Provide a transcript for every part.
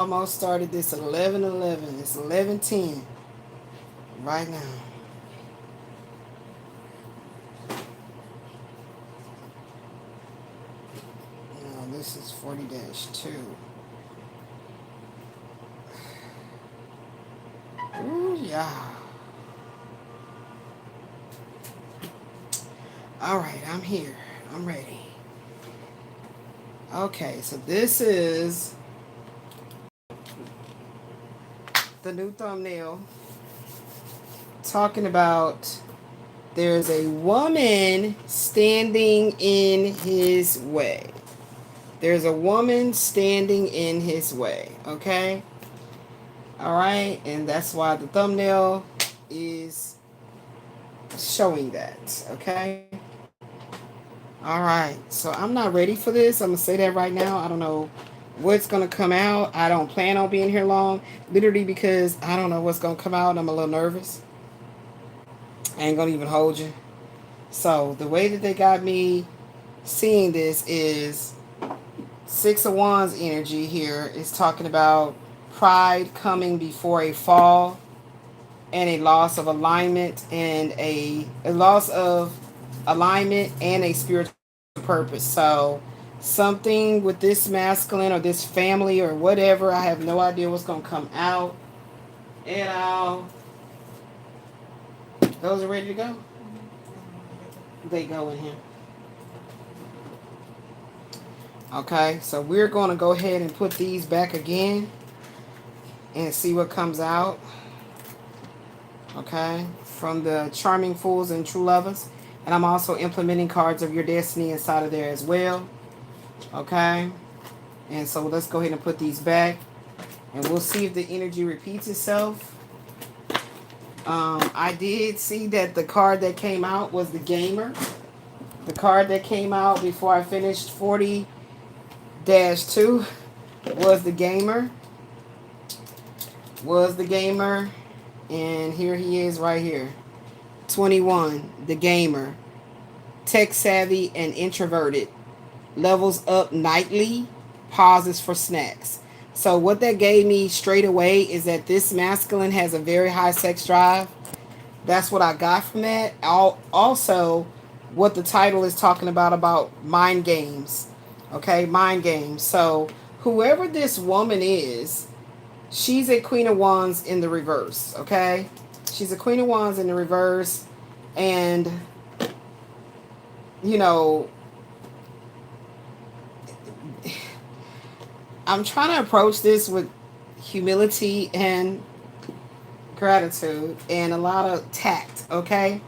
almost started this at 11:11. It's 11:10 right now. Now this is 40-2. Ooh, yeah. All right, I'm here. I'm ready. Okay, so this is the new thumbnail talking about there's a woman standing in his way. There's a woman standing in his way, okay? All right, and that's why the thumbnail is showing that, okay? All right, so I'm not ready for this. I'm going to say that right now. I don't know what's going to come out. I don't plan on being here long, literally because I don't know what's going to come out. I'm a little nervous. I ain't going to even hold you. So the way that they got me seeing this is Six of Wands energy here is talking about pride coming before a fall and a loss of alignment and a loss of alignment and a spiritual purpose. So something with this masculine or this family or whatever, I have no idea what's going to come out. And those are ready to go. They go in here. Okay, so we're going to go ahead and put these back again and see what comes out. Okay, from the Charming Fools and True Lovers. And I'm also implementing cards of your destiny inside of there as well. Okay, and so let's go ahead and put these back. And we'll see if the energy repeats itself. I did see that the card that came out was the Gamer. The card that came out before I finished 40-2 was the Gamer. And here he is right here. 21, the Gamer. Tech savvy and introverted. Levels up nightly. Pauses for snacks. So what that gave me straight away is that this masculine has a very high sex drive. That's what I got from that. Also, what the title is talking about mind games. Okay, mind games. So whoever this woman is, she's a Queen of Wands in the reverse, okay? She's a Queen of Wands in the reverse. And, you know, I'm trying to approach this with humility and gratitude and a lot of tact, okay?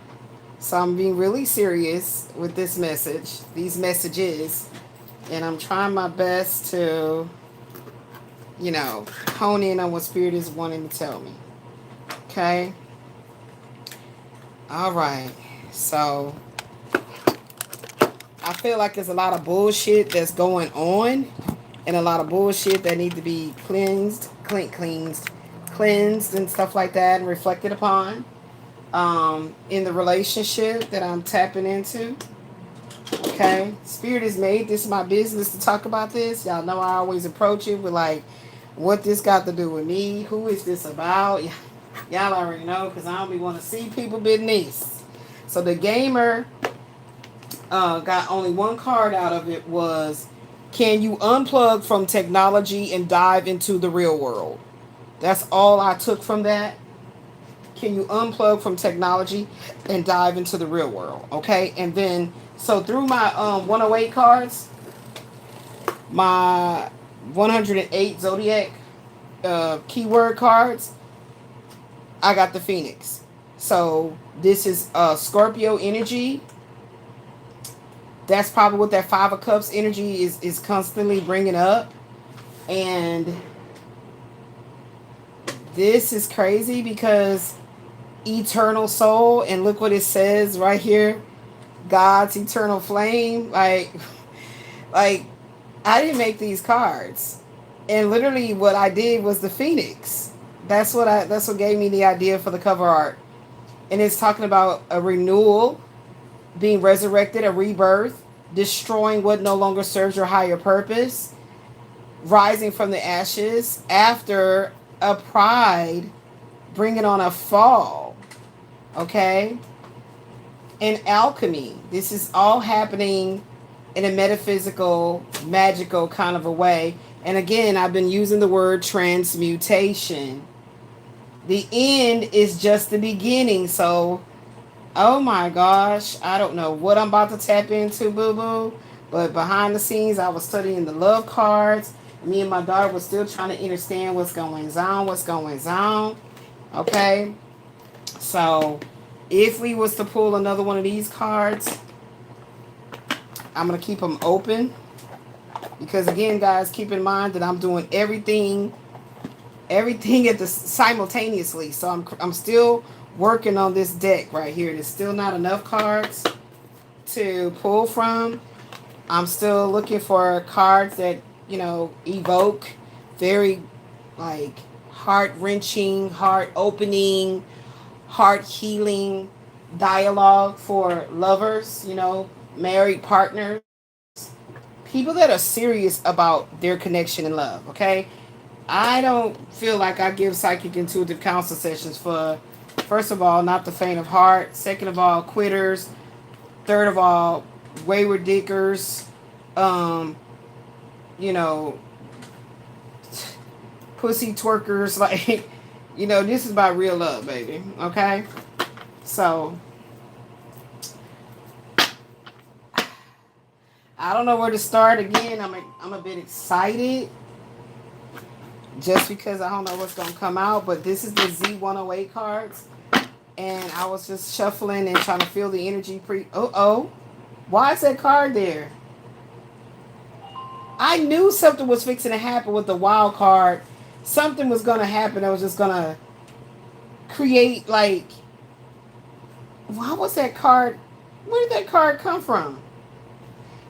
So I'm being really serious with this message, these messages. And I'm trying my best to, hone in on what Spirit is wanting to tell me. Okay? All right. So, I feel like there's a lot of bullshit that's going on. And a lot of bullshit that need to be cleansed and stuff like that and reflected upon. In the relationship that I'm tapping into. Okay? Spirit has made this my business to talk about this. Y'all know I always approach it with like, what this got to do with me? Who is this about? Y'all already know because I don't be want to see people business. So the Gamer got only one card out of it was, can you unplug from technology and dive into the real world? That's all I took from that. Can you unplug from technology and dive into the real world? Okay, and then so through my 108 cards, my 108 zodiac keyword cards, I got the Phoenix. So this is Scorpio energy. That's probably what that Five of Cups energy is constantly bringing up. And this is crazy because eternal soul, and look what it says right here, God's eternal flame. Like I didn't make these cards, and literally what I did was the Phoenix. That's what gave me the idea for the cover art. And it's talking about a renewal, being resurrected, a rebirth, destroying what no longer serves your higher purpose, rising from the ashes after a pride bringing on a fall. Okay? And alchemy. This is all happening in a metaphysical, magical kind of a way. And again, I've been using the word transmutation. The end is just the beginning. So, oh my gosh, I don't know what I'm about to tap into, boo-boo. But behind the scenes, I was studying the love cards. Me and my daughter was still trying to understand what's going on. Okay? So, if we was to pull another one of these cards, I'm going to keep them open. Because again, guys, keep in mind that I'm doing everything at the simultaneously. So I'm still working on this deck right here. There's still not enough cards to pull from. I'm still looking for cards that, you know, evoke very like heart-wrenching, heart-opening, heart-healing dialogue for lovers, you know, married partners, people that are serious about their connection in love, okay? I don't feel like I give psychic intuitive counsel sessions for, first of all, not the faint of heart. Second of all, quitters. Third of all, wayward dickers. You know, pussy twerkers. Like, you know, this is about real love, baby. Okay? So, I don't know where to start. Again, I'm a bit excited. Just because I don't know what's going to come out. But this is the Z108 cards. And I was just shuffling and trying to feel the energy why is that card there? I knew something was fixing to happen with the wild card. Something was going to happen that was just going to create, like... Why was that card... Where did that card come from?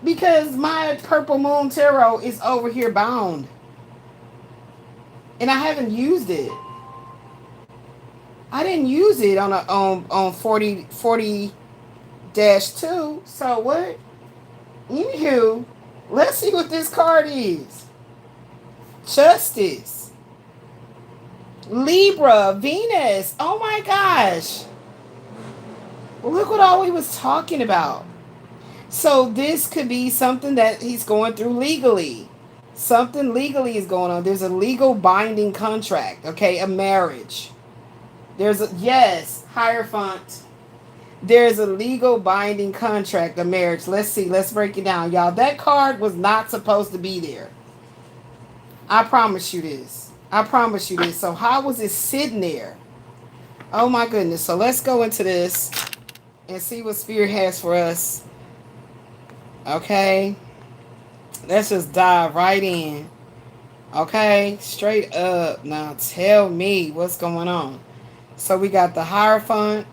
Because my Purple Moon Tarot is over here bound. And I haven't used it. I didn't use it on 40-2. So what? Anywho, let's see what this card is. Justice. Libra, Venus. Oh my gosh. Well, look what all we was talking about. So this could be something that he's going through legally. Something legally is going on. There's a legal binding contract, okay? A marriage. Yes, Hierophant. There's a legal binding contract, a marriage. Let's see. Let's break it down, y'all. That card was not supposed to be there. I promise you this. So how was it sitting there? Oh my goodness. So let's go into this and see what Spirit has for us. Okay. Let's just dive right in. Okay. Straight up. Now tell me what's going on. So we got the Hierophant.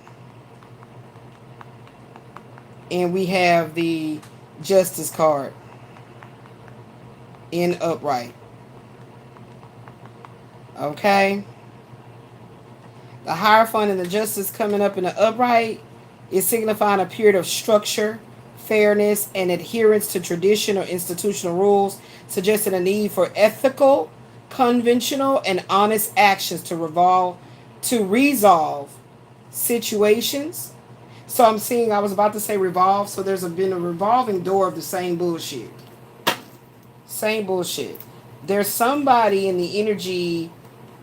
And we have the Justice card in upright. Okay. The Hierophant and the Justice coming up in the upright is signifying a period of structure, fairness, and adherence to tradition or institutional rules, suggesting a need for ethical, conventional, and honest actions to resolve situations. So I'm seeing, I was about to say revolve, so there's been a revolving door of the same bullshit. Same bullshit. There's somebody in the energy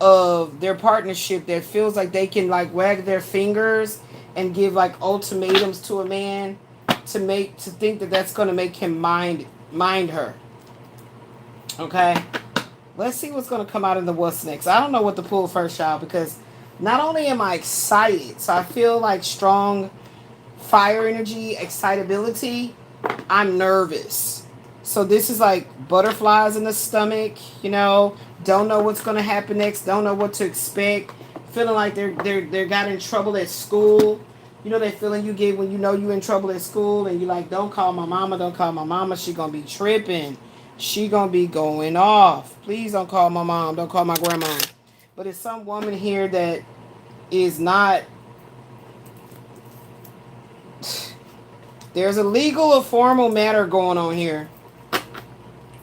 of their partnership that feels like they can like wag their fingers and give like ultimatums to a man to think that that's going to make him mind her. Okay? Let's see what's going to come out in the what's next. I don't know what to pull first, y'all, because not only am I excited, so I feel like strong fire energy, excitability, I'm nervous. So this is like butterflies in the stomach, you know, don't know what's going to happen next, don't know what to expect, feeling like they got in trouble at school. You know that feeling you get when you know you in trouble at school and you're like, don't call my mama, she going to be tripping. She going to be going off. Please don't call my mom, don't call my grandma. But it's some woman here that is not... There's a legal or formal matter going on here.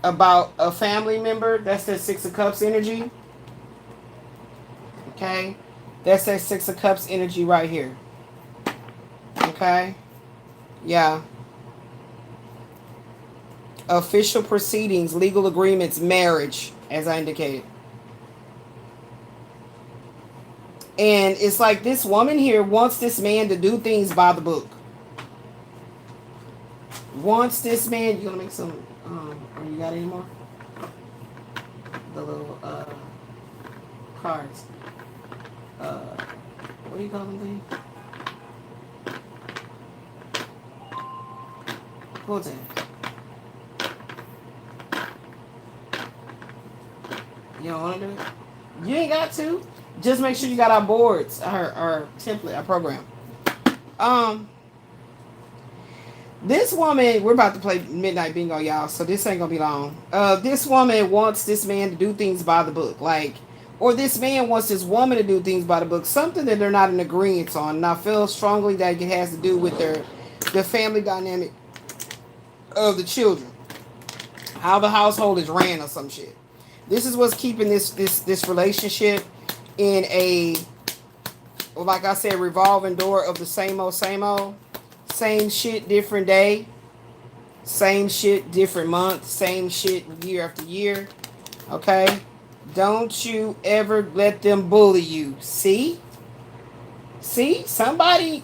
about a family member. That's that Six of Cups energy. Okay? That's that Six of Cups energy right here. Okay? Yeah. Official proceedings, legal agreements, marriage, as I indicated. And it's like this woman here wants this man to do things by the book. Wants this man, you gonna make some, or you got any more? The little, cards. What do you call them things? What's that? You don't want to do it? You ain't got to. Just make sure you got our boards, our template, our program. This woman, we're about to play Midnight Bingo, y'all, so this ain't gonna be long. This woman wants this man to do things by the book, like, or this man wants this woman to do things by the book, something that they're not in agreement on. And I feel strongly that it has to do with the family dynamic of the children, how the household is ran or some shit. This is what's keeping this relationship in a, like I said, revolving door of the same old, same shit, different day, same shit, different month, same shit year after year. Okay? Don't you ever let them bully you. See? Somebody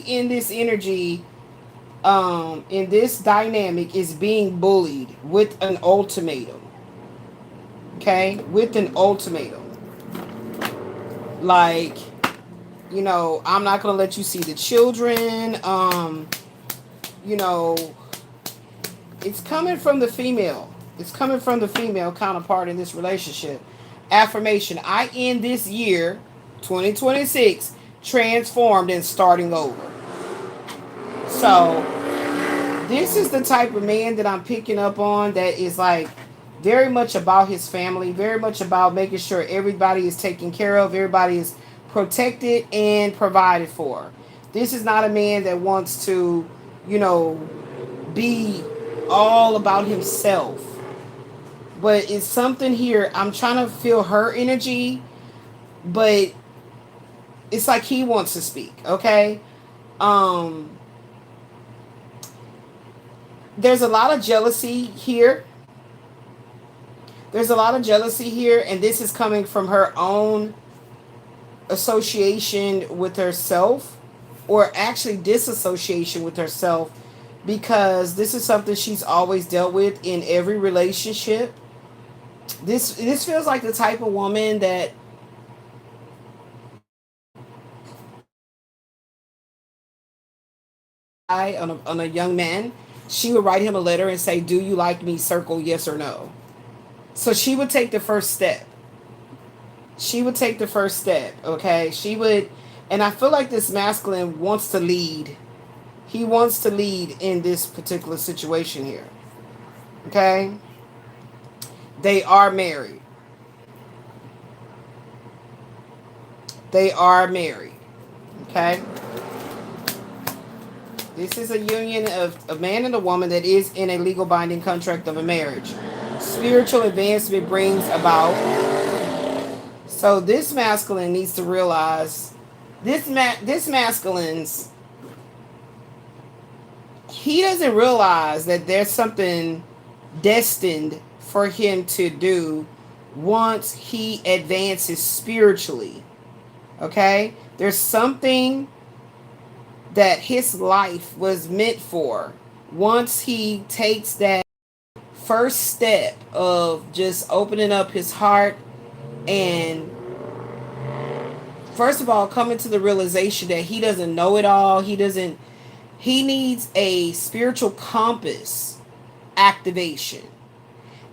in this energy, in this dynamic is being bullied with an ultimatum. Okay? With an ultimatum. Like, you know, I'm not going to let you see the children. You know, it's coming from the female. It's coming from the female counterpart in this relationship. Affirmation. I end this year, 2026, transformed and starting over. So, this is the type of man that I'm picking up on that is like very much about his family, very much about making sure everybody is taken care of, everybody is protected and provided for. This is not a man that wants to, you know, be all about himself. But it's something here. I'm trying to feel her energy, but it's like he wants to speak, okay? There's a lot of jealousy here. There's a lot of jealousy here, and this is coming from her own association with herself, or actually disassociation with herself, because this is something she's always dealt with in every relationship. This feels like the type of woman that on a young man, she would write him a letter and say, "Do you like me?" Circle yes or no. So she would take the first step. She would take the first step, okay? She would, and I feel like this masculine wants to lead. He wants to lead in this particular situation here, okay? They are married. They are married, okay? This is a union of a man and a woman that is in a legal binding contract of a marriage. Spiritual advancement brings about. So this masculine needs to realize this masculine's, he doesn't realize that there's something destined for him to do once he advances spiritually. Okay? There's something that his life was meant for once he takes that first step of just opening up his heart and first of all coming to the realization that he doesn't know it all. He needs a spiritual compass activation.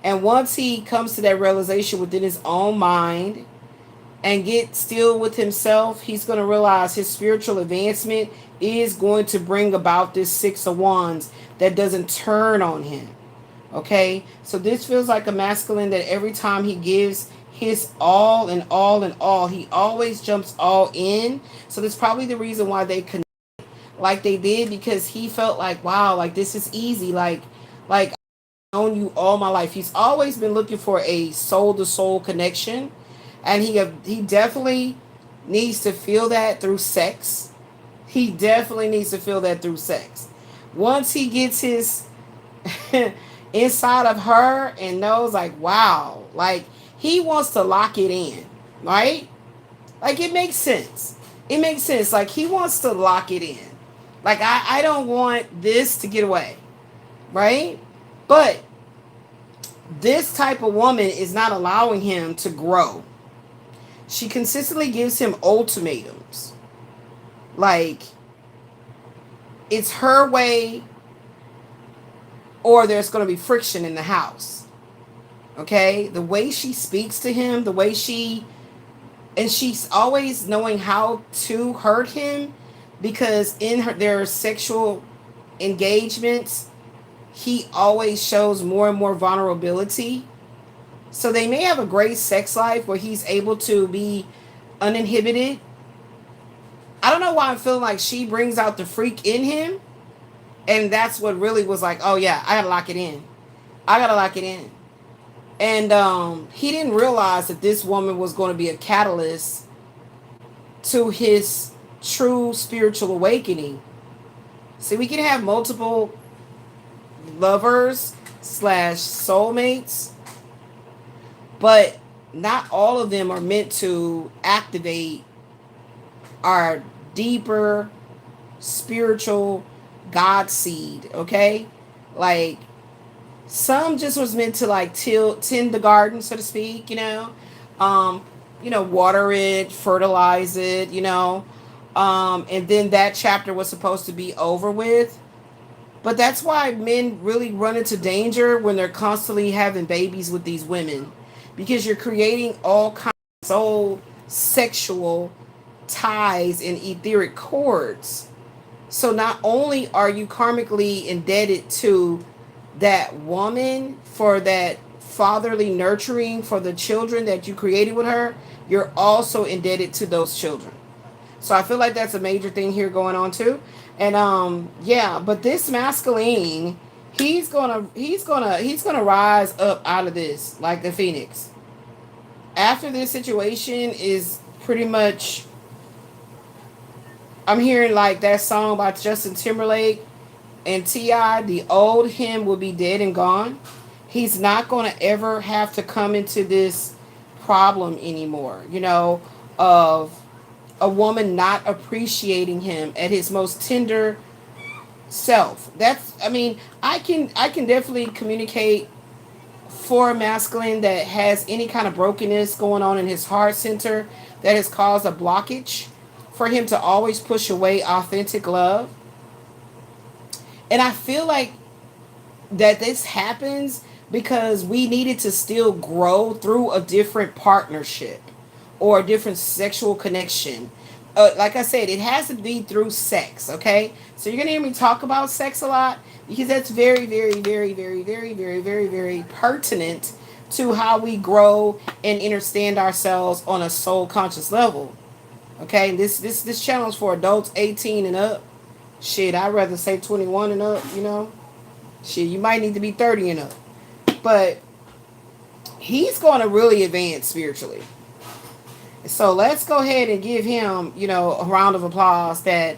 And once he comes to that realization within his own mind and get still with himself, he's going to realize his spiritual advancement is going to bring about this Six of Wands that doesn't turn on him. Okay? So this feels like a masculine that every time he gives his all and all and all, he always jumps all in. So that's probably the reason why they connect like they did, because he felt like, wow, like this is easy. Like known you all my life. He's always been looking for a soul to soul connection, and he definitely needs to feel that through sex. He definitely needs to feel that through sex. Once he gets his inside of her and knows, like, wow, like, he wants to lock it in, right? Like, it makes sense. It makes sense. Like, he wants to lock it in. Like, I don't want this to get away, right? But this type of woman is not allowing him to grow. She consistently gives him ultimatums. Like, it's her way or there's going to be friction in the house. Okay? The way she speaks to him, the way and she's always knowing how to hurt him, because in their sexual engagements, he always shows more and more vulnerability. So they may have a great sex life where he's able to be uninhibited. I don't know why I'm feeling like she brings out the freak in him. And that's what really was like, oh yeah, I gotta lock it in. I gotta lock it in. And he didn't realize that this woman was going to be a catalyst to his true spiritual awakening. See, we can have multiple lovers / soulmates, but not all of them are meant to activate our deeper spiritual God seed, okay? Like, some just was meant to, like, tend the garden, so to speak, water it, fertilize it, and then that chapter was supposed to be over with. But that's why men really run into danger when they're constantly having babies with these women, because you're creating all kinds of soul sexual ties and etheric cords. So not only are you karmically indebted to that woman for that fatherly nurturing for the children that you created with her, you're also indebted to those children. So I feel like that's a major thing here going on too. And but this masculine, he's gonna rise up out of this like the phoenix. After this situation is pretty much, I'm hearing like that song by Justin Timberlake and T.I., the old him will be dead and gone. He's not going to ever have to come into this problem anymore, of a woman not appreciating him at his most tender self. I can definitely communicate for a masculine that has any kind of brokenness going on in his heart center that has caused a blockage for him to always push away authentic love. And I feel like that this happens because we needed to still grow through a different partnership or a different sexual connection. Like I said, it has to be through sex, okay? So you're going to hear me talk about sex a lot because that's very, very, very, very, very, very, very, very pertinent to how we grow and understand ourselves on a soul conscious level. Okay, this channel is for adults 18 and up. Shit, I'd rather say 21 and up, Shit, you might need to be 30 and up. But he's going to really advance spiritually. So let's go ahead and give him, a round of applause that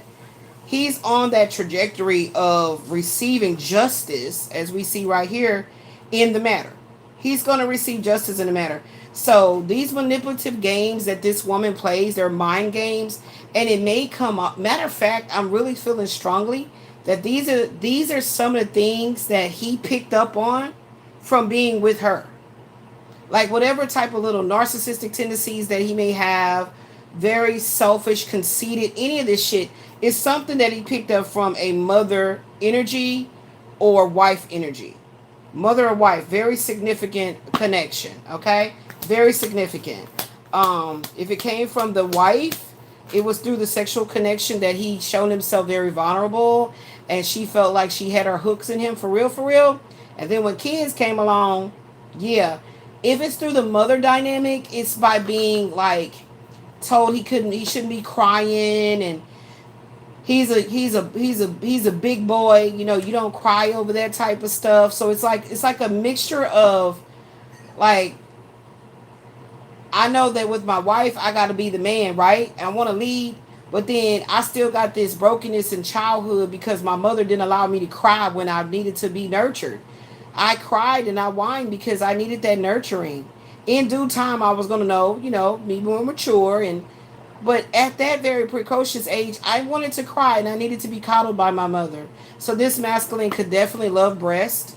he's on that trajectory of receiving justice, as we see right here in the matter. He's going to receive justice in the matter. So these manipulative games that this woman plays, they're mind games, and it may come up. Matter of fact, I'm really feeling strongly that these are some of the things that he picked up on from being with her. Like whatever type of little narcissistic tendencies that he may have, very selfish, conceited, any of this shit is something that he picked up from a mother energy or wife energy. Mother or wife, very significant connection, okay? Very significant. If it came from the wife, it was through the sexual connection that he shown himself very vulnerable, and she felt like she had her hooks in him for real. And then when kids came along, yeah. If it's through the mother dynamic, it's by being like told he shouldn't be crying, and He's a big boy. You know, you don't cry over that type of stuff. So it's like a mixture of like, I know that with my wife, I got to be the man, right? I want to lead, but then I still got this brokenness in childhood because my mother didn't allow me to cry when I needed to be nurtured. I cried and I whined because I needed that nurturing. In due time, I was going to know, me more mature. But at that very precocious age, I wanted to cry and I needed to be coddled by my mother. So this masculine could definitely love breast.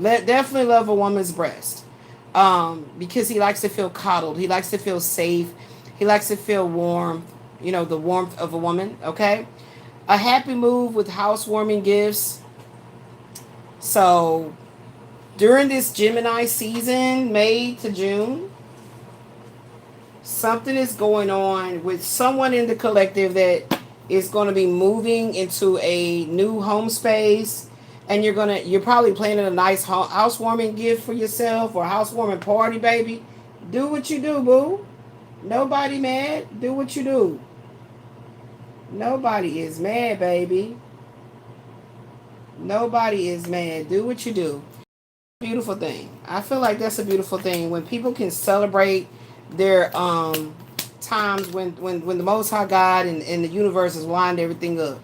Definitely love a woman's breast, because he likes to feel coddled. He likes to feel safe. He likes to feel warm. The warmth of a woman. Okay, a happy move with housewarming gifts. So during this Gemini season, May to June, something is going on with someone in the collective that is going to be moving into a new home space, and you're probably planning a nice housewarming gift for yourself or housewarming party, baby. Do what you do, boo. Nobody mad. Do what you do. Nobody is mad, baby. Nobody is mad. Do what you do. Beautiful thing. I feel like that's a beautiful thing when people can celebrate their times when the Most High God and the universe has lined everything up.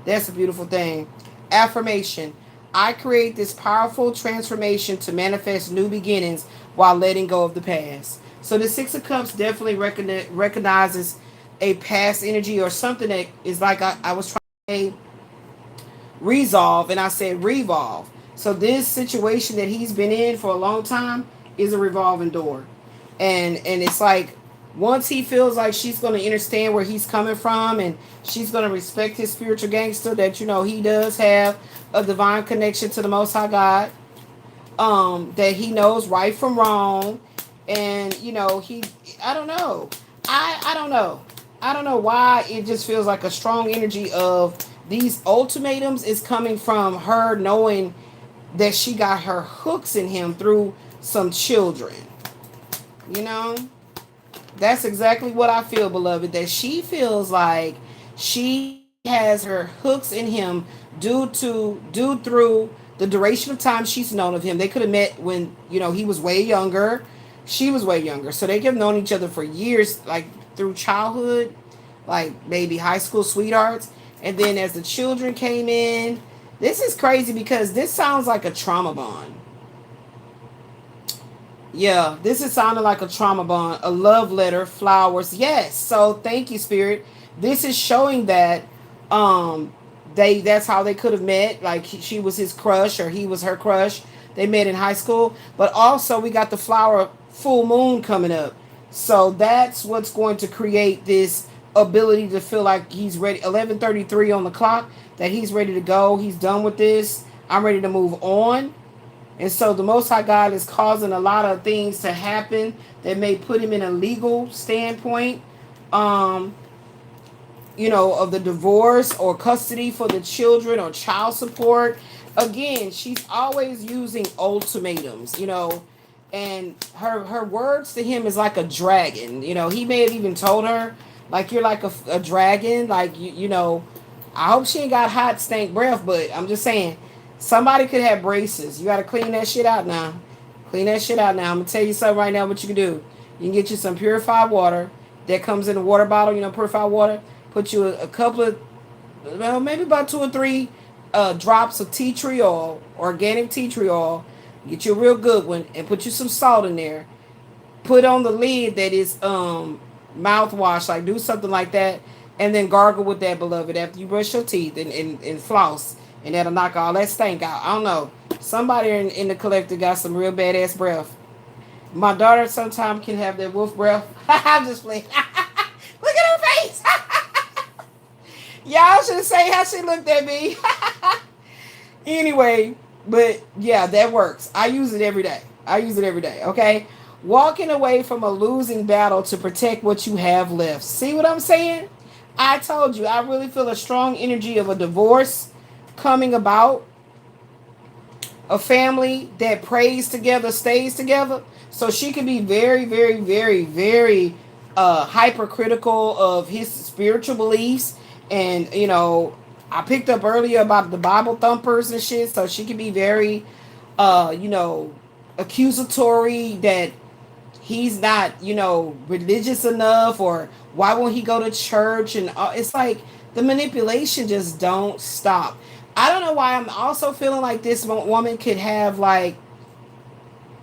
That's a beautiful thing. Affirmation. I create this powerful transformation to manifest new beginnings while letting go of the past. So the Six of Cups definitely recognizes a past energy or something that is like I was trying to say resolve, and I said revolve. So this situation that he's been in for a long time is a revolving door. And it's like once he feels like she's going to understand where he's coming from and she's going to respect his spiritual gangster, that he does have a divine connection to the Most High God, that he knows right from wrong, and I don't know. I don't know. I don't know why it just feels like a strong energy of these ultimatums is coming from her knowing that she got her hooks in him through some children. That's exactly what I feel, beloved, that she feels like she has her hooks in him due through the duration of time she's known of him. They could have met when he was way younger, she was way younger, so they could have known each other for years, like through childhood, like maybe high school sweethearts. And then as the children came in, this is crazy because this sounds like a trauma bond. Yeah, this is sounding like a trauma bond, a love letter, flowers. Yes. So thank you, Spirit. This is showing that that's how they could have met. Like she was his crush or he was her crush. They met in high school. But also we got the flower full moon coming up. So that's what's going to create this ability to feel like he's ready. 11:33 on the clock, that he's ready to go. He's done with this. I'm ready to move on. And so the Most High God is causing a lot of things to happen that may put him in a legal standpoint, of the divorce or custody for the children or child support. Again, she's always using ultimatums, and her words to him is like a dragon. He may have even told her, like, you're like a dragon, like, I hope she ain't got hot stank breath, but I'm just saying, somebody could have braces. You got to clean that shit out now. Clean that shit out now. I'm going to tell you something right now what you can do. You can get you some purified water that comes in a water bottle, purified water. Put you a couple of, well, maybe about 2 or 3 drops of tea tree oil, organic tea tree oil. Get you a real good one and put you some salt in there. Put on the lid that is mouthwash, like do something like that, and then gargle with that, beloved, after you brush your teeth and floss. And that'll knock all that stank out. I don't know. Somebody in the collective got some real badass breath. My daughter sometimes can have that wolf breath. I'm just playing. Look at her face. Y'all should say how she looked at me. Anyway, but yeah, that works. I use it every day. Okay? Walking away from a losing battle to protect what you have left. See what I'm saying? I told you, I really feel a strong energy of a divorce coming about, a family that prays together, stays together. So she can be very, very, very, very hypercritical of his spiritual beliefs And, you know, I picked up earlier about the Bible thumpers and shit. So she can be very, you know, accusatory that he's not, you know, religious enough, or why won't he go to church? And it's like the manipulation just don't stop. I don't know why I'm also feeling like this woman could have like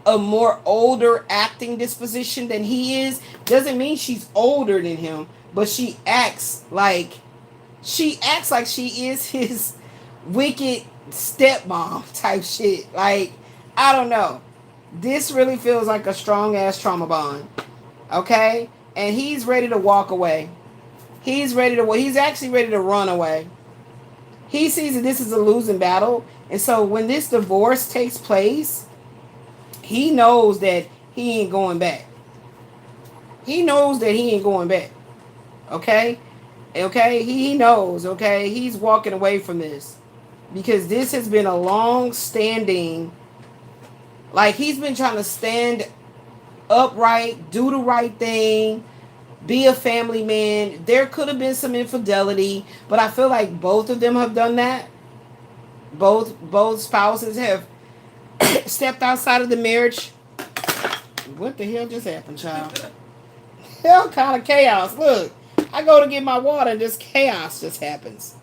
a more older acting disposition than he is. Doesn't mean she's older than him, but she acts like she is his wicked stepmom type shit. Like, I don't know. This really feels like a strong ass trauma bond. Okay? And he's ready to walk away. He's actually ready to run away. He sees that this is a losing battle. And so when this divorce takes place, he knows that he ain't going back. He knows that he ain't going back. Okay? Okay? He knows, okay? He's walking away from this. Because this has been a long standing, like, he's been trying to stand upright, do the right thing, be a family man. There could have been some infidelity, but I feel like both of them have done that. Both spouses have stepped outside of the marriage. What the hell just happened, child? Hell kind of chaos. Look, I go to get my water and this chaos just happens.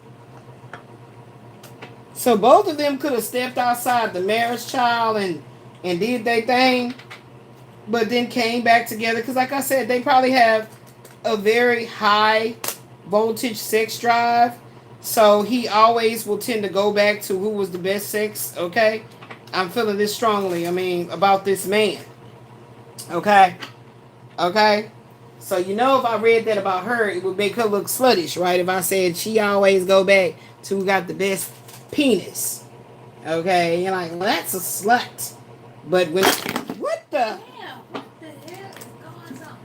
So both of them could have stepped outside the marriage, child, and did their thing, but then came back together. Because like I said, they probably have a very high voltage sex drive. So he always will tend to go back to who was the best sex, okay? I'm feeling this strongly, I mean, about this man. Okay? Okay? So, you know, if I read that about her, it would make her look sluttish, right? If I said she always go back to who got the best penis. Okay? You're like, well, that's a slut. But when... What the... Yeah, what the hell is going on?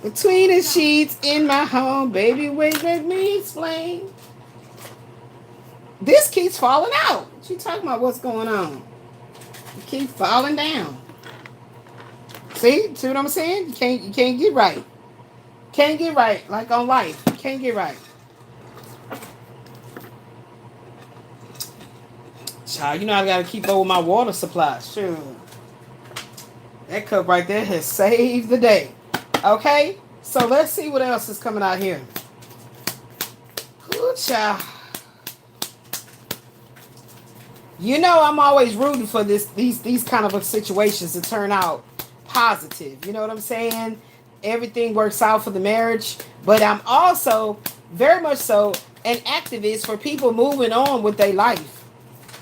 Between the sheets in my home, baby, wait, let me explain. This keeps falling out. She talking about what's going on. It keeps falling down. See what I'm saying? You can't get right. Can't get right, like on life. You can't get right. Child, you know I gotta keep up with my water supply. Sure. That cup right there has saved the day. Okay? So let's see what else is coming out here. Ooh, child. You know I'm always rooting for these kind of situations to turn out positive. You know what I'm saying? Everything works out for the marriage. But I'm also very much so an activist for people moving on with their life.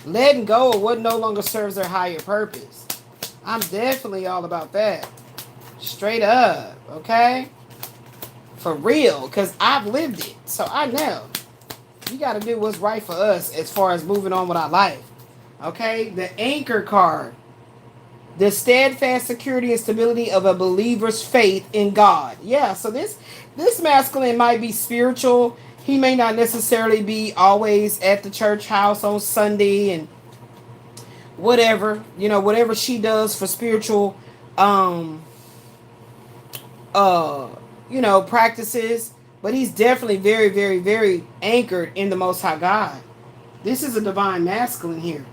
Letting go of what no longer serves their higher purpose. I'm definitely all about that. Straight up, okay? For real, because I've lived it. So I know. We got to do what's right for us as far as moving on with our life. Okay? The anchor card. The steadfast security and stability of a believer's faith in God. Yeah, so this masculine might be spiritual. He may not necessarily be always at the church house on Sunday and whatever. You know, whatever she does for spiritual you know, practices, but he's definitely very, very, very anchored in the Most High God. This is a divine masculine here.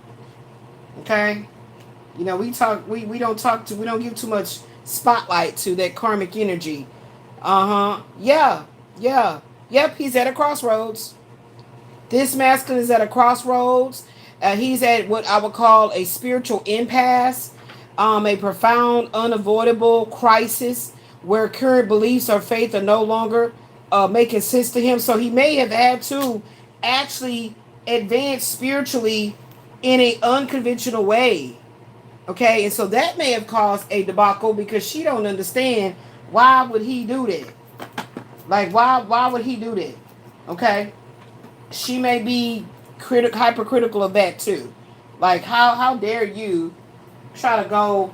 Okay? You know, we don't give too much spotlight to that karmic energy. Yeah. Yep, he's at a crossroads. This masculine is at a crossroads. He's at what I would call a spiritual impasse, a profound, unavoidable crisis where current beliefs or faith are no longer making sense to him. So he may have had to actually advance spiritually in an unconventional way. Okay, and so that may have caused a debacle because she don't understand why would he do that. Like, why would he do that? Okay, she may be hypercritical of that too. Like, how dare you try to go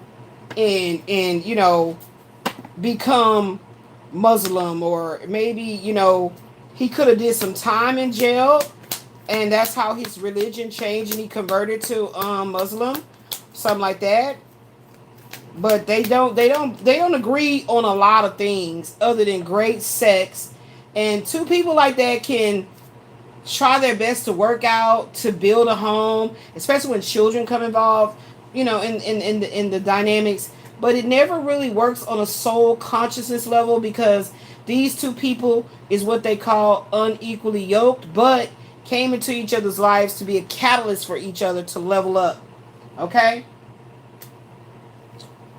and you know, become Muslim, or maybe, you know, he could have did some time in jail and that's how his religion changed and he converted to Muslim, something like that. But they don't agree on a lot of things other than great sex And two people like that can try their best to work out, to build a home, especially when children come involved, you know, in the dynamics. But it never really works on a soul consciousness level, because these two people is what they call unequally yoked, but came into each other's lives to be a catalyst for each other to level up. Okay?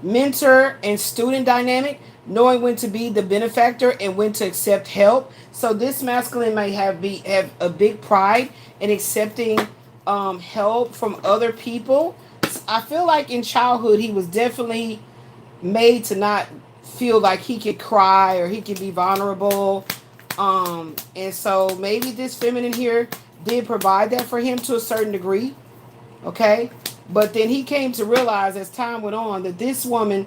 Mentor and student dynamic, knowing when to be the benefactor and when to accept help. So this masculine may have a big pride in accepting help from other people. I feel like in childhood he was definitely made to not feel like he could cry or he could be vulnerable. And so maybe this feminine here did provide that for him to a certain degree. Okay? But then he came to realize as time went on that this woman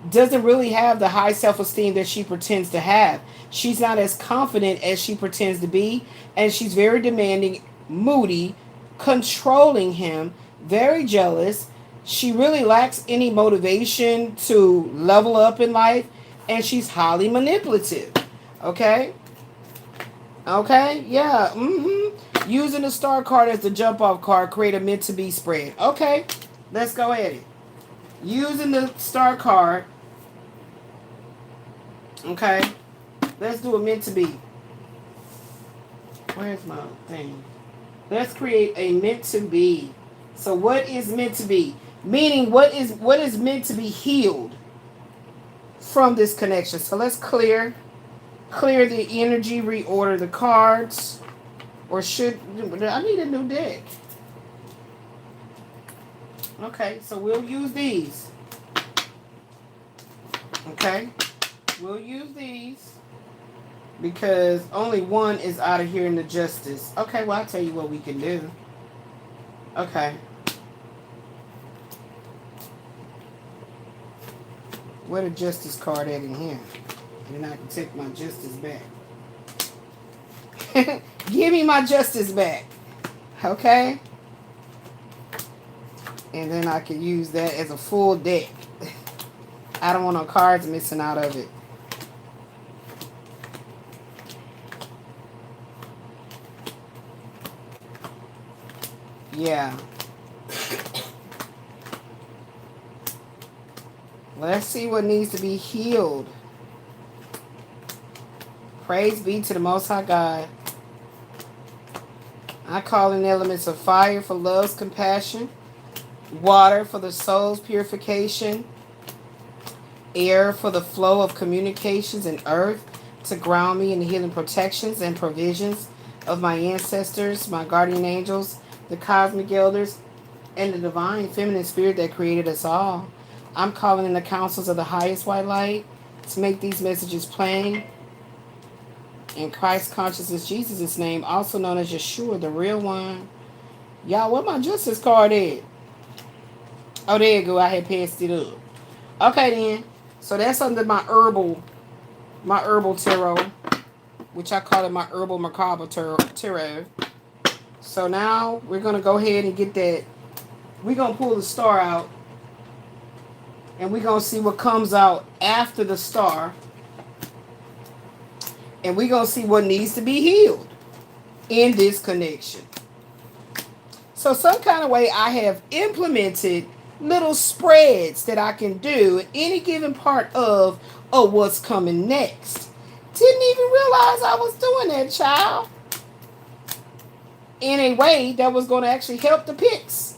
doesn't really have the high self-esteem that she pretends to have. She's not as confident as she pretends to be. And she's very demanding, moody, controlling him, very jealous. She really lacks any motivation to level up in life. And she's highly manipulative. Okay? Okay? Yeah. Using the star card as the jump off card, create a meant to be spread. Okay, let's go at it. Using the star card. Okay, let's do a meant to be. Where's my thing? Let's create a meant to be. So what is meant to be? Meaning what is meant to be healed from this connection. So let's clear the energy, reorder the cards. Or should I need a new deck? Okay, so we'll use these. Okay, we'll use these because only one is out of here in the justice. Okay, well I'll tell you what we can do. Okay. Where the justice card at in here? And then I can take my justice back. Give me my justice back. Okay? And then I can use that as a full deck. I don't want no cards missing out of it. Yeah. Let's see what needs to be healed. Praise be to the Most High God. I call in elements of fire for love's compassion, water for the soul's purification, air for the flow of communications, and earth to ground me in the healing protections and provisions of my ancestors, my guardian angels, the cosmic elders, and the divine feminine spirit that created us all. I'm calling in the councils of the highest white light to make these messages plain. In Christ consciousness, Jesus' name, also known as Yeshua, the real one. Y'all, where my justice card at? Oh, there you go. I had passed it up. Okay, then. So that's under my herbal tarot, which I call it my herbal macabre tarot. So now we're going to go ahead and get that. We're going to pull the star out. And we're going to see what comes out after the star. And we're going to see what needs to be healed in this connection. So some kind of way I have implemented little spreads that I can do in any given part of what's coming next. Didn't even realize I was doing that, child. In a way that was going to actually help the picks.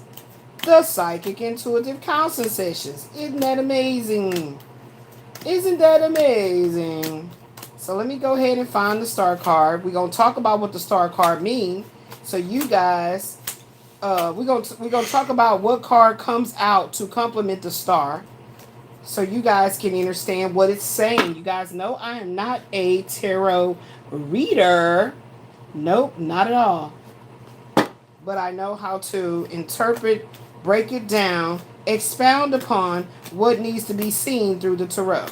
The psychic intuitive counseling sessions. Isn't that amazing? Isn't that amazing? So let me go ahead and find the star card. We're going to talk about what the star card means. So you guys, we're going to talk about what card comes out to complement the star. So you guys can understand what it's saying. You guys know I am not a tarot reader. Nope, not at all. But I know how to interpret, break it down, expound upon what needs to be seen through the tarot.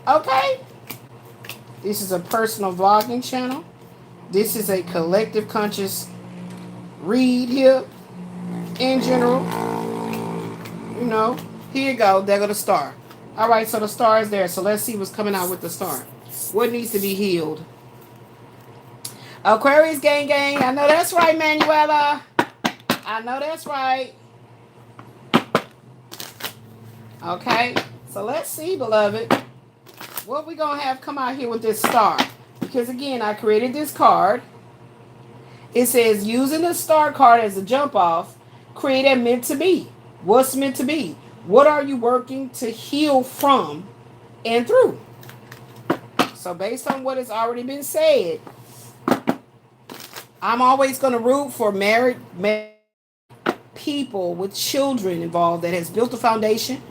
Okay? This is a personal vlogging channel. This is a collective conscious read here. In general, you know, here you go. There go the star. All right, so the star is there. So let's see what's coming out with the star. What needs to be healed? Aquarius gang gang. I know that's right, Manuela. I know that's right. Okay. So let's see, beloved. What we gonna have come out here with this star? Because again, I created this card. It says using the star card as a jump off, create a meant to be. What's meant to be? What are you working to heal from and through? So based on what has already been said, I'm always going to root for married people with children involved that has built a foundation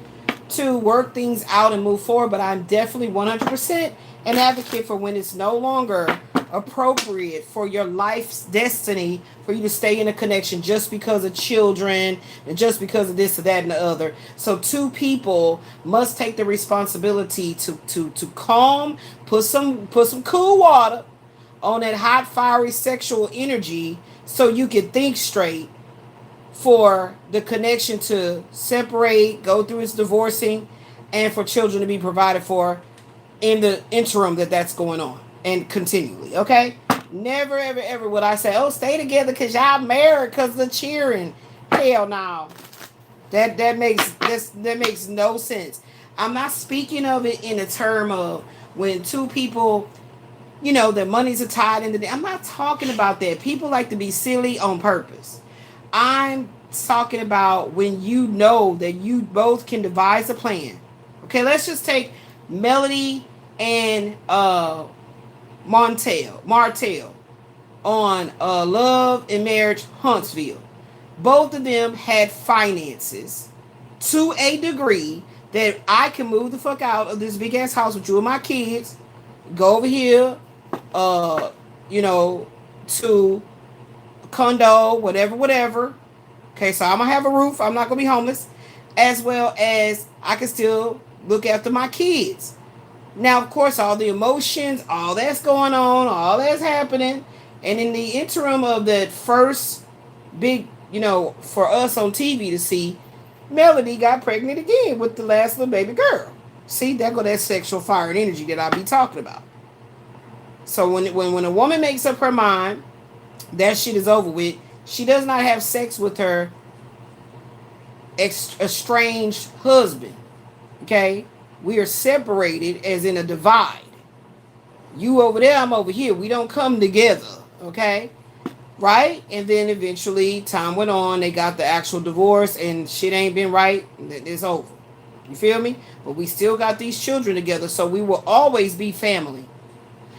to work things out and move forward. But I'm definitely 100% an advocate for when it's no longer appropriate for your life's destiny for you to stay in a connection just because of children and just because of this or that and the other. So two people must take the responsibility to calm, put some cool water on that hot fiery sexual energy so you can think straight for the connection to separate, go through its divorcing, and for children to be provided for in the interim that's going on and continually. Okay, never ever ever would I say, oh, stay together because y'all married because of the cheering. Hell no. That makes no sense. I'm not speaking of it in a term of when two people, their monies are tied into. I'm not talking about that. People like to be silly on purpose. I'm talking about when you know that you both can devise a plan. Okay, let's just take Melody and Martell on Love and Marriage Huntsville. Both of them had finances to a degree that I can move the fuck out of this big ass house with you and my kids, go over here, to condo, whatever. Okay, so I'm gonna have a roof. I'm not gonna be homeless, as well as I can still look after my kids. Now, of course, all the emotions, all that's going on, all that's happening, and in the interim of that first big, for us on TV to see, Melody got pregnant again with the last little baby girl. See, there go that sexual fire and energy that I be talking about. So when a woman makes up her mind, that shit is over with. She does not have sex with her estranged husband. Okay? We are separated as in a divide. You over there, I'm over here. We don't come together. Okay? Right? And then eventually, time went on. They got the actual divorce and shit ain't been right. It's over. You feel me? But we still got these children together. So we will always be family.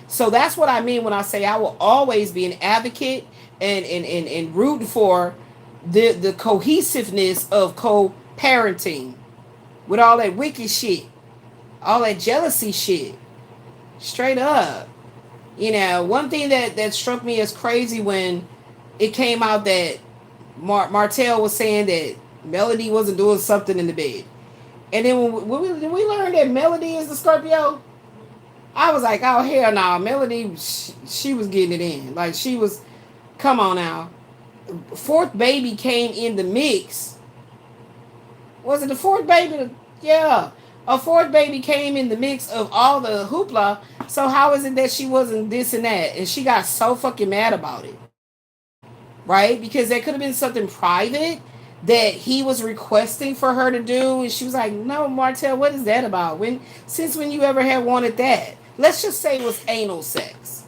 So that's what I mean when I say I will always be an advocate and root for the cohesiveness of co-parenting with all that wicked shit, all that jealousy shit. Straight up. One thing that struck me as crazy when it came out that Martell was saying that Melody wasn't doing something in the bed. And then when we learned that Melody is the Scorpio, I was like, oh, hell no. Melody, she was getting it in. Like, she was, come on now. Fourth baby came in the mix. Was it the fourth baby? Yeah. A fourth baby came in the mix of all the hoopla. So how is it that she wasn't this and that? And she got so fucking mad about it. Right? Because there could have been something private that he was requesting for her to do. And she was like, no, Martell, what is that about? Since when you ever had wanted that? Let's just say it was anal sex.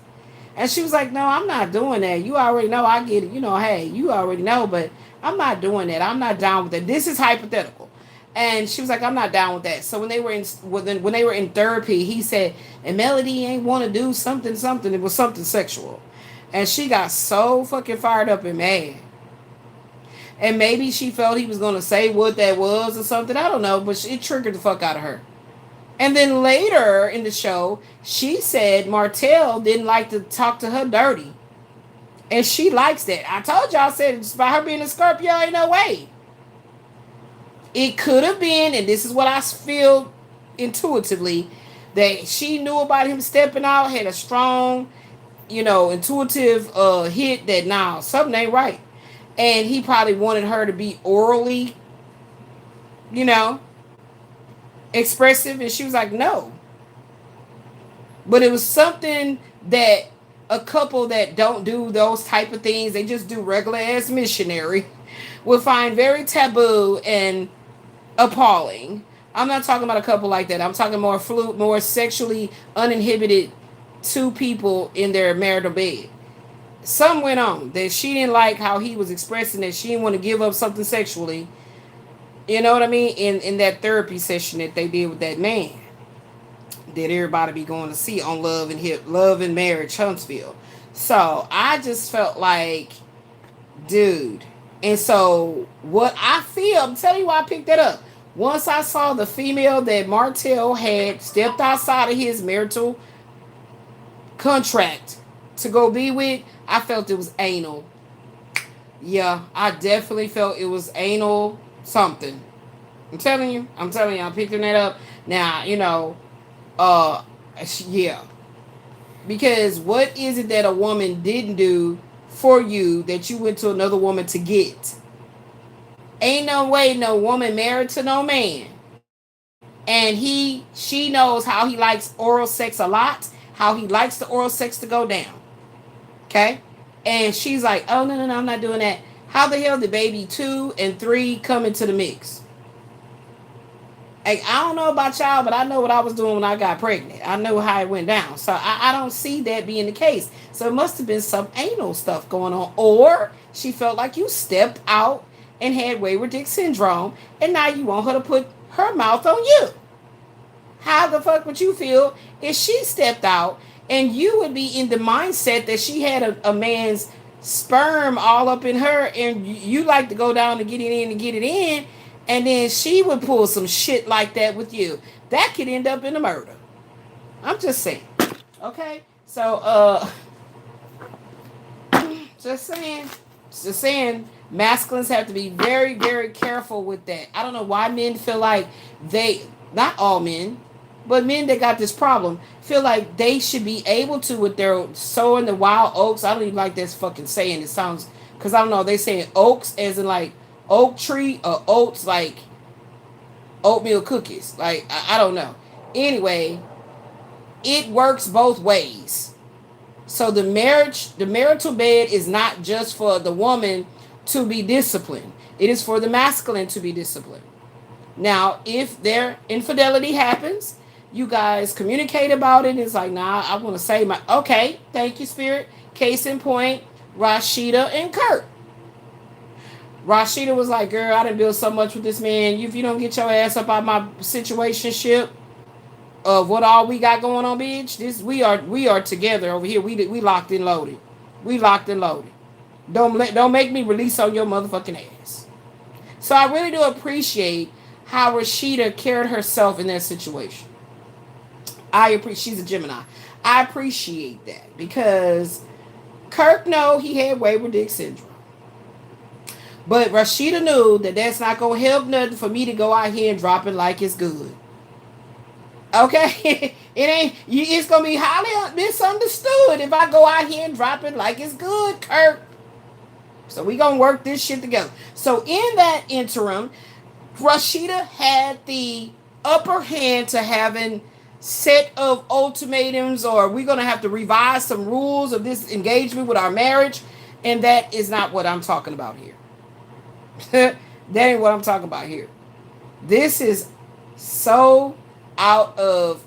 And she was like, no, I'm not doing that. You already know, I get it. Hey, you already know, but I'm not doing that. I'm not down with that. This is hypothetical. And she was like, I'm not down with that. So when they were in therapy, he said, and Melody ain't want to do something. It was something sexual. And she got so fucking fired up and mad. And maybe she felt he was going to say what that was or something. I don't know, but it triggered the fuck out of her. And then later in the show, she said Martell didn't like to talk to her dirty. And she likes that. I told y'all, I said, it's by her being a Scorpio, ain't no way. It could have been, and this is what I feel intuitively, that she knew about him stepping out, had a strong, intuitive hit that, something ain't right. And he probably wanted her to be orally, expressive, and she was like, no. But it was something that a couple that don't do those type of things, they just do regular ass missionary, would find very taboo and appalling. I'm not talking about a couple like that. I'm talking more fluid, more sexually uninhibited two people in their marital bed. Some went on that she didn't like how he was expressing that she didn't want to give up something sexually. You know what I mean? In that therapy session that they did with that man that everybody be going to see on Love and Marriage Huntsville. So I just felt like, dude. And so what I feel, I'm telling you why I picked that up. Once I saw the female that Martell had stepped outside of his marital contract to go be with, I felt it was anal. Yeah, I definitely felt it was anal something. I'm telling you, I'm picking that up. Now, yeah. Because what is it that a woman didn't do for you that you went to another woman to get? Ain't no way no woman married to no man. And she knows how he likes oral sex a lot, how he likes the oral sex to go down. Okay? And she's like, oh, no, I'm not doing that. How the hell did baby 2 and 3 come into the mix? Like, I don't know about y'all, but I know what I was doing when I got pregnant. I know how it went down. So I don't see that being the case. So it must have been some anal stuff going on. Or she felt like you stepped out and had wayward dick syndrome, and now you want her to put her mouth on you. How the fuck would you feel if she stepped out and you would be in the mindset that she had a man's sperm all up in her, and you like to go down to get it in and get it in, and then she would pull some shit like that with you? That could end up in a murder. I'm just saying. Okay? So, just saying, masculines have to be very, very careful with that. I don't know why men feel like not all men, but men that got this problem feel like they should be able to, with their sowing the wild oats. I don't even like this fucking saying. It sounds, because I don't know, they saying oaks as in like oak tree, or oats like oatmeal cookies. Like, I don't know. Anyway, it works both ways. So the marital bed is not just for the woman to be disciplined. It is for the masculine to be disciplined. Now, if their infidelity happens, you guys communicate about it. It's like, nah, I want to say okay, thank you, Spirit. Case in point, Rashida and Kurt. Rashida was like, girl, I done built so much with this man. If you don't get your ass up out my situationship of what all we got going on, bitch, we are together over here. We locked and loaded. We locked and loaded. Don't make me release on your motherfucking ass. So I really do appreciate how Rashida carried herself in that situation. She's a Gemini. I appreciate that because Kirk know he had wayward dick syndrome. But Rashida knew that that's not going to help nothing for me to go out here and drop it like it's good. Okay? It's going to be highly misunderstood if I go out here and drop it like it's good, Kirk. So we going to work this shit together. So in that interim, Rashida had the upper hand to having set of ultimatums, or we're going to have to revise some rules of this engagement with our marriage. And that is not what I'm talking about here. That ain't what I'm talking about here. This is so out of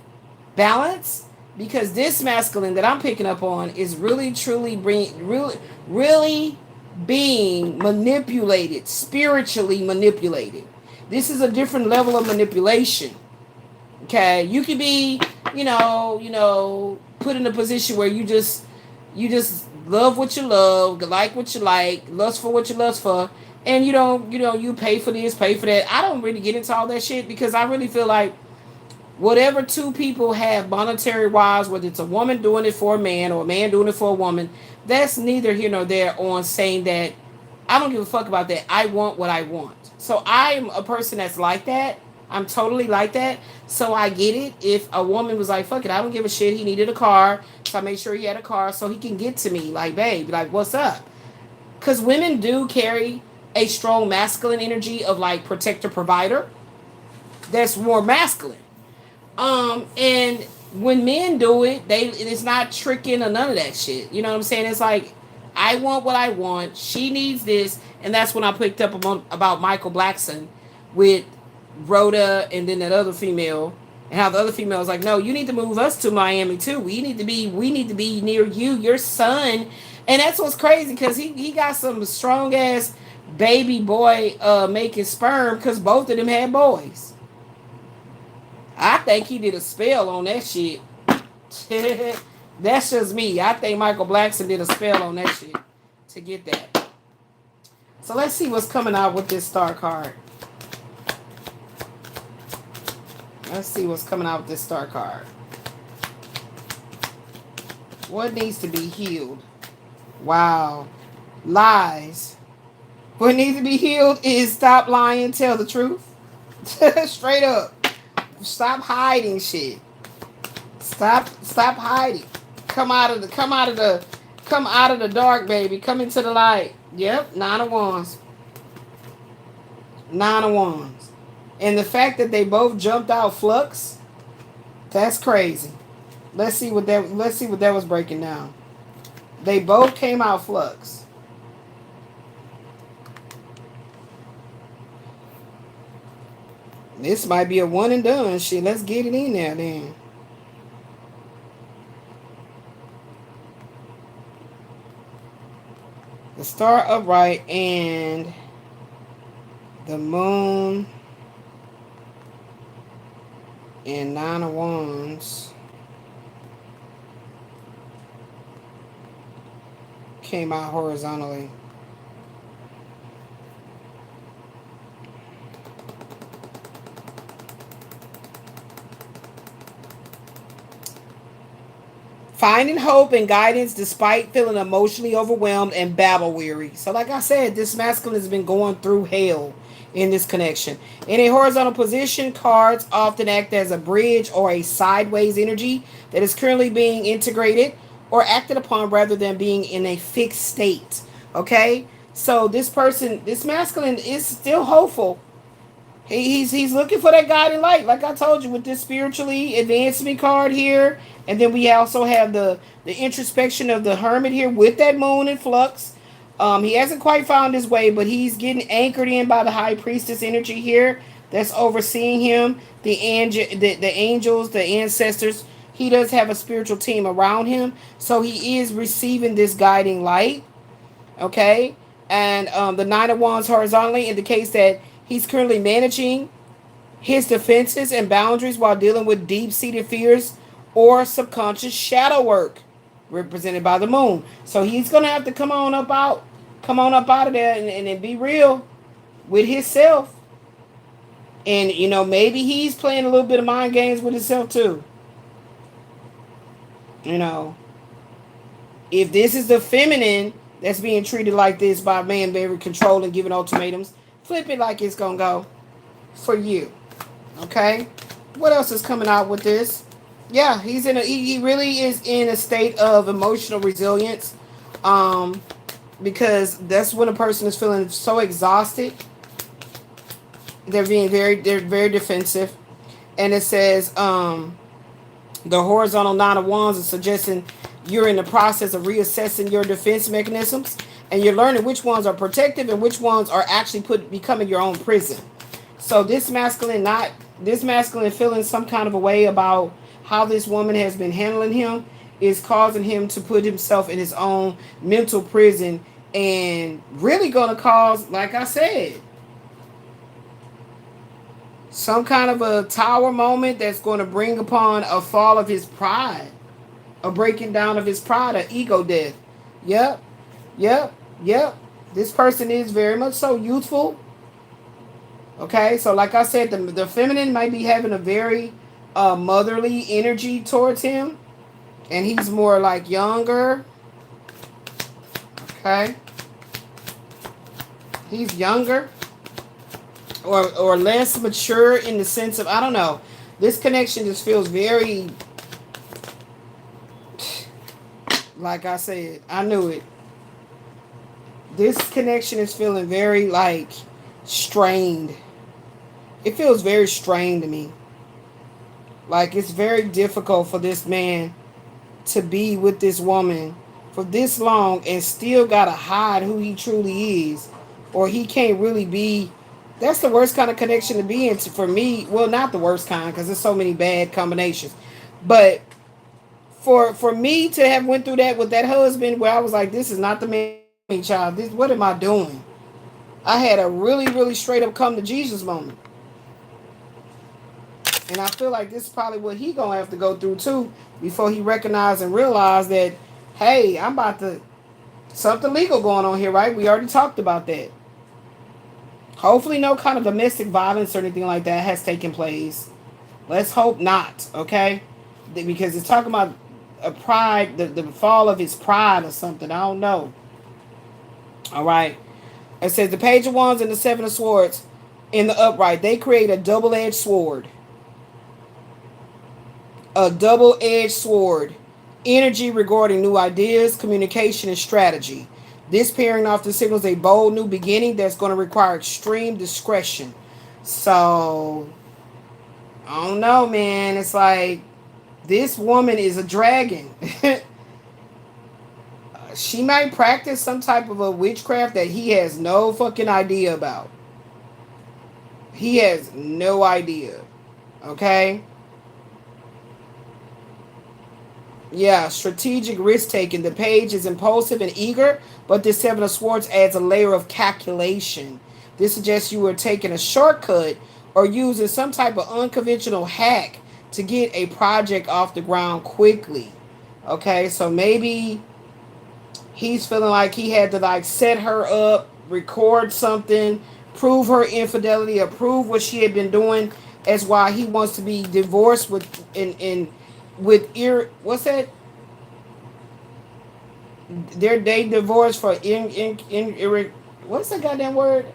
balance because this masculine that I'm picking up on is really, truly really being manipulated, spiritually manipulated. This is a different level of manipulation. Okay, you could be, put in a position where you just love what you love, like what you like, lust for what you lust for, and you pay for this, pay for that. I don't really get into all that shit because I really feel like whatever two people have monetary wise, whether it's a woman doing it for a man or a man doing it for a woman, that's neither here nor there on saying that I don't give a fuck about that. I want what I want. So I'm a person that's like that. I'm totally like that. So I get it. If a woman was like, fuck it, I don't give a shit. He needed a car. So I made sure he had a car so he can get to me. Like, babe, like, what's up? Because women do carry a strong masculine energy of like protector, provider. That's more masculine. And when men do it, it's not tricking or none of that shit. You know what I'm saying? It's like, I want what I want. She needs this, and that's when I picked up about Michael Blackson with Rhoda and then that other female, and how the other female was like, no, you need to move us to Miami too. We need to be near you, your son. And that's what's crazy, because he got some strong ass baby boy making sperm, because both of them had boys. I think he did a spell on that shit. That's just me. I think Michael Blackson did a spell on that shit to get that. So let's see what's coming out with this star card. Let's see what's coming out with this star card. What needs to be healed? Wow. Lies. What needs to be healed is stop lying, tell the truth. Straight up. Stop hiding shit. Stop hiding. Come out of the dark, baby. Come into the light. Yep, 9 of Wands. 9 of Wands. And the fact that they both jumped out flux, that's crazy. Let's see what that was breaking down. They both came out flux. This might be a one and done shit. Let's get it in there then. The star upright and the moon and 9 of Wands came out horizontally. Finding hope and guidance despite feeling emotionally overwhelmed and battle weary. So like I said, this masculine has been going through hell in this connection. In a horizontal position, cards often act as a bridge or a sideways energy that is currently being integrated or acted upon rather than being in a fixed state. Okay? So this person, this masculine is still hopeful. He's looking for that guiding light, like I told you, with this spiritually advancement card here. And then we also have the introspection of the hermit here with that moon in flux. He hasn't quite found his way, but he's getting anchored in by the high priestess energy here that's overseeing him. The angels, the ancestors. He does have a spiritual team around him. So he is receiving this guiding light. Okay? And the 9 of Wands horizontally indicates that he's currently managing his defenses and boundaries while dealing with deep-seated fears or subconscious shadow work, represented by the moon. So he's going to have to come on up out of there and be real with himself. And, you know, maybe he's playing a little bit of mind games with himself too. You know, if this is the feminine that's being treated like this by a man, very controlled and giving ultimatums, flip it like it's going to go for you. Okay? What else is coming out with this? Yeah, he really is in a state of emotional resilience. Because that's when a person is feeling so exhausted. They're very defensive. And it says the horizontal 9 of Wands is suggesting you're in the process of reassessing your defense mechanisms, and you're learning which ones are protective and which ones are actually becoming your own prison. So this masculine feeling some kind of a way about how this woman has been handling him is causing him to put himself in his own mental prison, and really going to cause, like I said, some kind of a tower moment that's going to bring upon a fall of his pride, a breaking down of his pride, an ego death. Yep. This person is very much so youthful. Okay, so like I said, the feminine might be having a very motherly energy towards him, and he's more like younger. Okay, he's younger or less mature in the sense of, I don't know. This connection just feels very, like I said, I knew it. This connection is feeling very like strained. It feels very strained to me. Like, it's very difficult for this man to be with this woman for this long and still gotta hide who he truly is, or he can't really be. That's the worst kind of connection to be in for me. Well, not the worst kind, because there's so many bad combinations, but for me to have went through that with that husband, where I was like, this is not the man, child. This, what am I doing? I had a really straight up come to Jesus moment. And I feel like this is probably what he gonna have to go through too before he recognize and realize that, hey, I'm about to, something legal going on here, right? We already talked about that. Hopefully no kind of domestic violence or anything like that has taken place. Let's hope not, okay? Because it's talking about a pride, the fall of his pride or something. I don't know. All right. It says the Page of Wands and the Seven of Swords in the upright. They create a double-edged sword. A double-edged sword. Energy regarding new ideas, communication, and strategy. This pairing often signals a bold new beginning that's going to require extreme discretion. So, I don't know, man. It's like, this woman is a dragon. She might practice some type of a witchcraft that he has no fucking idea about. He has no idea. Okay? Yeah, strategic risk taking. The Page is impulsive and eager, but the Seven of Swords adds a layer of calculation. This suggests you are taking a shortcut or using some type of unconventional hack to get a project off the ground quickly. Okay, so maybe he's feeling like he had to like set her up, record something, prove her infidelity, or prove what she had been doing, as why he wants to be divorced with what's that? They divorced for what's that goddamn word?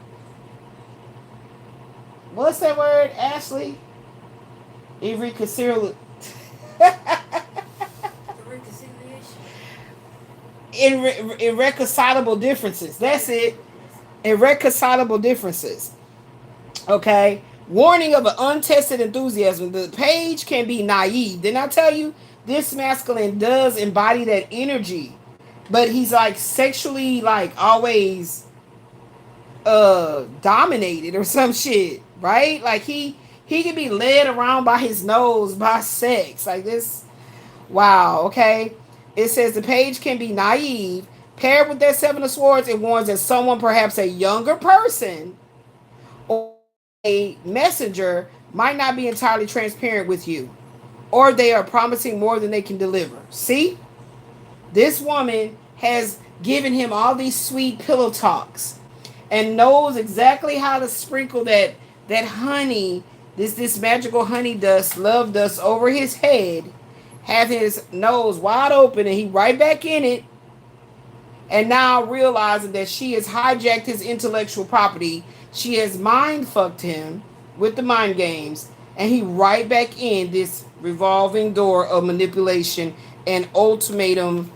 What's that word, Ashley? Irreconcilable. Irreconcilable differences. That's it. Irreconcilable differences. Okay. Warning of an untested enthusiasm. The Page can be naive. Didn't I tell you? This masculine does embody that energy. But he's like sexually like always dominated or some shit. Right? Like he can be led around by his nose by sex. Like this. Wow. Okay. It says the Page can be naive. Paired with that Seven of Swords, it warns that someone, perhaps a younger person or a messenger, might not be entirely transparent with you, or they are promising more than they can deliver. See, this woman has given him all these sweet pillow talks and knows exactly how to sprinkle that honey, this magical honey dust, love dust over his head, have his nose wide open, and he right back in it. And now realizing that she has hijacked his intellectual property, she has mind fucked him with the mind games, and he right back in this revolving door of manipulation and ultimatum,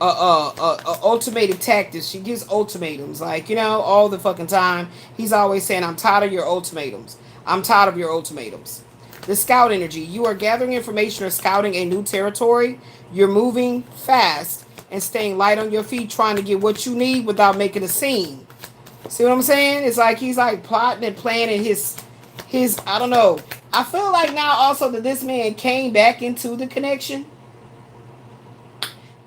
ultimatum tactics. She gives ultimatums, like, you know, all the fucking time. He's always saying, I'm tired of your ultimatums. I'm tired of your ultimatums. The scout energy. You are gathering information or scouting a new territory. You're moving fast and staying light on your feet, trying to get what you need without making a scene. See what I'm saying? It's like he's like plotting and planning his I don't know. I feel like now also that this man came back into the connection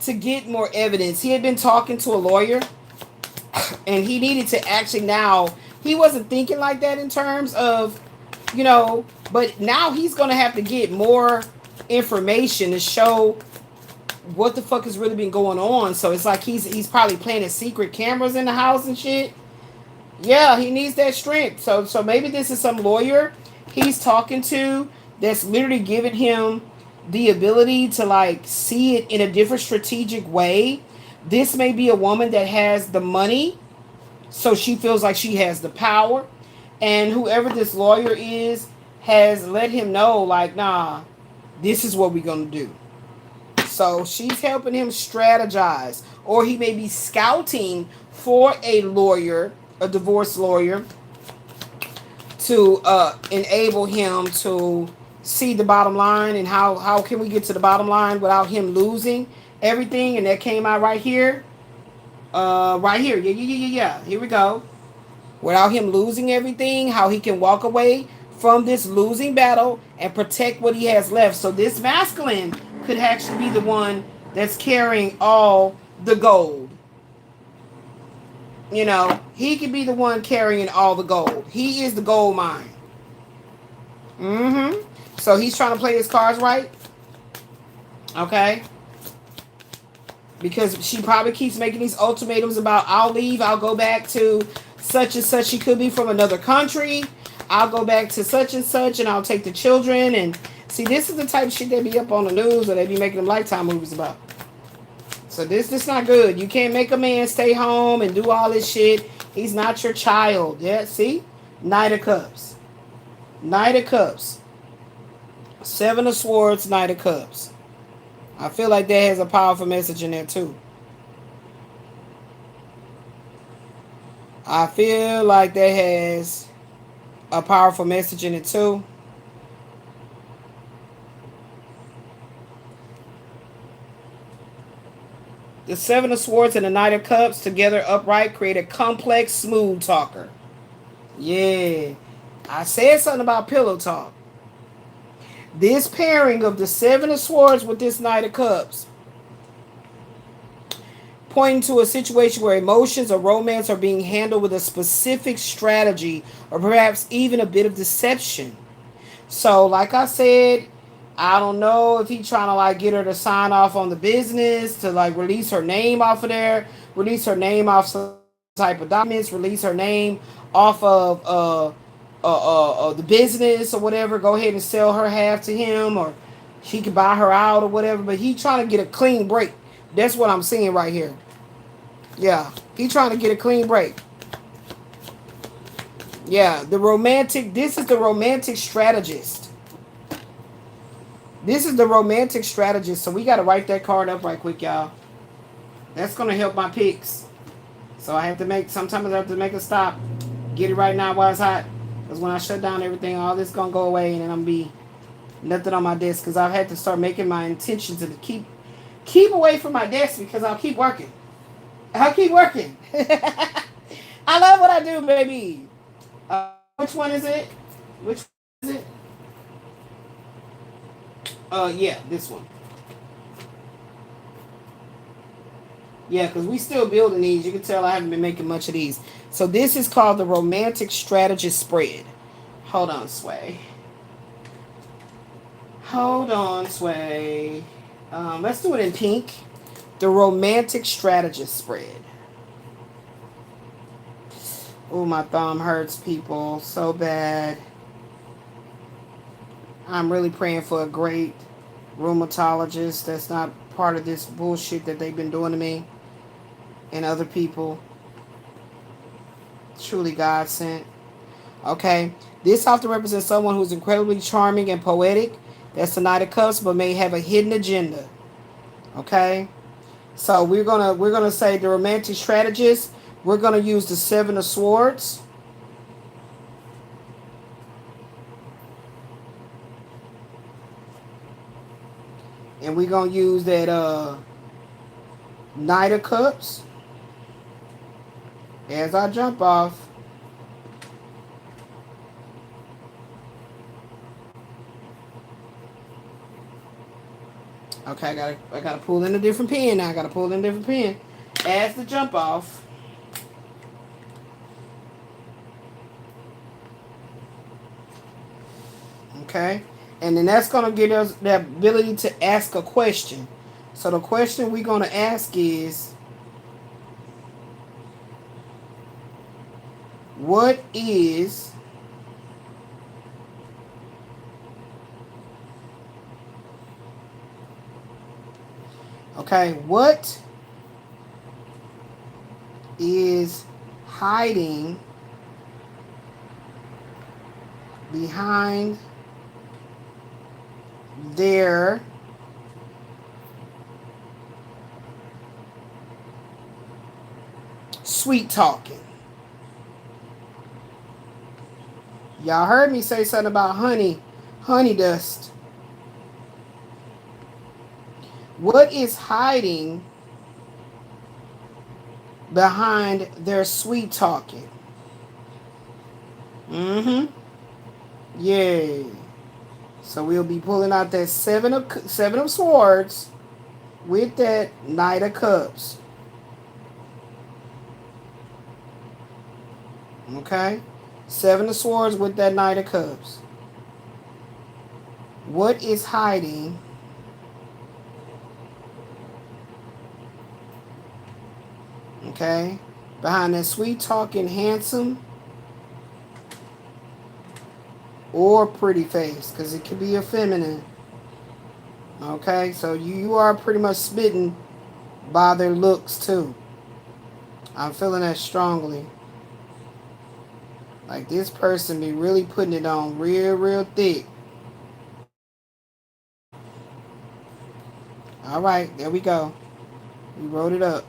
to get more evidence. He had been talking to a lawyer, and he needed to actually, now he wasn't thinking like that in terms of, you know, but now he's going to have to get more information to show what the fuck has really been going on. So it's like he's probably planting secret cameras in the house and shit. Yeah, he needs that strength. So maybe this is some lawyer he's talking to that's literally giving him the ability to like see it in a different strategic way. This may be a woman that has the money, so she feels like she has the power, and whoever this lawyer is has let him know, like, nah, this is what we're gonna do. So she's helping him strategize, or he may be scouting for a lawyer, a divorce lawyer, to enable him to see the bottom line, and how can we get to the bottom line without him losing everything. And that came out right here. Right here. Yeah. Here we go. Without him losing everything, how he can walk away from this losing battle and protect what he has left. So this masculine could actually be the one that's carrying all the gold. You know, he could be the one carrying all the gold. He is the gold mine. So he's trying to play his cards right. Okay. Because she probably keeps making these ultimatums about, I'll leave, I'll go back to such and such. She could be from another country. I'll go back to such and such, and I'll take the children. And see, this is the type of shit they be up on the news, or they be making them Lifetime movies about. So this not good. You can't make a man stay home and do all this shit. He's not your child. Yeah, see? Knight of Cups. Knight of Cups. Seven of Swords, Knight of Cups. I feel like that has a powerful message in there too. I feel like that has a powerful message in it too. The Seven of Swords and the Knight of Cups together upright create a complex smooth talker. Yeah. I said something about pillow talk. This pairing of the Seven of Swords with this Knight of Cups, pointing to a situation where emotions or romance are being handled with a specific strategy, or perhaps even a bit of deception. So, like I said, I don't know if he's trying to like get her to sign off on the business, to like release her name off of there, release her name off some type of documents, release her name off of the business or whatever. Go ahead and sell her half to him, or she could buy her out or whatever. But he trying to get a clean break. That's what I'm seeing right here. Yeah, he trying to get a clean break. Yeah, the romantic. This is the romantic strategist. This is the romantic strategist. So we got to write that card up right quick, y'all. That's gonna help my picks. So I have to make. Sometimes I have to make a stop. Get it right now while it's hot. Because when I shut down everything, all this gonna go away, and then I'm be nothing on my desk. Because I've had to start making my intentions to keep away from my desk, because I'll keep working. I'll keep working. I love what I do, baby. Which one is it? Which one is it? Yeah, this one. Yeah, because we still building these. You can tell I haven't been making much of these. So this is called the Romantic Strategist Spread. Hold on, Sway. Hold on, Sway. Let's do it in pink. The Romantic Strategist Spread. Oh, my thumb hurts, people. So bad. I'm really praying for a great rheumatologist that's not part of this bullshit that they've been doing to me and other people. Truly God sent. Okay. This often represents someone who's incredibly charming and poetic. That's the Knight of Cups, but may have a hidden agenda. Okay. So we're gonna say the romantic strategist. We're gonna use the Seven of Swords. And we're gonna use that Knight of Cups as I jump off. Okay, I gotta pull in a different pen now. I gotta pull in a different pen as the jump off. Okay, and then that's gonna give us the ability to ask a question. So the question we're gonna ask is, what is what is hiding behind their sweet talking? Y'all heard me say something about honey honey dust. What is hiding behind their sweet talking? Mm-hmm. Yay. So we'll be pulling out that seven of swords with that Knight of Cups. Okay? Seven of Swords with that Knight of Cups. What is hiding okay, behind that sweet talking, handsome or pretty face? Because it could be a feminine. Okay? So you are pretty much smitten by their looks too. I'm feeling that strongly. Like this person be really putting it on real thick. All right, there we go. We wrote it up.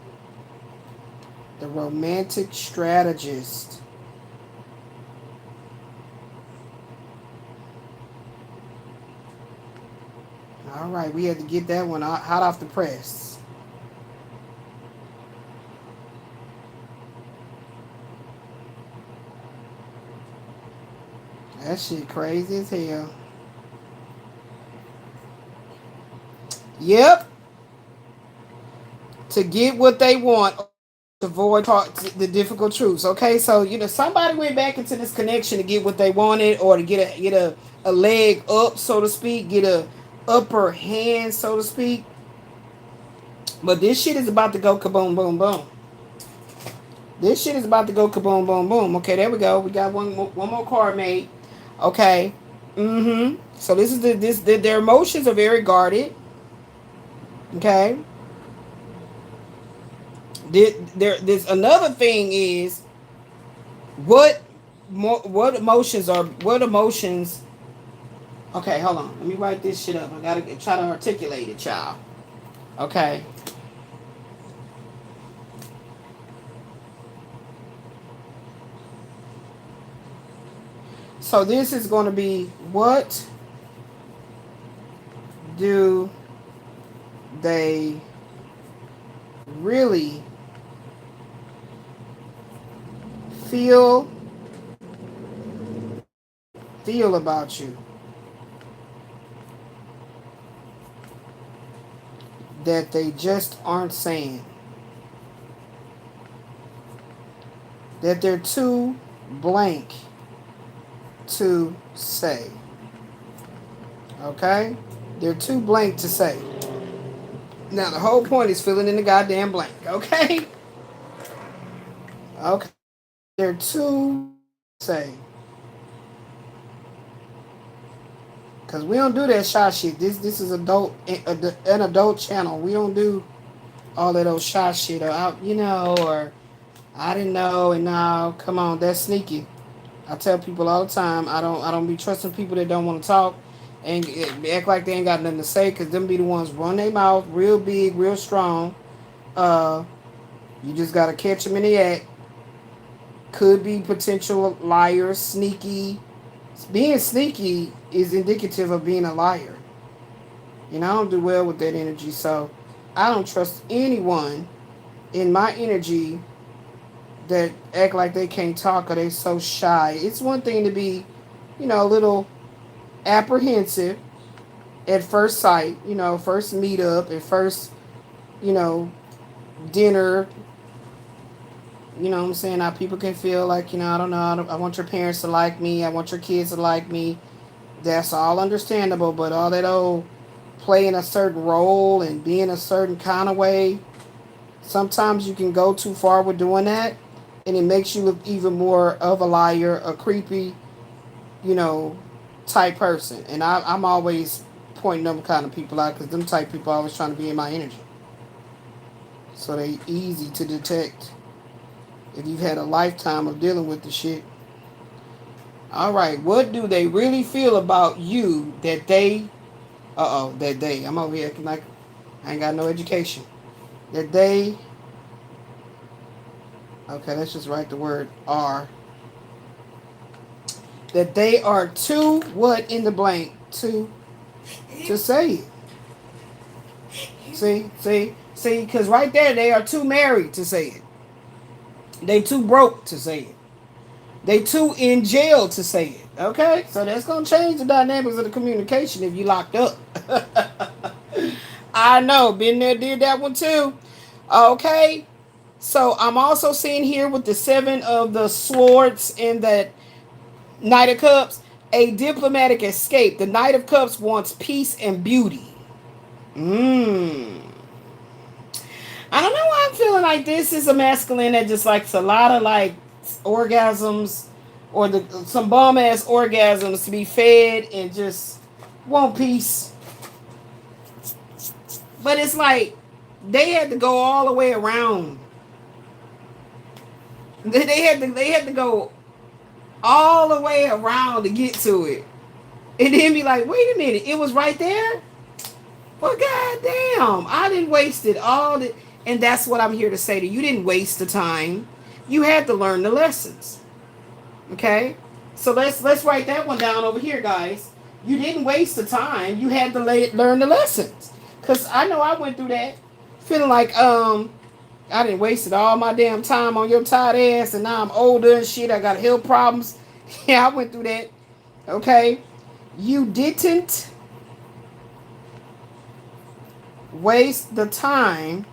The romantic strategist. All right, we had to get that one hot off the press. That shit crazy as hell. Yep. To get what they want, to avoid the difficult truths. Okay, so somebody went back into this connection to get what they wanted, or to get a leg up, so to speak, get a upper hand, so to speak. But this shit is about to go kaboom, boom, boom. This shit is about to go kaboom, boom, boom. Okay, there we go. We got one more card made. Okay. Mm-hmm. So this is their emotions are very guarded. Okay. There's another thing is what emotions. Okay, hold on. Let me write this shit up. I gotta try to articulate it, y'all. Okay. So this is going to be, what do they really feel about you that they just aren't saying? That they're too blank to say. Okay? They're too blank to say. Now, the whole point is filling in the goddamn blank. Okay? Okay. They're too say. Because we don't do that shy shit. This is an adult channel. We don't do all of those shy shit, or or I didn't know, and now come on, that's sneaky. I tell people all the time, I don't be trusting people that don't want to talk and act like they ain't got nothing to say, because them be the ones run their mouth real big, real strong. You just got to catch them in the act. Could be potential liars, sneaky. Being sneaky is indicative of being a liar. I don't do well with that energy, so I don't trust anyone in my energy that act like they can't talk or they so shy. It's one thing to be, a little apprehensive at first sight, first meet up, at first, dinner. You know what I'm saying? How people can feel like, I don't know, I want your parents to like me, I want your kids to like me. That's all understandable, but all that old playing a certain role and being a certain kind of way, sometimes you can go too far with doing that, and it makes you look even more of a liar, a creepy, type person. And I'm always pointing them kind of people out, because them type people are always trying to be in my energy. So they easy to detect if you've had a lifetime of dealing with the shit. All right, what do they really feel about you that they... I'm over here acting like I ain't got no education. That they... Okay, let's just write the word are. That they are too what in the blank to say it. See, because right there they are too married to say it. They too broke to say it. They too in jail to say it. Okay, so that's gonna change the dynamics of the communication if you locked up. I know, been there, did that one too. Okay, so I'm also seeing here with the 7 of the swords and that Knight of Cups, a diplomatic escape. The Knight of Cups wants peace and beauty. I don't know why I'm feeling like this is a masculine that just likes a lot of like orgasms or some bomb ass orgasms to be fed and just want peace. But it's like they had to go all the way around. They had to go all the way around to get to it. And then be like, wait a minute, it was right there? Well, goddamn, I didn't waste it all. And that's what I'm here to say to you. You didn't waste the time. You had to learn the lessons. Okay? So let's write that one down over here, guys. You didn't waste the time. You had to learn the lessons. Because I know I went through that. Feeling like, I didn't wasted all my damn time on your tight ass, and now I'm older and shit. I got health problems. Yeah, I went through that. Okay? You didn't waste the time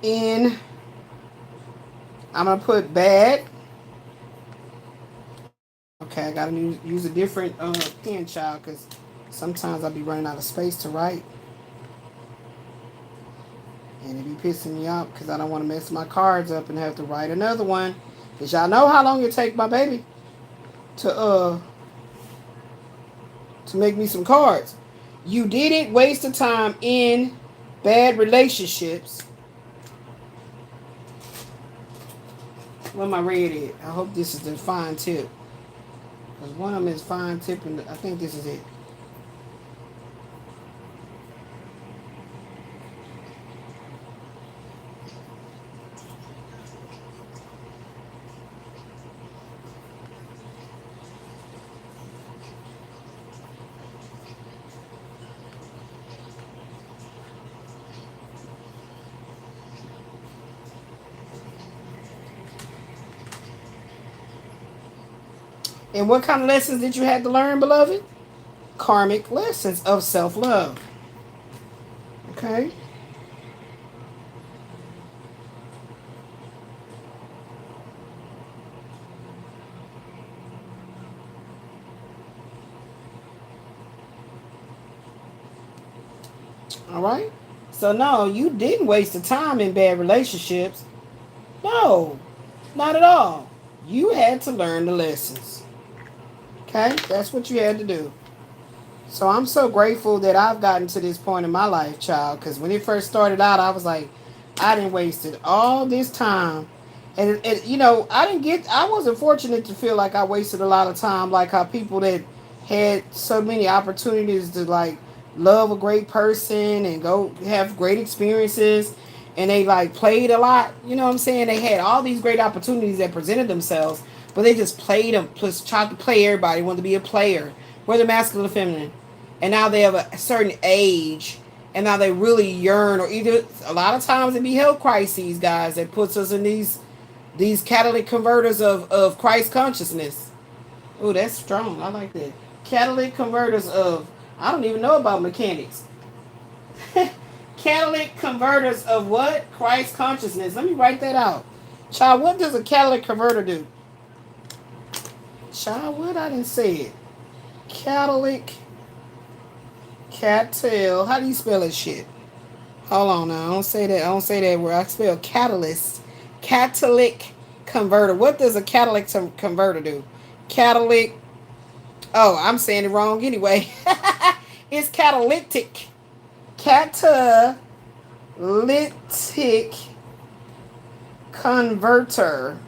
in, I'm going to put bad. Okay, I got to use a different pen, child, because sometimes I'll be running out of space to write. And it be pissing me off because I don't want to mess my cards up and have to write another one. Because y'all know how long it take my baby to make me some cards. You didn't waste the time in bad relationships. Where my red at? I hope this is the fine tip. Because one of them is fine tip, and I think this is it. And what kind of lessons did you have to learn, beloved? Karmic lessons of self-love. Okay? All right? So, no, you didn't waste the time in bad relationships. No, not at all. You had to learn the lessons. Okay, that's what you had to do. So I'm so grateful that I've gotten to this point in my life, child. Because when it first started out, I was like, I didn't wasted all this time. And, you know, I wasn't fortunate to feel like I wasted a lot of time. Like how people that had so many opportunities to like love a great person and go have great experiences. And they like played a lot. You know what I'm saying? They had all these great opportunities that presented themselves. But they just played them, plus tried to play everybody, wanted to be a player, whether masculine or feminine. And now they have a certain age, and now they really yearn, or either, a lot of times it be health crises, guys, that puts us in these catalytic converters of Christ consciousness. Oh, that's strong. I like that. Catalytic converters of, I don't even know about mechanics. Catalytic converters of what? Christ consciousness. Let me write that out. Child, what does a catalytic converter do? Child, what? I didn't say it. Catalytic. Catal. How do you spell that shit? Hold on now. I don't say that. I don't say that word. I spell catalyst. Catalytic converter. What does a catalytic converter do? Catalytic. Oh, I'm saying it wrong anyway. It's catalytic. Catalytic converter.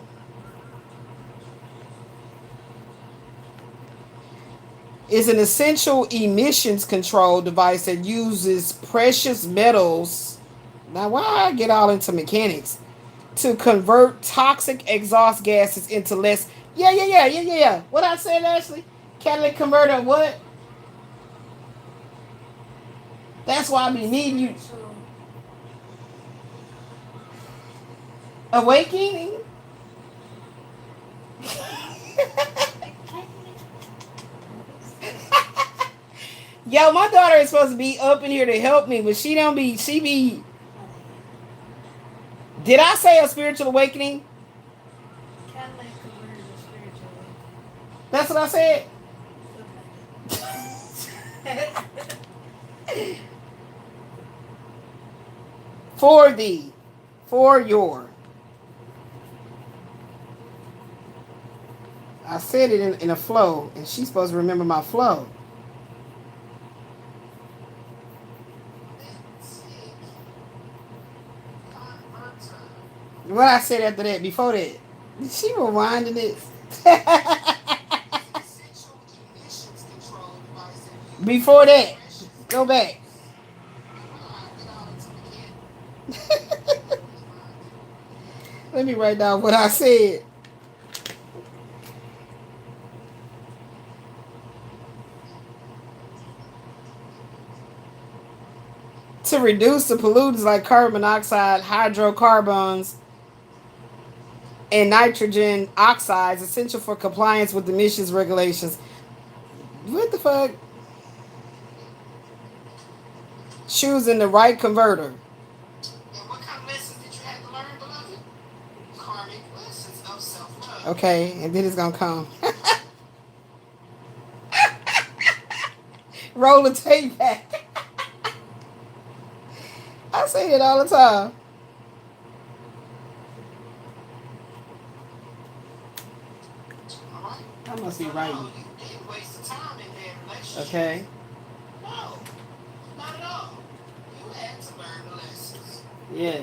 Is an essential emissions control device that uses precious metals. Now, why I get all into mechanics? to convert toxic exhaust gases into less. Yeah. What I said, Ashley? Catalytic converter. What? That's why I be needing you. Awakening. Yo, my daughter is supposed to be up in here to help me, but she don't be. She be. Did I say a spiritual awakening? That's what I said. For thee, for your. I said it in a flow, and she's supposed to remember my flow. What I said after that, before that, she rewinding it. Before that, go back. Let me write down what I said. To reduce the pollutants like carbon monoxide, hydrocarbons, and nitrogen oxides, essential for compliance with emissions regulations. What the fuck? Choosing the right converter. And what kind of lessons did you have to learn, beloved? Karmic lessons of self-love. Okay, and then it's gonna come. Roll the tape back. I say it all the time. I must be writing. Okay. No, not at all. You had to learn the lessons. Yeah.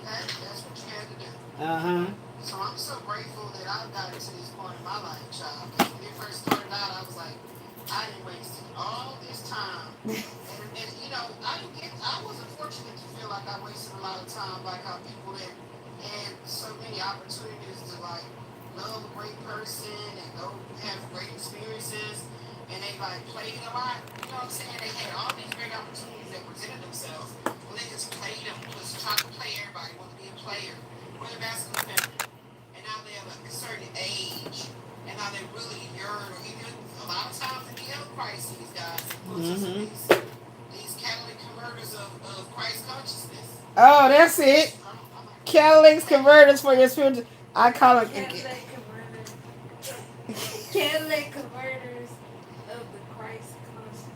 That's what you had to do. Uh-huh. So I'm so grateful that I've gotten to this point in my life, child. When it first started out, I was like, I didn't waste all this time. and you know, I wasn't fortunate to feel like I wasted a lot of time, like how people that had so many opportunities to like love a great person and go have great experiences, and they like played a lot. You know what I'm saying? They had all these great opportunities that presented themselves, but they just played them, just trying to play everybody, want to be a player, whether masculine or feminine. And now they have like a certain age, and now they really yearn, or even a lot of times in the health crises, guys, these catalytic converters of Christ consciousness. Oh, that's it. Catalytic converters for your spiritual. I call it Catalytic converters of the Christ consciousness.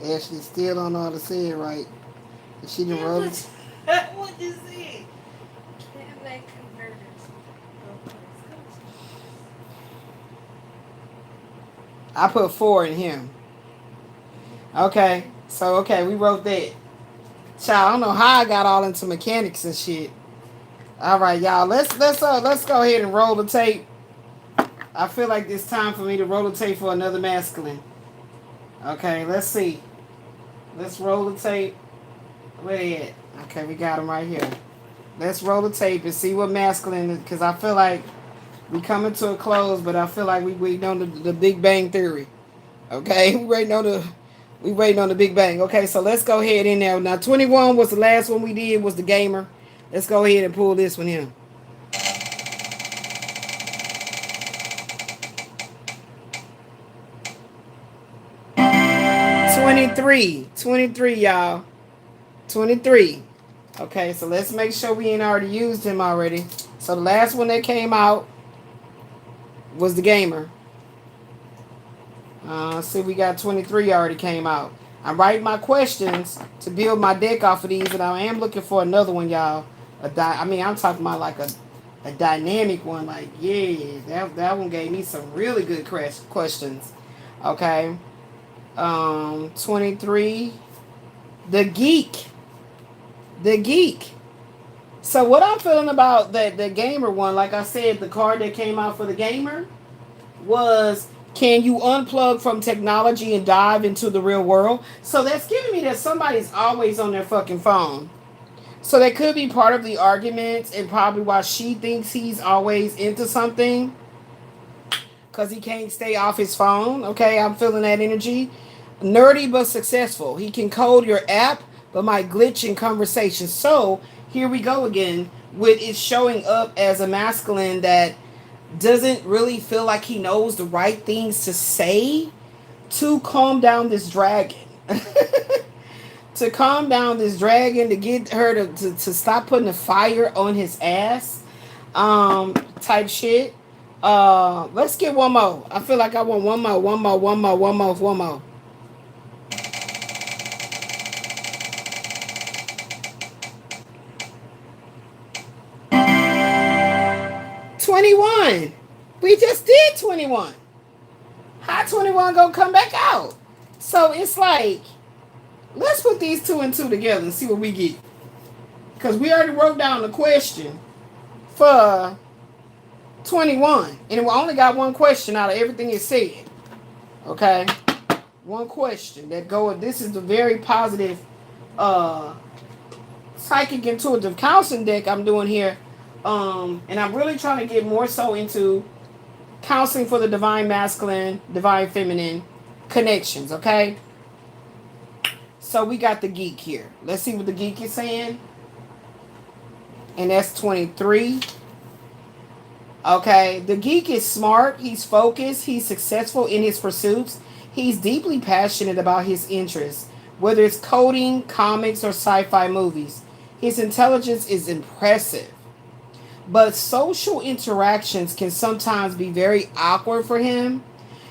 Ashley still don't know how to say it right. She done wrote it. What is it? Catalytic converters of Christ consciousness. I put 4 in him. Okay. So we wrote that. Child, I don't know how I got all into mechanics and shit. All right, y'all. Let's go ahead and roll the tape. I feel like it's time for me to roll the tape for another masculine. Okay, let's see. Let's roll the tape. Where they at? Okay, we got them right here. Let's roll the tape and see what masculine, because I feel like we coming to a close, but I feel like we waiting on the Big Bang Theory. Okay, we waiting on the Big Bang. Okay, so let's go ahead in there. Now 21 was the last one we did, was the gamer. Let's go ahead and pull this one in. $23, y'all. 23. Okay, so let's make sure we ain't already used him already. So the last one that came out was the gamer. See, we got 23 already came out. I'm writing my questions to build my deck off of these, and I am looking for another one, y'all. I'm talking about like a dynamic one. Like, yeah, that one gave me some really good questions. Okay. 23. The geek. So what I'm feeling about the gamer one, like I said, the card that came out for the gamer was, can you unplug from technology and dive into the real world? So that's giving me that somebody's always on their fucking phone. So that could be part of the argument and probably why she thinks he's always into something because he can't stay off his phone. Okay, I'm feeling that energy. Nerdy but successful. He can code your app but might glitch in conversation. So here we go again with it showing up as a masculine that doesn't really feel like he knows the right things to say to calm down this dragon. To calm down this dragon, to get her to stop putting the fire on his ass, type shit. Let's get one more. I feel like I want one more, one more, one more, one more, one more. 21. We just did 21. How 21 gonna come back out? So it's like, let's put these two and two together and see what we get. Because we already wrote down the question for 21. And we only got one question out of everything it said. Okay? One question that this is the very positive psychic intuitive counseling deck I'm doing here. And I'm really trying to get more so into counseling for the divine masculine, divine feminine connections, okay? So we got the geek here. Let's see what the geek is saying. And that's 23. Okay, the geek is smart, he's focused, he's successful in his pursuits. He's deeply passionate about his interests, whether it's coding, comics, or sci-fi movies. His intelligence is impressive. But social interactions can sometimes be very awkward for him.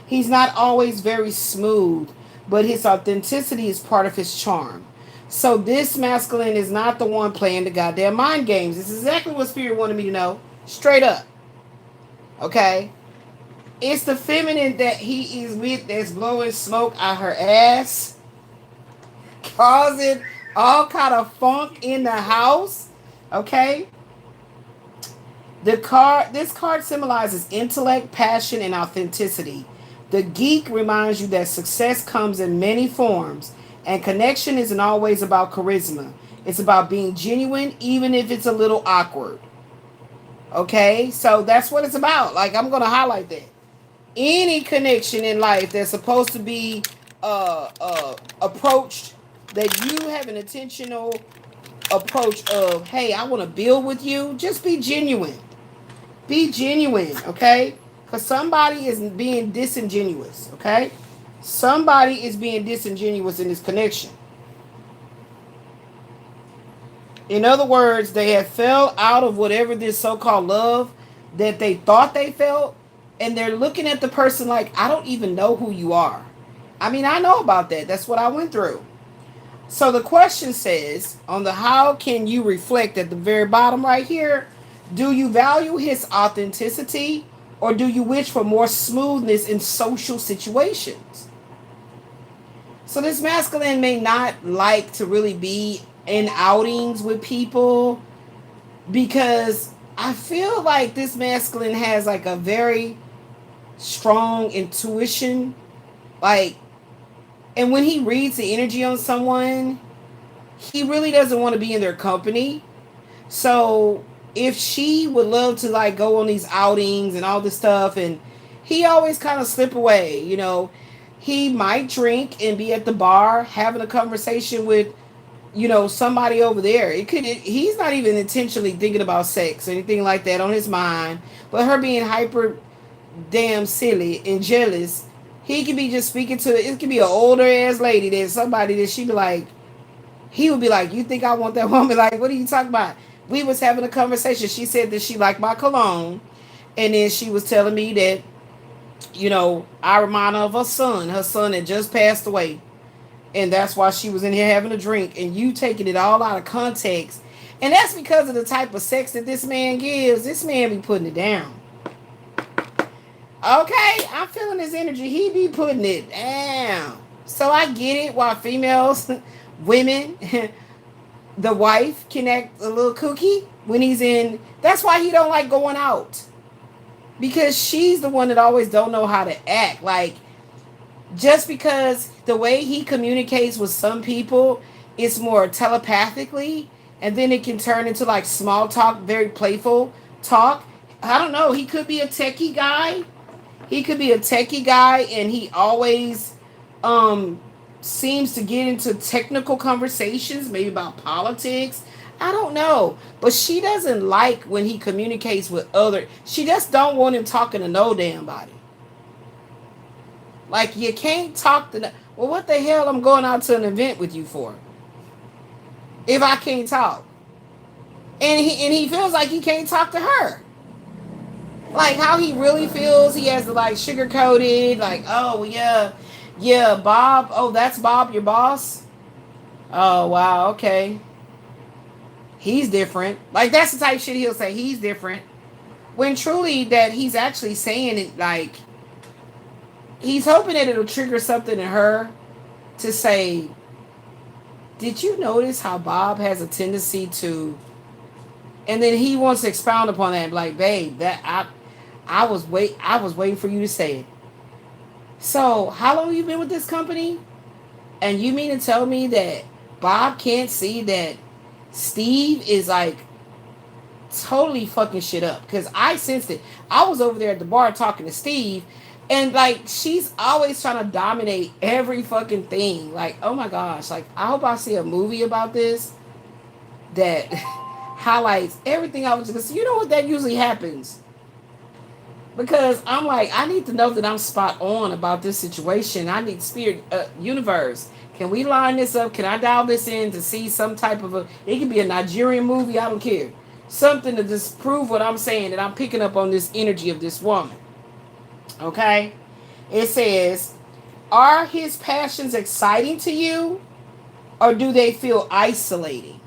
He's not always very smooth, but his authenticity is part of his charm. So this masculine is not the one playing the goddamn mind games. This is exactly what Spirit wanted me to know. Straight up. Okay? It's the feminine that he is with that's blowing smoke out her ass, causing all kind of funk in the house. Okay? This card symbolizes intellect, passion, and authenticity. The geek reminds you that success comes in many forms, and connection isn't always about charisma. It's about being genuine, even if it's a little awkward. Okay? So that's what it's about. Like, I'm going to highlight that. Any connection in life that's supposed to be approached, that you have an intentional approach of, hey, I want to build with you, just be genuine. Be genuine, okay? Because somebody is being disingenuous, okay? Somebody is being disingenuous in this connection. In other words, they have fell out of whatever this so-called love that they thought they felt, and they're looking at the person like, I don't even know who you are. I mean, I know about that. That's what I went through. So the question says, on the how can you reflect at the very bottom right here, do you value his authenticity or do you wish for more smoothness in social situations? So this masculine may not like to really be in outings with people because I feel like this masculine has like a very strong intuition. Like, and when he reads the energy on someone, he really doesn't want to be in their company. So if she would love to like go on these outings and all this stuff, and he always kind of slip away, you know, he might drink and be at the bar having a conversation with, you know, somebody over there. He's not even intentionally thinking about sex or anything like that on his mind, but her being hyper damn silly and jealous, he could be just speaking to, it could be an older ass lady that somebody that she be like, he would be like, you think I want that woman? Like, what are you talking about? We was having a conversation. She said that she liked my cologne. And then she was telling me that, you know, I remind her of her son. Her son had just passed away. And that's why she was in here having a drink. And you taking it all out of context. And that's because of the type of sex that this man gives. This man be putting it down. Okay, I'm feeling his energy. He be putting it down. So I get it why females, women, the wife can act a little kooky. when he's in. That's why he don't like going out, because she's the one that always don't know how to act. Like, just because the way he communicates with some people is more telepathically, and then it can turn into like small talk, very playful talk. I don't know. He could be a techie guy. He could be a techie guy, and he always um seems to get into technical conversations, maybe about politics. I don't know, but she doesn't like when he communicates with other. She just don't want him talking to no damn body. Like, you can't talk to. Well, what the hell? I'm going out to an event with you for if I can't talk, and he feels like he can't talk to her. Like how he really feels, he has to like sugarcoat it. Like, oh yeah, yeah, Bob. Oh, that's Bob, your boss. Oh wow, okay. He's different. Like, that's the type of shit he'll say. He's different. When truly that he's actually saying it, like he's hoping that it'll trigger something in her to say, did you notice how Bob has a tendency to, and then he wants to expound upon that, like, babe, that I was waiting for you to say it. So how long have you been with this company? And you mean to tell me that Bob can't see that Steve is like totally fucking shit up? Because I sensed it. I was over there at the bar talking to Steve, and like she's always trying to dominate every fucking thing. Like, oh my gosh, like I hope I see a movie about this that highlights everything I was just. You know what, that usually happens. Because I'm like, I need to know that I'm spot on about this situation. I need spirit, universe. Can we line this up? Can I dial this in to see some type of a? It could be a Nigerian movie. I don't care. Something to disprove what I'm saying, that I'm picking up on this energy of this woman. Okay? It says, are his passions exciting to you, or do they feel isolating?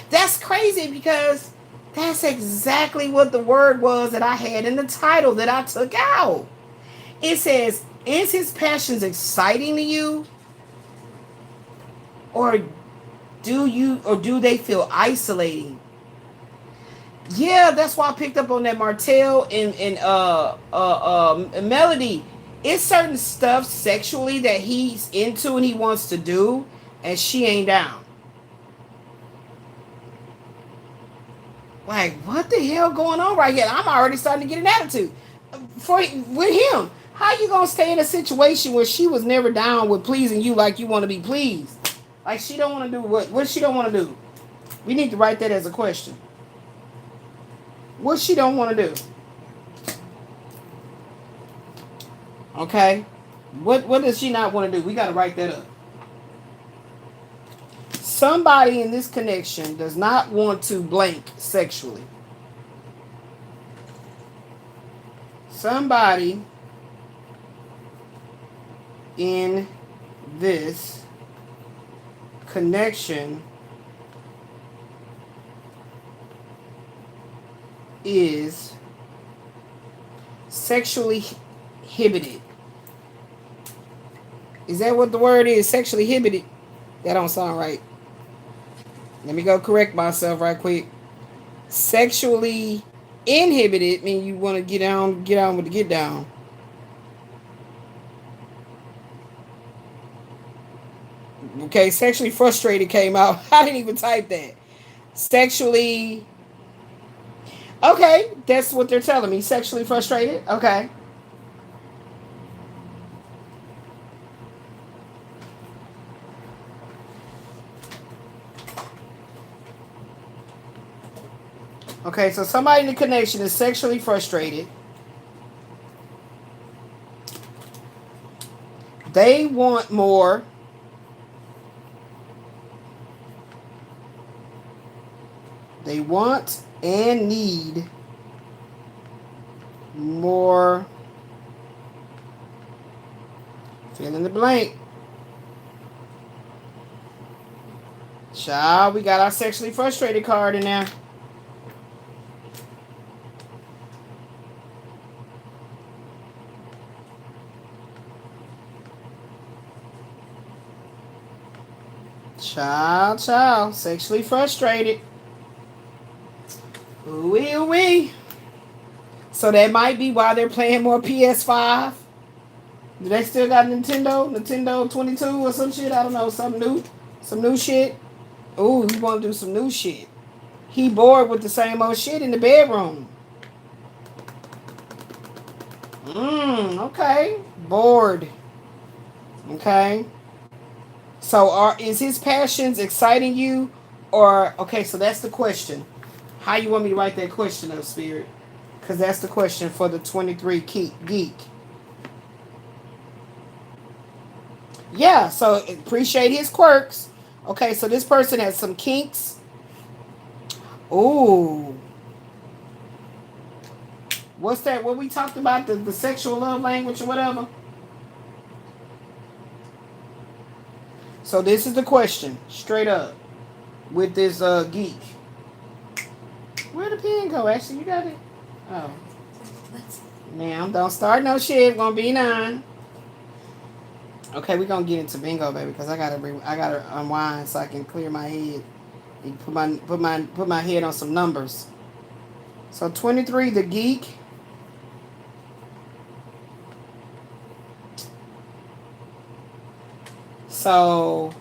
That's crazy, because that's exactly what the word was that I had in the title that I took out. It says, is his passions exciting to you, or do they feel isolating? Yeah, that's why I picked up on that Martell and Melody. It's certain stuff sexually that he's into and he wants to do, and she ain't down. Like, what the hell going on right here? I'm already starting to get an attitude with him. How you gonna stay in a situation where she was never down with pleasing you like you want to be pleased? Like, she don't want to do what she don't want to do? We need to write that as a question. What she don't want to do? Okay. What does she not want to do? We got to write that up. Somebody in this connection does not want to blank sexually. Somebody in this connection is sexually inhibited. Is that what the word is? Sexually inhibited? That don't sound right. Let me go correct myself right quick. Sexually inhibited means you want to get on with the get down. Okay, sexually frustrated came out. I didn't even type that. Sexually. Okay, that's what they're telling me. Sexually frustrated. Okay. Okay, so somebody in the connection is sexually frustrated. They want more. They want and need more. Fill in the blank. Child, we got our sexually frustrated card in there. Child, sexually frustrated. Ooh-wee. So that might be why they're playing more PS5. Do they still got Nintendo 22 or some shit? I don't know, some new shit. Ooh, he want to do some new shit. He bored with the same old shit in the bedroom. Okay. Bored. Okay. So is his passions exciting you? Or, okay, so that's the question. How you want me to write that question up, Spirit? Because that's the question for the 23 geek. Yeah, so appreciate his quirks. Okay, so this person has some kinks. Ooh. What's that? What we talked about? The sexual love language or whatever? So this is the question. Straight up. With this geek. Where'd the pen go? Actually, you got it? Oh. Now, don't start no shit. Gonna be 9. Okay, we're gonna get into bingo, baby, because I gotta unwind so I can clear my head and put my head on some numbers. So 23, the geek. So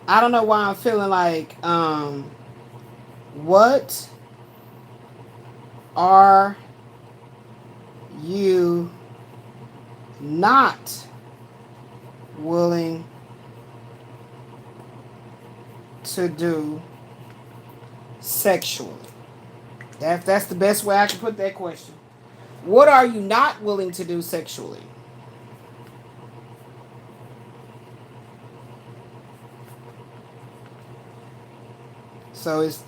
I don't know why I'm feeling like what are you not willing to do sexually? That's the best way I can put that question. What are you not willing to do sexually? So it's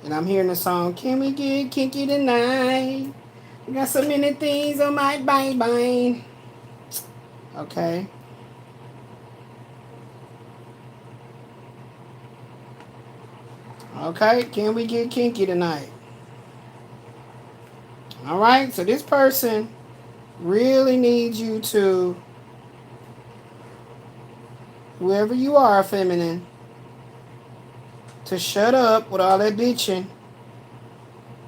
and I'm hearing the song, can we get kinky tonight? We got so many things on my mind. Okay. Okay, can we get kinky tonight? All right, so this person really needs you to, whoever you are, feminine, to shut up with all that bitching,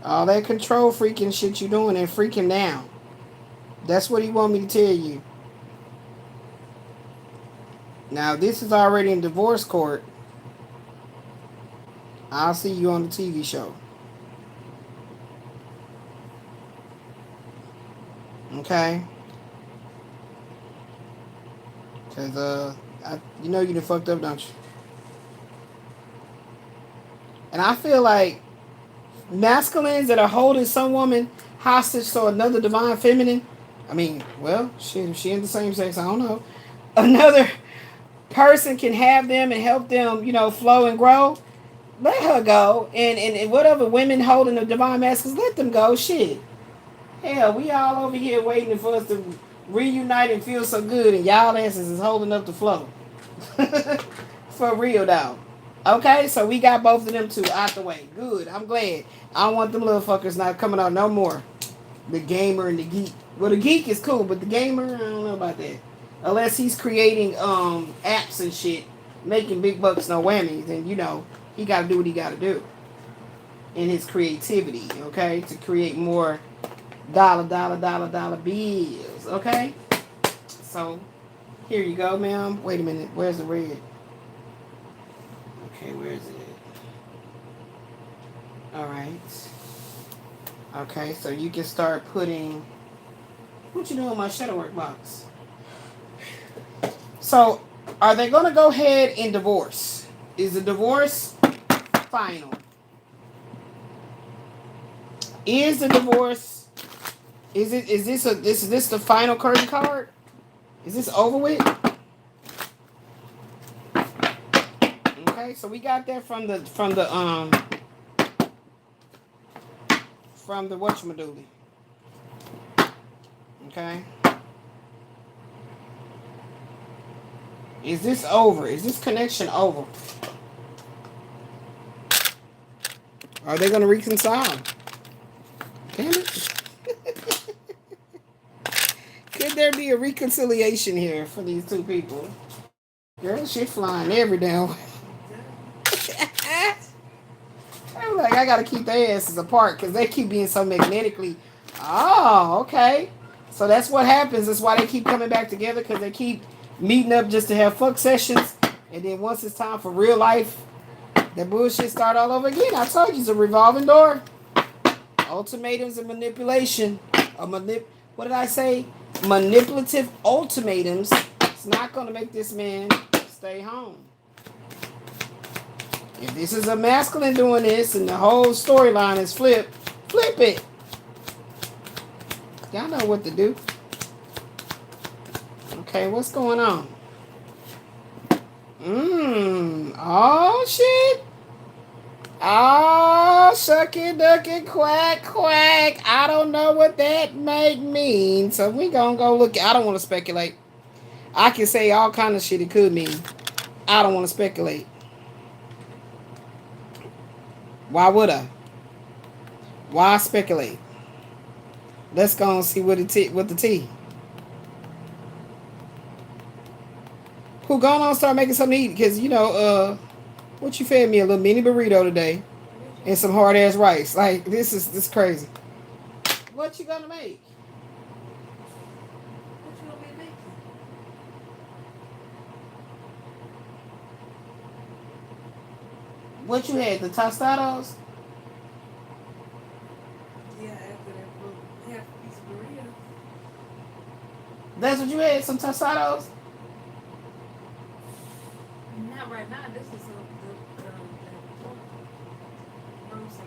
all that control freaking shit you doing and freaking down. That's what he want me to tell you. Now, this is already in divorce court. I'll see you on the TV show. Okay? Because, you know you done fucked up, don't you? And I feel like masculines that are holding some woman hostage to another divine feminine, I mean, well, shit, if she in the same sex, I don't know. Another person can have them and help them, flow and grow. Let her go. And whatever women holding the divine masculines, let them go. Shit. Hell, we all over here waiting for us to reunite and feel so good, and y'all asses is holding up the flow. For real, though. Okay, so we got both of them two out the way. Good. I'm glad. I don't want them little fuckers not coming out no more. The gamer and the geek. Well, the geek is cool, but the gamer, I don't know about that. Unless he's creating apps and shit, making big bucks, no whammies, then he got to do what he got to do in his creativity, okay, to create more dollar bills, okay? So, here you go, ma'am. Wait a minute. Where's the red? Okay, where is it? All right. Okay, so you can start putting... What you doing in my shadow work box? So, are they going to go ahead and divorce? Is the divorce final? Is the divorce... Is this the final curtain card? Is this over with? Okay, so we got that from the whatchamadoodle. Okay. Is this over? Is this connection over? Are they going to reconcile? Damn it. Could there be a reconciliation here for these two people? Girl, shit flying every damn way. I'm like, I gotta keep their asses apart because they keep being so magnetically. Oh, okay. So that's what happens. That's why they keep coming back together, because they keep meeting up just to have fuck sessions. And then once it's time for real life, that bullshit start all over again. I told you it's a revolving door. Ultimatums and manipulation. What did I say? Manipulative ultimatums. It's not going to make this man stay home. If this is a masculine doing this and the whole storyline is flip it. Y'all know what to do. Okay, what's going on? Oh, shit. Oh, shucky ducky quack quack. I don't know what that might mean. So we gonna go look. I don't want to speculate. I can say all kind of shit it could mean. I don't want to speculate. Why would I? Why speculate? Let's go and see what the tea. Who going on start making something to eat? Because, what you fed me? A little mini burrito today. And some hard ass rice. Like, this is crazy. What you gonna make? What you want me to make? What you had? The tostados? Yeah, after that half a piece of burrito. That's what you had? Some tostados? Not right now. This is some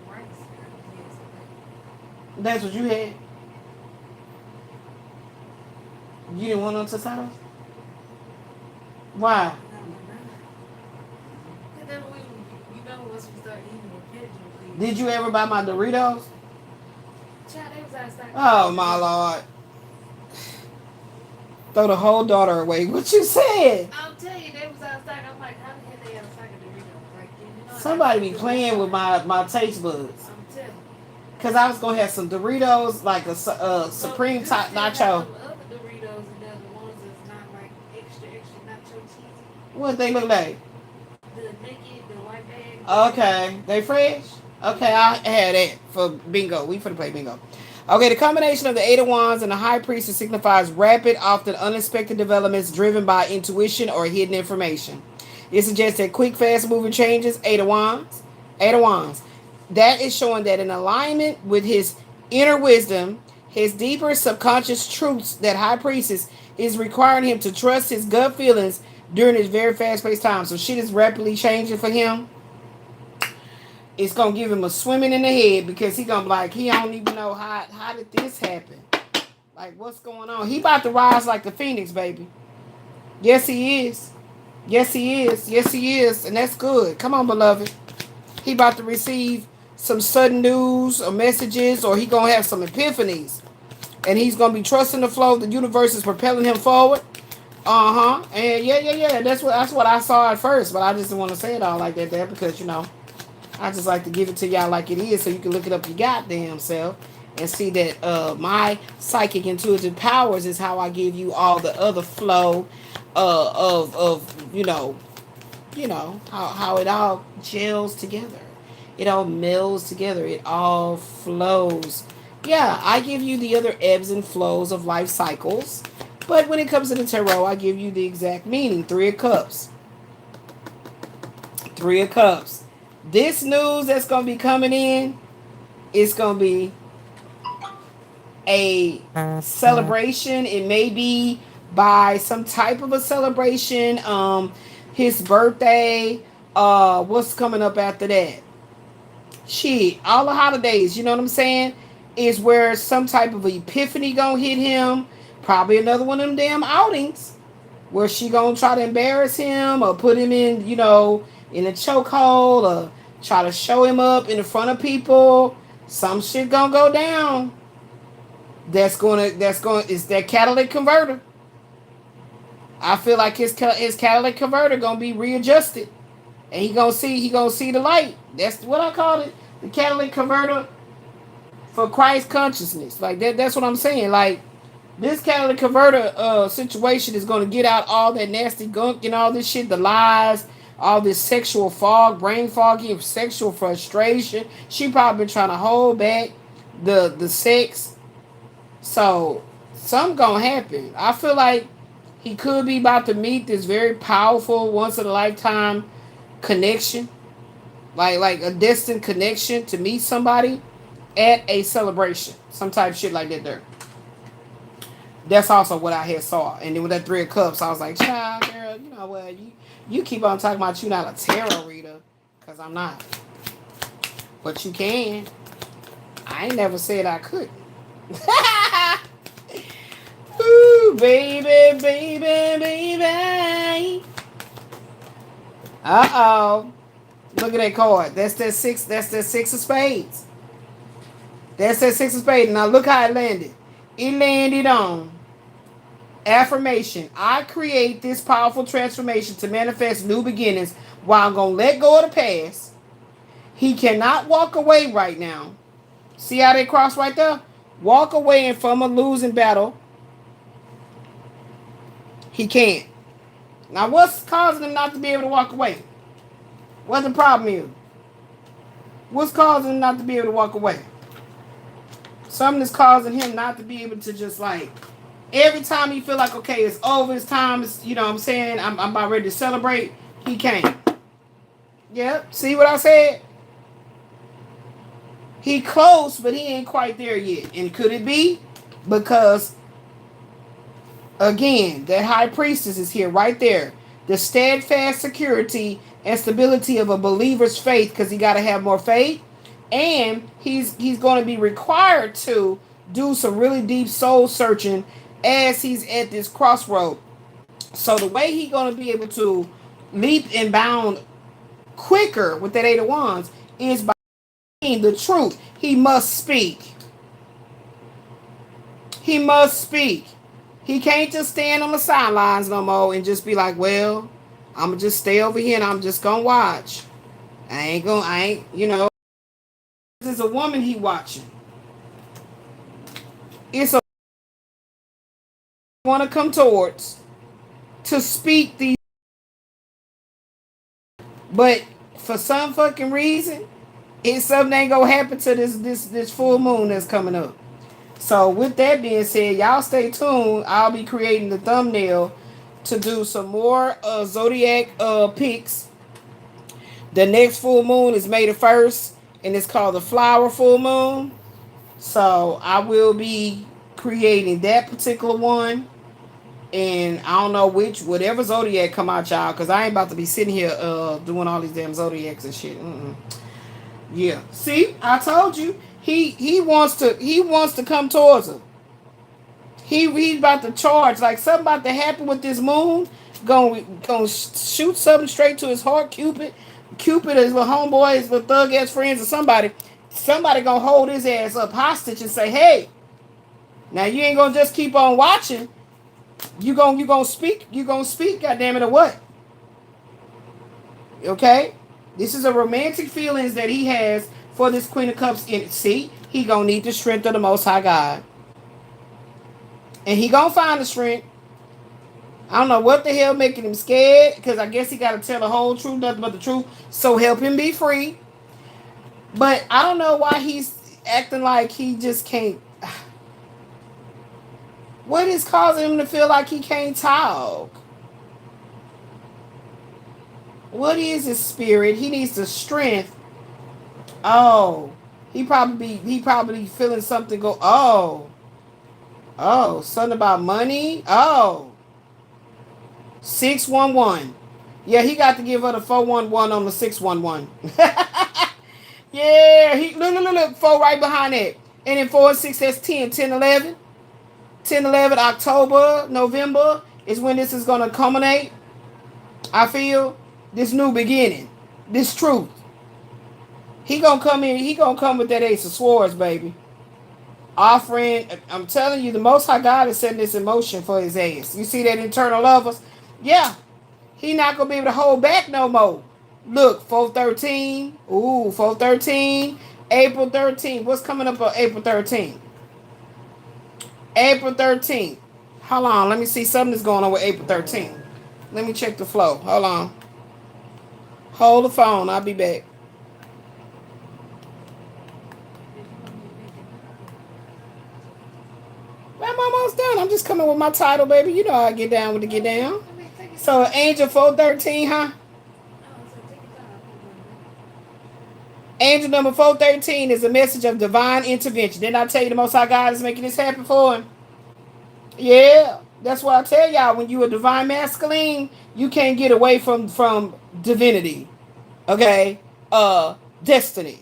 rice. That's what you had? You didn't want no tostados? Why? Not right now. And then once we start eating repetitively. Did you ever buy my Doritos? Child, they was outside. Oh, my Lord. Throw the whole daughter away. What you said? I'll tell you, they was outside. I'm like, how the hell they outside of Doritos? Like, Somebody be playing with my taste buds. I'm telling you. Because I was going to have some Doritos, like a Supreme top nacho. Other Doritos and the ones that's not like extra nacho cheesy. What they look like? The naked, the white bag. Okay. They fresh? Okay, I had that for bingo. We finna play bingo. Okay, the combination of the Eight of Wands and the High Priestess signifies rapid, often unexpected developments driven by intuition or hidden information. It suggests that quick, fast-moving changes. Eight of Wands. That is showing that in alignment with his inner wisdom, his deeper subconscious truths, that High Priestess is requiring him to trust his gut feelings during this very fast-paced time. So shit is rapidly changing for him. It's going to give him a swimming in the head, because he going to be like, he don't even know how did this happen? Like, what's going on? He about to rise like the phoenix, baby. Yes, he is. Yes, he is. Yes, he is. And that's good. Come on, beloved. He about to receive some sudden news or messages, or he going to have some epiphanies. And he's going to be trusting the flow. The universe is propelling him forward. And yeah. That's what I saw at first. But I just didn't want to say it all like that there, because, I just like to give it to y'all like it is, so you can look it up your goddamn self and see that my psychic intuitive powers is how I give you all the other flow of how it all gels together. It all melds together. It all flows. Yeah, I give you the other ebbs and flows of life cycles. But when it comes to the tarot, I give you the exact meaning. 3 of Cups. 3 of Cups. This news that's going to be coming in is going to be a celebration. It may be by some type of a celebration. His birthday. What's coming up after that? Shit, all the holidays, you know what I'm saying? Is where some type of epiphany going to hit him. Probably another one of them damn outings where she going to try to embarrass him or put him in, in a chokehold, or try to show him up in front of people. Some shit gonna go down. It's that catalytic converter. I feel like his catalytic converter gonna be readjusted, and he gonna see the light. That's what I call it. The catalytic converter for Christ consciousness. Like that's what I'm saying. Like this catalytic converter situation is going to get out all that nasty gunk and all this shit, the lies, all this sexual fog, brain foggy, sexual frustration. She probably been trying to hold back the sex. So something gonna happen. I feel like he could be about to meet this very powerful, once in a lifetime connection, like a distant connection to meet somebody at a celebration, some type of shit like that. There. That's also what I had saw. And then with that 3 of Cups, I was like, child, girl, you know what? You keep on talking about you not a tarot reader, because I'm not. But you can. I ain't never said I couldn't. Ooh, baby, baby, baby. Uh-oh. Look at that card. That's that 6 of spades. That's that 6 of spades. Now look how it landed. It landed on affirmation. I create this powerful transformation to manifest new beginnings while I'm going to let go of the past. He cannot walk away right now. See how they cross right there? Walk away from a losing battle. He can't. Now what's causing him not to be able to walk away? What the problem is? What's causing him not to be able to walk away? Something is causing him not to be able to just like, every time he feel like, okay, it's over, it's time, it's, you know what I'm saying, I'm about ready to celebrate, he can't. Yep, see what I said? He close, but he ain't quite there yet. And could it be because, again, that high priestess is here right there. The steadfast security and stability of a believer's faith, because he got to have more faith. And he's going to be required to do some really deep soul searching as he's at this crossroad. So the way he's going to be able to leap and bound quicker with that 8 of Wands is by the truth. He must speak. He must speak. He can't just stand on the sidelines no more and just be like, well, I'm going to just stay over here and I'm just going to watch. There's a woman he watching. It's a want to come towards to speak these, but for some fucking reason, it's something ain't gonna happen to this full moon that's coming up. So with that being said, y'all stay tuned. I'll be creating the thumbnail to do some more zodiac picks. The next full moon is May the 1st, and it's called the flower full moon. So I will be creating that particular one. And I don't know whatever zodiac come out, y'all, because I ain't about to be sitting here doing all these damn zodiacs and shit. Yeah. See, I told you. He wants to come towards her. He's about to charge. Like something about to happen with this moon. Gonna shoot something straight to his heart. Cupid, his little homeboy, his little thug ass friends, or somebody gonna hold his ass up hostage and say, hey, now you ain't gonna just keep on watching. You gonna speak, goddamn it, or what? Okay? This is a romantic feelings that he has for this Queen of Cups. See, he gonna need the strength of the Most High God. And he gonna find the strength. I don't know what the hell making him scared, because I guess he gotta tell the whole truth, nothing but the truth. So help him be free. But I don't know why he's acting like he just can't. What is causing him to feel like he can't talk? What is his spirit? He needs the strength. Oh, he probably feeling something go. Oh, something about money. Oh, 611. Yeah, he got to give her the 411 on the 611. Yeah, look, 4 right behind that. And then 4 and 6, that's 10, 10, 11. 10, 11, October, November is when this is going to culminate. I feel this new beginning, this truth. He going to come in, he going to come with that Ace of Swords, baby. Offering, I'm telling you, the Most High God is setting this in motion for his ass. You see that internal lovers? Yeah. He not going to be able to hold back no more. Look, 413. Ooh, 413. April 13th. What's coming up on April 13th? April 13th. Hold on. Let me see. Something is going on with April 13th. Let me check the flow. Hold on. Hold the phone. I'll be back. I'm almost done. I'm just coming with my title, baby. You know how I get down with the get down. So, Angel 413, huh? Angel number 413 is a message of divine intervention. Didn't I tell you the Most High God is making this happen for him? Yeah. That's why I tell y'all, when you a divine masculine, you can't get away from divinity. Okay? Destiny.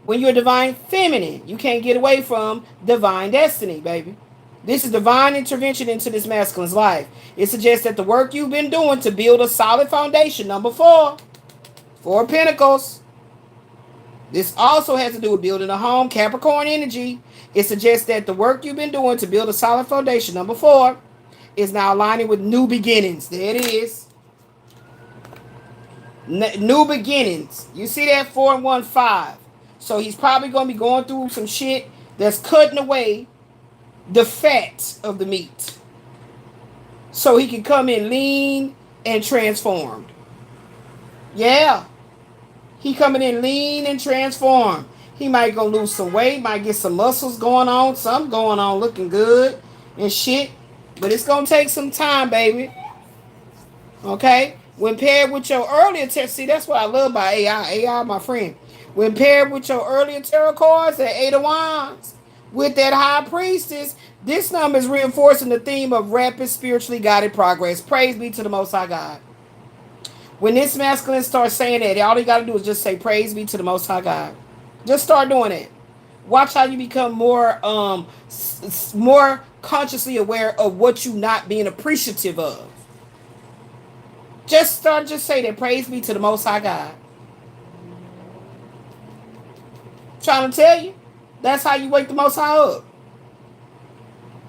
When you're a divine feminine, you can't get away from divine destiny, baby. This is divine intervention into this masculine's life. It suggests that the work you've been doing to build a solid foundation, number 4 Pentacles. This also has to do with building a home, Capricorn energy. It suggests that the work you've been doing to build a solid foundation, number 4, is now aligning with new beginnings. There it is. New beginnings. You see that? 4 and 1, 5. So he's probably going to be going through some shit that's cutting away the fat of the meat. So he can come in lean and transformed. Yeah. He coming in lean and transformed. He might go lose some weight, might get some muscles going on, something going on, looking good and shit. But it's going to take some time, baby. Okay? When paired with your earlier tarot, see, that's what I love about AI. AI, my friend. When paired with your earlier tarot cards, that 8 of Wands, with that High Priestess, this number is reinforcing the theme of rapid, spiritually guided progress. Praise be to the Most High God. When this masculine starts saying that, all you got to do is just say, praise be to the Most High God. Just start doing it. Watch how you become more consciously aware of what you not being appreciative of. Just say that, praise be to the Most High God. Trying to tell you, that's how you wake the Most High up.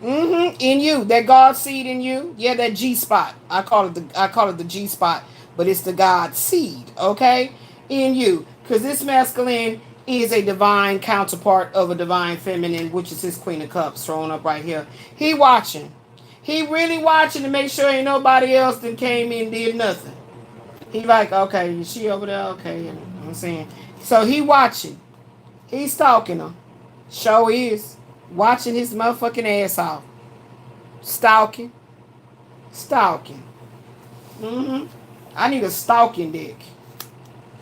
In you, that God seed in you. Yeah, that G spot. I call it the G spot. But it's the God seed, okay, in you. Because this masculine is a divine counterpart of a divine feminine, which is his Queen of Cups thrown up right here. He watching. He really watching to make sure ain't nobody else that came in and did nothing. He like, okay, is she over there? Okay, you know what I'm saying. So he watching. He stalking her. Show is. Watching his motherfucking ass off. Stalking. I need a stalking deck.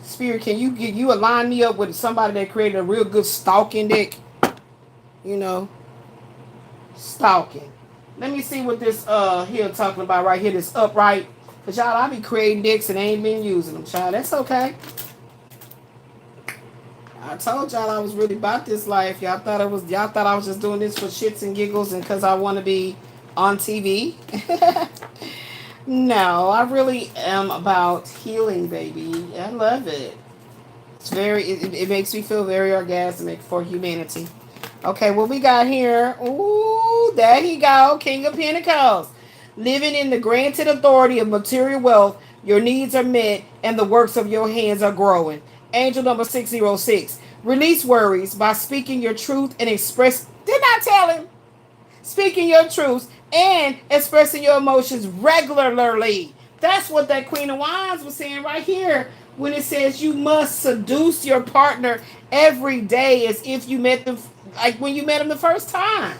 Spirit, can you align me up with somebody that created a real good stalking deck? You know, stalking. Let me see what this here talking about right here. This upright. Cause y'all, I be creating decks and ain't been using them, child. That's okay. I told y'all I was really about this life. Y'all thought I was just doing this for shits and giggles and cause I want to be on TV. No, I really am about healing, baby. I love it. It makes me feel very orgasmic for humanity. Okay, what we got here? Ooh, there you go. King of Pentacles. Living in the granted authority of material wealth, your needs are met and the works of your hands are growing. Angel number 606. Release worries by speaking your truth and express. Didn't I tell him? Speaking your truth and expressing your emotions regularly. That's what that Queen of Wands was saying right here when it says you must seduce your partner every day as if you met them, like when you met him the first time.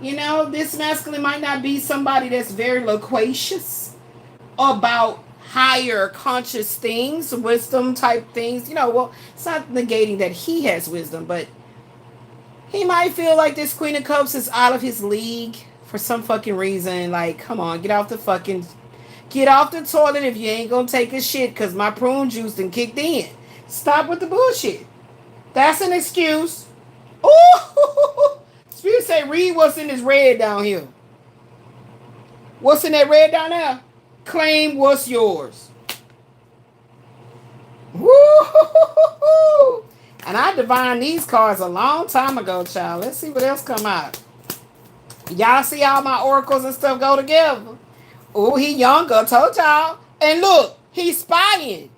You know, this masculine might not be somebody that's very loquacious about higher conscious things, wisdom type things. You know, well, it's not negating that he has wisdom, but he might feel like this Queen of Cups is out of his league for some fucking reason. Like, come on, get off the toilet if you ain't gonna take a shit because my prune juice done kicked in. Stop with the bullshit. That's an excuse. Ooh! Spirit say, read what's in this red down here. What's in that red down there? Claim what's yours. Woo! And I divined these cards a long time ago, child. Let's see what else come out. Y'all see all my oracles and stuff go together. Oh, he younger. Told y'all. And look, He's spying.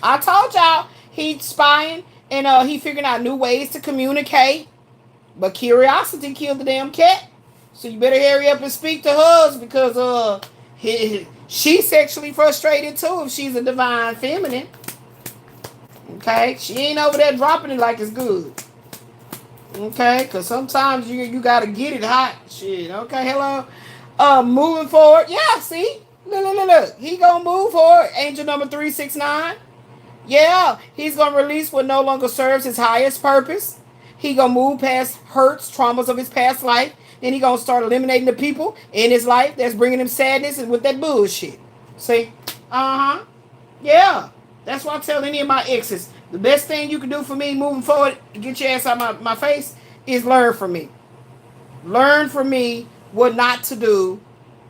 I told y'all he's spying, and he figuring out new ways to communicate. But curiosity killed the damn cat. So you better hurry up and speak to hers, because she's sexually frustrated too if she's a divine feminine. Okay? She ain't over there dropping it like it's good. Okay? Because sometimes you got to get it hot. Shit. Okay, hello? Moving forward. Yeah, see? Look. He going to move forward. Angel number 369. Yeah, he's going to release what no longer serves his highest purpose. He going to move past hurts, traumas of his past life. Then he going to start eliminating the people in his life that's bringing him sadness and with that bullshit. See? Uh-huh. Yeah. That's why I tell any of my exes, the best thing you can do for me moving forward to get your ass out of my face is learn from me. Learn from me what not to do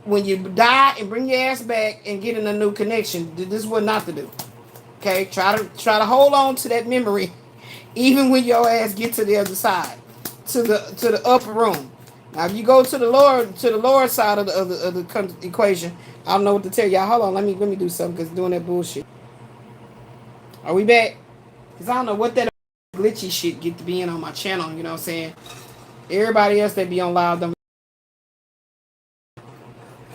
when you die, and bring your ass back and get in a new connection. This is what not to do. Okay? Try to hold on to that memory even when your ass get to the other side, to the upper room. Now, if you go to the lower side of the equation, I don't know what to tell y'all. Hold on, let me do something, because doing that bullshit. Are we back? Because I don't know what that glitchy shit get to be in on my channel. You know what I'm saying? Everybody else that be on live, them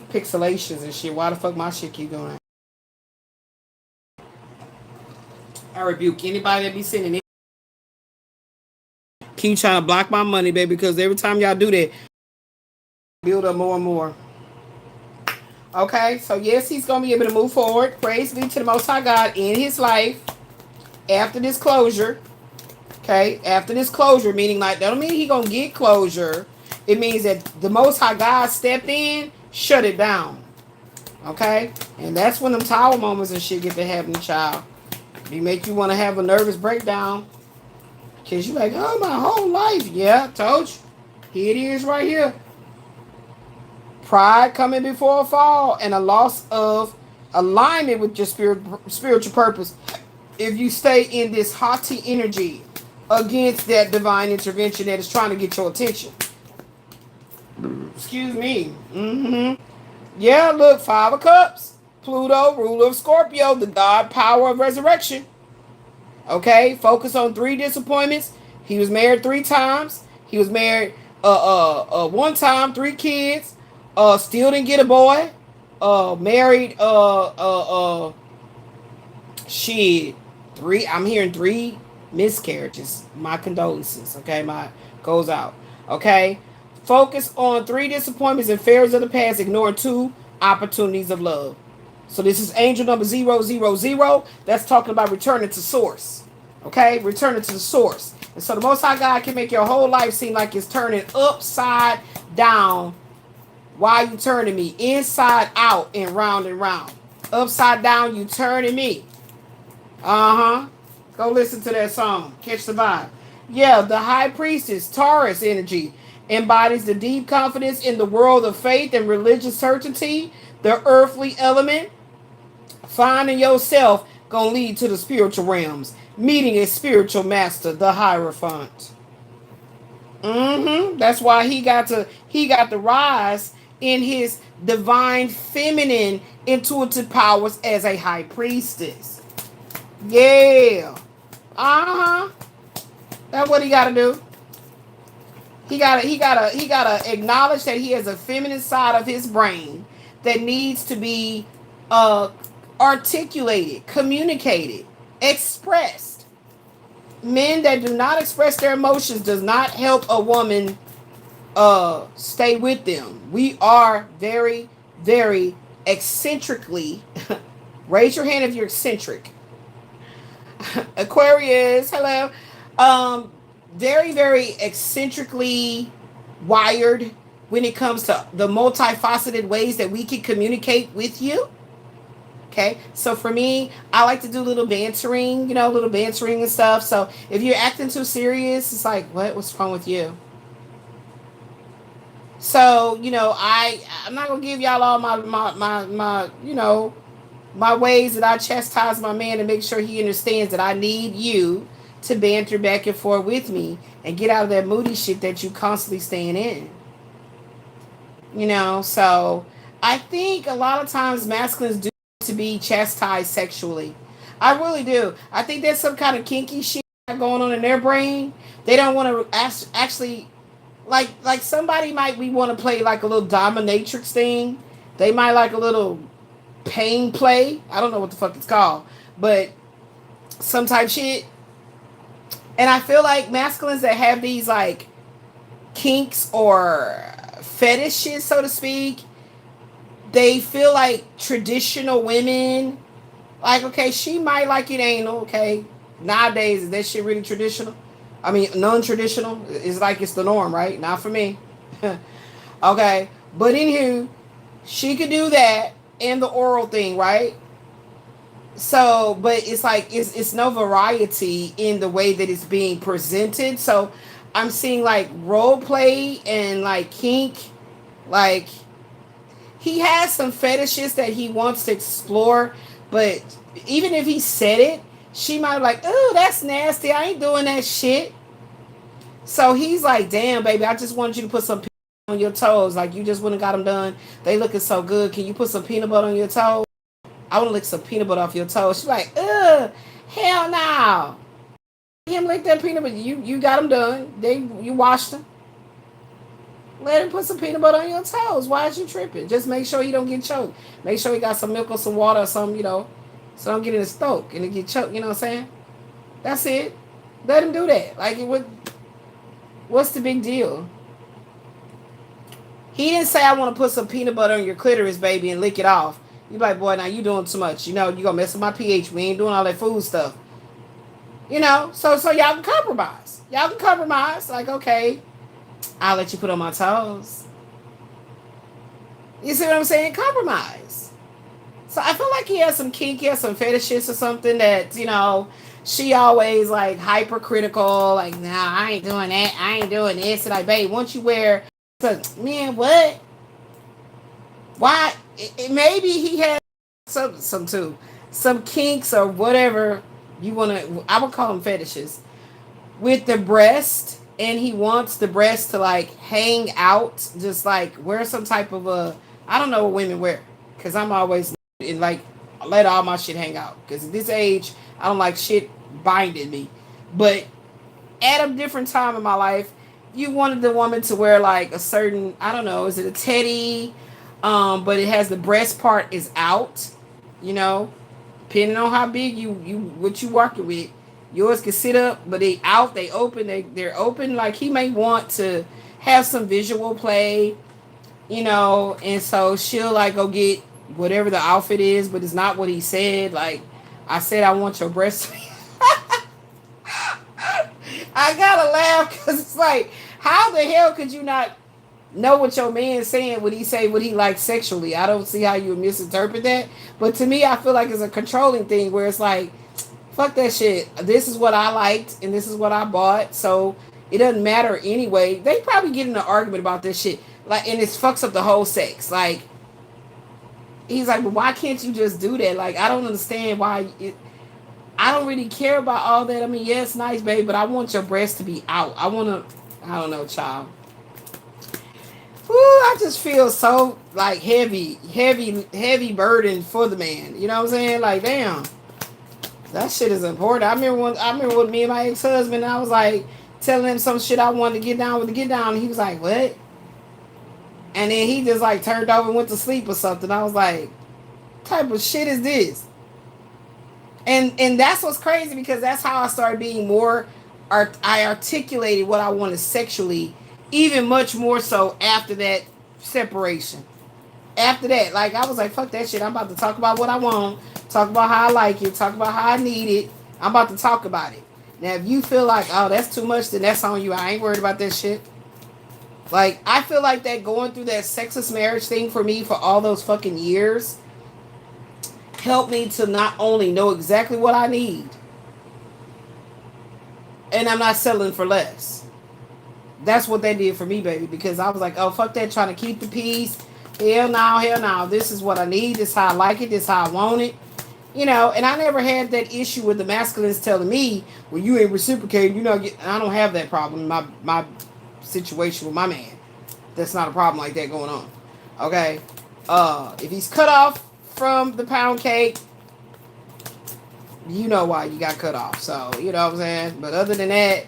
pixelations and shit. Why the fuck my shit keep going? I rebuke anybody that be sending it. Keep trying to block my money, baby, because every time y'all do that, build up more and more. Okay, so yes, he's going to be able to move forward. Praise be to the Most High God in his life after this closure. Okay, after this closure, meaning like, that don't mean he going to get closure. It means that the Most High God stepped in, shut it down. Okay, and that's when them tower moments and shit get to happen, child. They make you want to have a nervous breakdown. Because you're like, oh, my whole life. Yeah, told you. Here it is right here. Pride coming before a fall, and a loss of alignment with your spiritual purpose. If you stay in this haughty energy against that divine intervention that is trying to get your attention. Excuse me. Yeah, look, 5 of Cups. Pluto, ruler of Scorpio, the god power of resurrection. Okay, focus on 3 disappointments. He was married 3 times. He was married 1 time, 3 kids. Still didn't get a boy. Married shit. 3. I'm hearing 3 miscarriages. My condolences. Okay, my goes out. Okay, focus on 3 disappointments and failures of the past, ignoring 2 opportunities of love. So this is angel number 000. That's talking about returning to source. Okay? Returning to the source. And so the Most High God can make your whole life seem like it's turning upside down. Why you turning me? Inside out and round and round. Upside down, you turning me. Go listen to that song. Catch the vibe. Yeah, the high priestess, Taurus energy, embodies the deep confidence in the world of faith and religious certainty. The earthly element, finding yourself, gonna lead to the spiritual realms, meeting a spiritual master, the Hierophant. That's why he got to rise in his divine feminine intuitive powers as a high priestess. Yeah. That's what he gotta do. He gotta acknowledge that he has a feminine side of his brain that needs to be articulated, communicated, expressed. Men that do not express their emotions does not help a woman stay with them. We are very, very eccentrically. Raise your hand if you're eccentric. Aquarius, hello. Very, very eccentrically wired when it comes to the multifaceted ways that we can communicate with you. Okay, so for me, I like to do little bantering, and stuff. So if you're acting too serious, it's like, what's wrong with you? So, I'm not gonna give y'all all my ways that I chastise my man and make sure he understands that I need you to banter back and forth with me and get out of that moody shit that you constantly staying in. So I think a lot of times masculines do to be chastised sexually. I really do. I think there's some kind of kinky shit going on in their brain. They don't want to actually like somebody might we want to play like a little dominatrix thing. They might like a little pain play. I don't know what the fuck it's called, but some type shit. And I feel like masculines that have these like kinks or fetishes, so to speak, they feel like traditional women. Like, okay, she might like it anal. Okay, nowadays is that shit really traditional? I mean, non-traditional. It's like it's the norm, right? Not for me. Okay, but anywho, she could do that and the oral thing, right? So, but it's like it's no variety in the way that it's being presented. So, I'm seeing like role play and like kink, like he has some fetishes that he wants to explore, but even if he said it, she might be like, oh, that's nasty. I ain't doing that shit. So he's like, damn, baby, I just wanted you to put some peanut butter on your toes. Like, you just went and got them done. They looking so good. Can you put some peanut butter on your toes? I want to lick some peanut butter off your toes. She's like, ugh, hell no. Him lick that peanut butter. You got them done. You washed them. Let him put some peanut butter on your toes. Why is you tripping? Just make sure he don't get choked. Make sure he got some milk or some water or something, you know, so don't get in his throat and it get choked, you know what I'm saying? That's it. Let him do that. Like, what's the big deal? He didn't say, I want to put some peanut butter on your clitoris, baby, and lick it off. You like, boy, now you doing too much. You know, you going to mess with my pH. We ain't doing all that food stuff. You know, so y'all can compromise. Y'all can compromise. Like, okay, I'll let you put on my toes. You see what I'm saying? Compromise. So I feel like he has some kink, he has some fetishes or something that, you know, she always like hypercritical, like, nah, I ain't doing that. I ain't doing this. And like, babe, once you wear, man, what? Why? Maybe he has some kinks or whatever you want to, I would call them fetishes, with the breast, and he wants the breast to like hang out, just like wear some type of I don't know what women wear, because I'm always in like, let all my shit hang out, because at this age, I don't like shit binding me. But at a different time in my life, you wanted the woman to wear like a certain, I don't know, is it a teddy? But it has the breast part is out, you know, depending on how big you what you working with. Yours can sit up, but they out, they open, they're open. Like, he may want to have some visual play, you know, and so she'll like go get whatever the outfit is, but it's not what he said. Like, I said, I want your breast. I gotta laugh because it's like, how the hell could you not know what your man's saying when he say what he likes sexually? I don't see how you would misinterpret that. But to me, I feel like it's a controlling thing where it's like, fuck that shit. This is what I liked and this is what I bought. So it doesn't matter anyway. They probably get in an argument about this shit. Like, and it fucks up the whole sex. Like, he's like, but why can't you just do that? Like, I don't understand why I don't really care about all that. I mean, yeah, it's nice, babe, but I want your breast to be out. I don't know, child. Ooh, I just feel so like heavy burden for the man. You know what I'm saying? Like, damn, that shit is important. I remember with me and my ex-husband, I was like telling him some shit I wanted to get down with the get down, and he was like, what? And then he just like turned over and went to sleep or something. I was like, what type of shit is this? And that's what's crazy, because that's how I started being more I articulated what I wanted sexually, even much more so after that separation. After that, like, I was like, fuck that shit. I'm about to talk about what I want, talk about how I like it, talk about how I need it. I'm about to talk about it. Now, if you feel like, oh, that's too much, then that's on you. I ain't worried about that shit. Like, I feel like that going through that sexless marriage thing for me for all those fucking years helped me to not only know exactly what I need, and I'm not settling for less. That's what that did for me, baby, because I was like, oh, fuck that, trying to keep the peace. Hell no. This is what I need. This is how I like it. This is how I want it. You know, and I never had that issue with the masculines telling me, well, you ain't reciprocating. You know, I don't have that problem in my situation with my man. That's not a problem like that going on. Okay? If he's cut off from the pound cake, you know why you got cut off. So, you know what I'm saying? But other than that,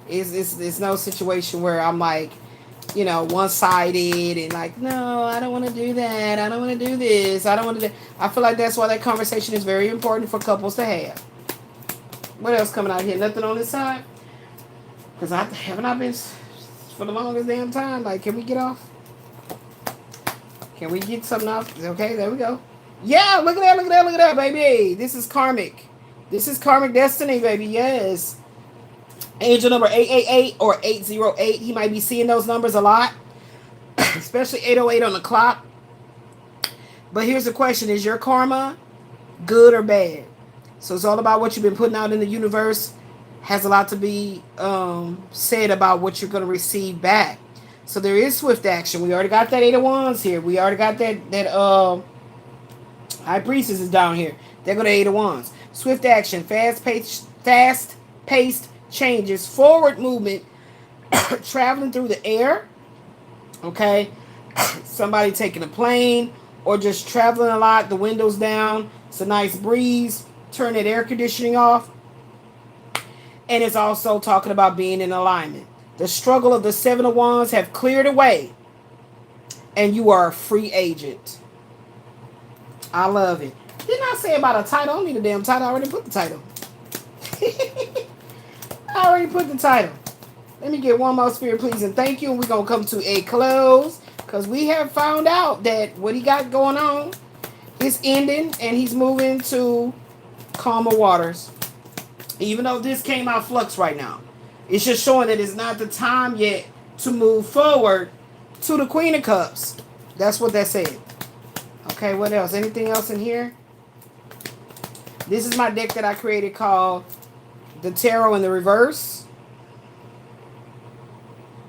it's no situation where I'm like, you know, one-sided and like, no, I don't want to do that. I don't want to do this. I don't want to do. I feel like that's why that conversation is very important for couples to have. What else coming out here? Nothing on this side? Because haven't I been for the longest damn time? Like, can we get off? Can we get something off? Okay, there we go. Yeah, look at that, look at that, look at that, baby. This is karmic. This is karmic destiny, baby. Yes. Angel number 888 or 808. He might be seeing those numbers a lot, especially 808 on the clock. But here's the question. Is your karma good or bad? So it's all about what you've been putting out in the universe. Has a lot to be said about what you're going to receive back. So there is swift action. We already got that 8 of Wands here. We already got that High Priestess is down here. They go to 8 of Wands. Swift action, fast-paced changes, forward movement, traveling through the air. Okay, somebody taking a plane or just traveling a lot. The windows down. It's a nice breeze. Turn that air conditioning off. And it's also talking about being in alignment. The struggle of the 7 of Wands have cleared away, and you are a free agent. I love it. Didn't I say about a title? I don't need a damn title. I already put the title. I already put the title. Let me get one more spirit, please, and thank you. And we're going to come to a close because we have found out that what he got going on is ending, and he's moving to calmer waters. Even though this came out flux right now, it's just showing that it's not the time yet to move forward to the Queen of Cups. That's what that said. Okay, what else? Anything else in here? This is my deck that I created called the Tarot in the Reverse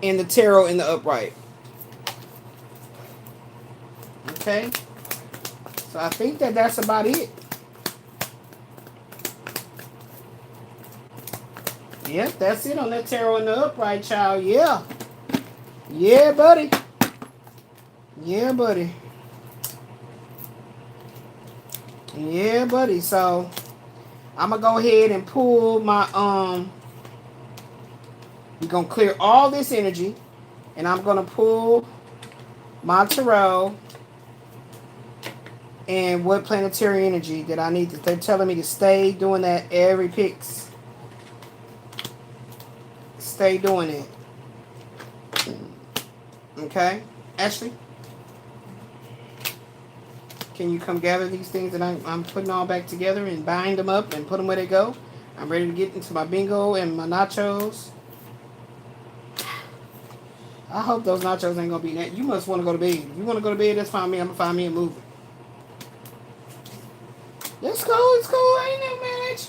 and the Tarot in the Upright. Okay, so I think that's about it. Yep, that's it on that Tarot in the Upright, child. Yeah. Yeah, buddy. Yeah, buddy. Yeah, buddy. So, I'm going to go ahead and pull my, we're going to clear all this energy. And I'm going to pull my Tarot and what planetary energy that I need. They're telling me to stay doing that every picks. Stay doing it. Okay, Ashley, can you come gather these things that I'm putting all back together and bind them up and put them where they go? I'm ready to get into my bingo and my nachos. I hope those nachos ain't gonna be that. You must want to go to bed. If you want to go to bed, that's fine. I'm gonna find me a movie. Let's go. It's cool. I ain't no marriage.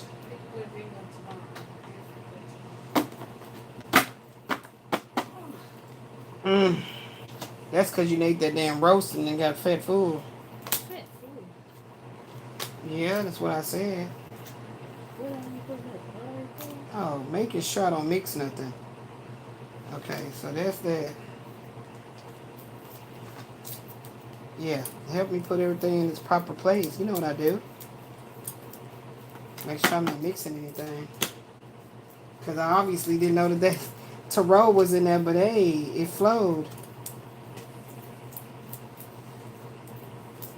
That's because you ate that damn roast and then got fat food. Fat food? Yeah, that's what I said. Oh, making sure I don't mix nothing. Okay, so that's that. Yeah, help me put everything in its proper place. You know what I do. Make sure I'm not mixing anything. Because I obviously didn't know that Tarot was in there, but hey, it flowed.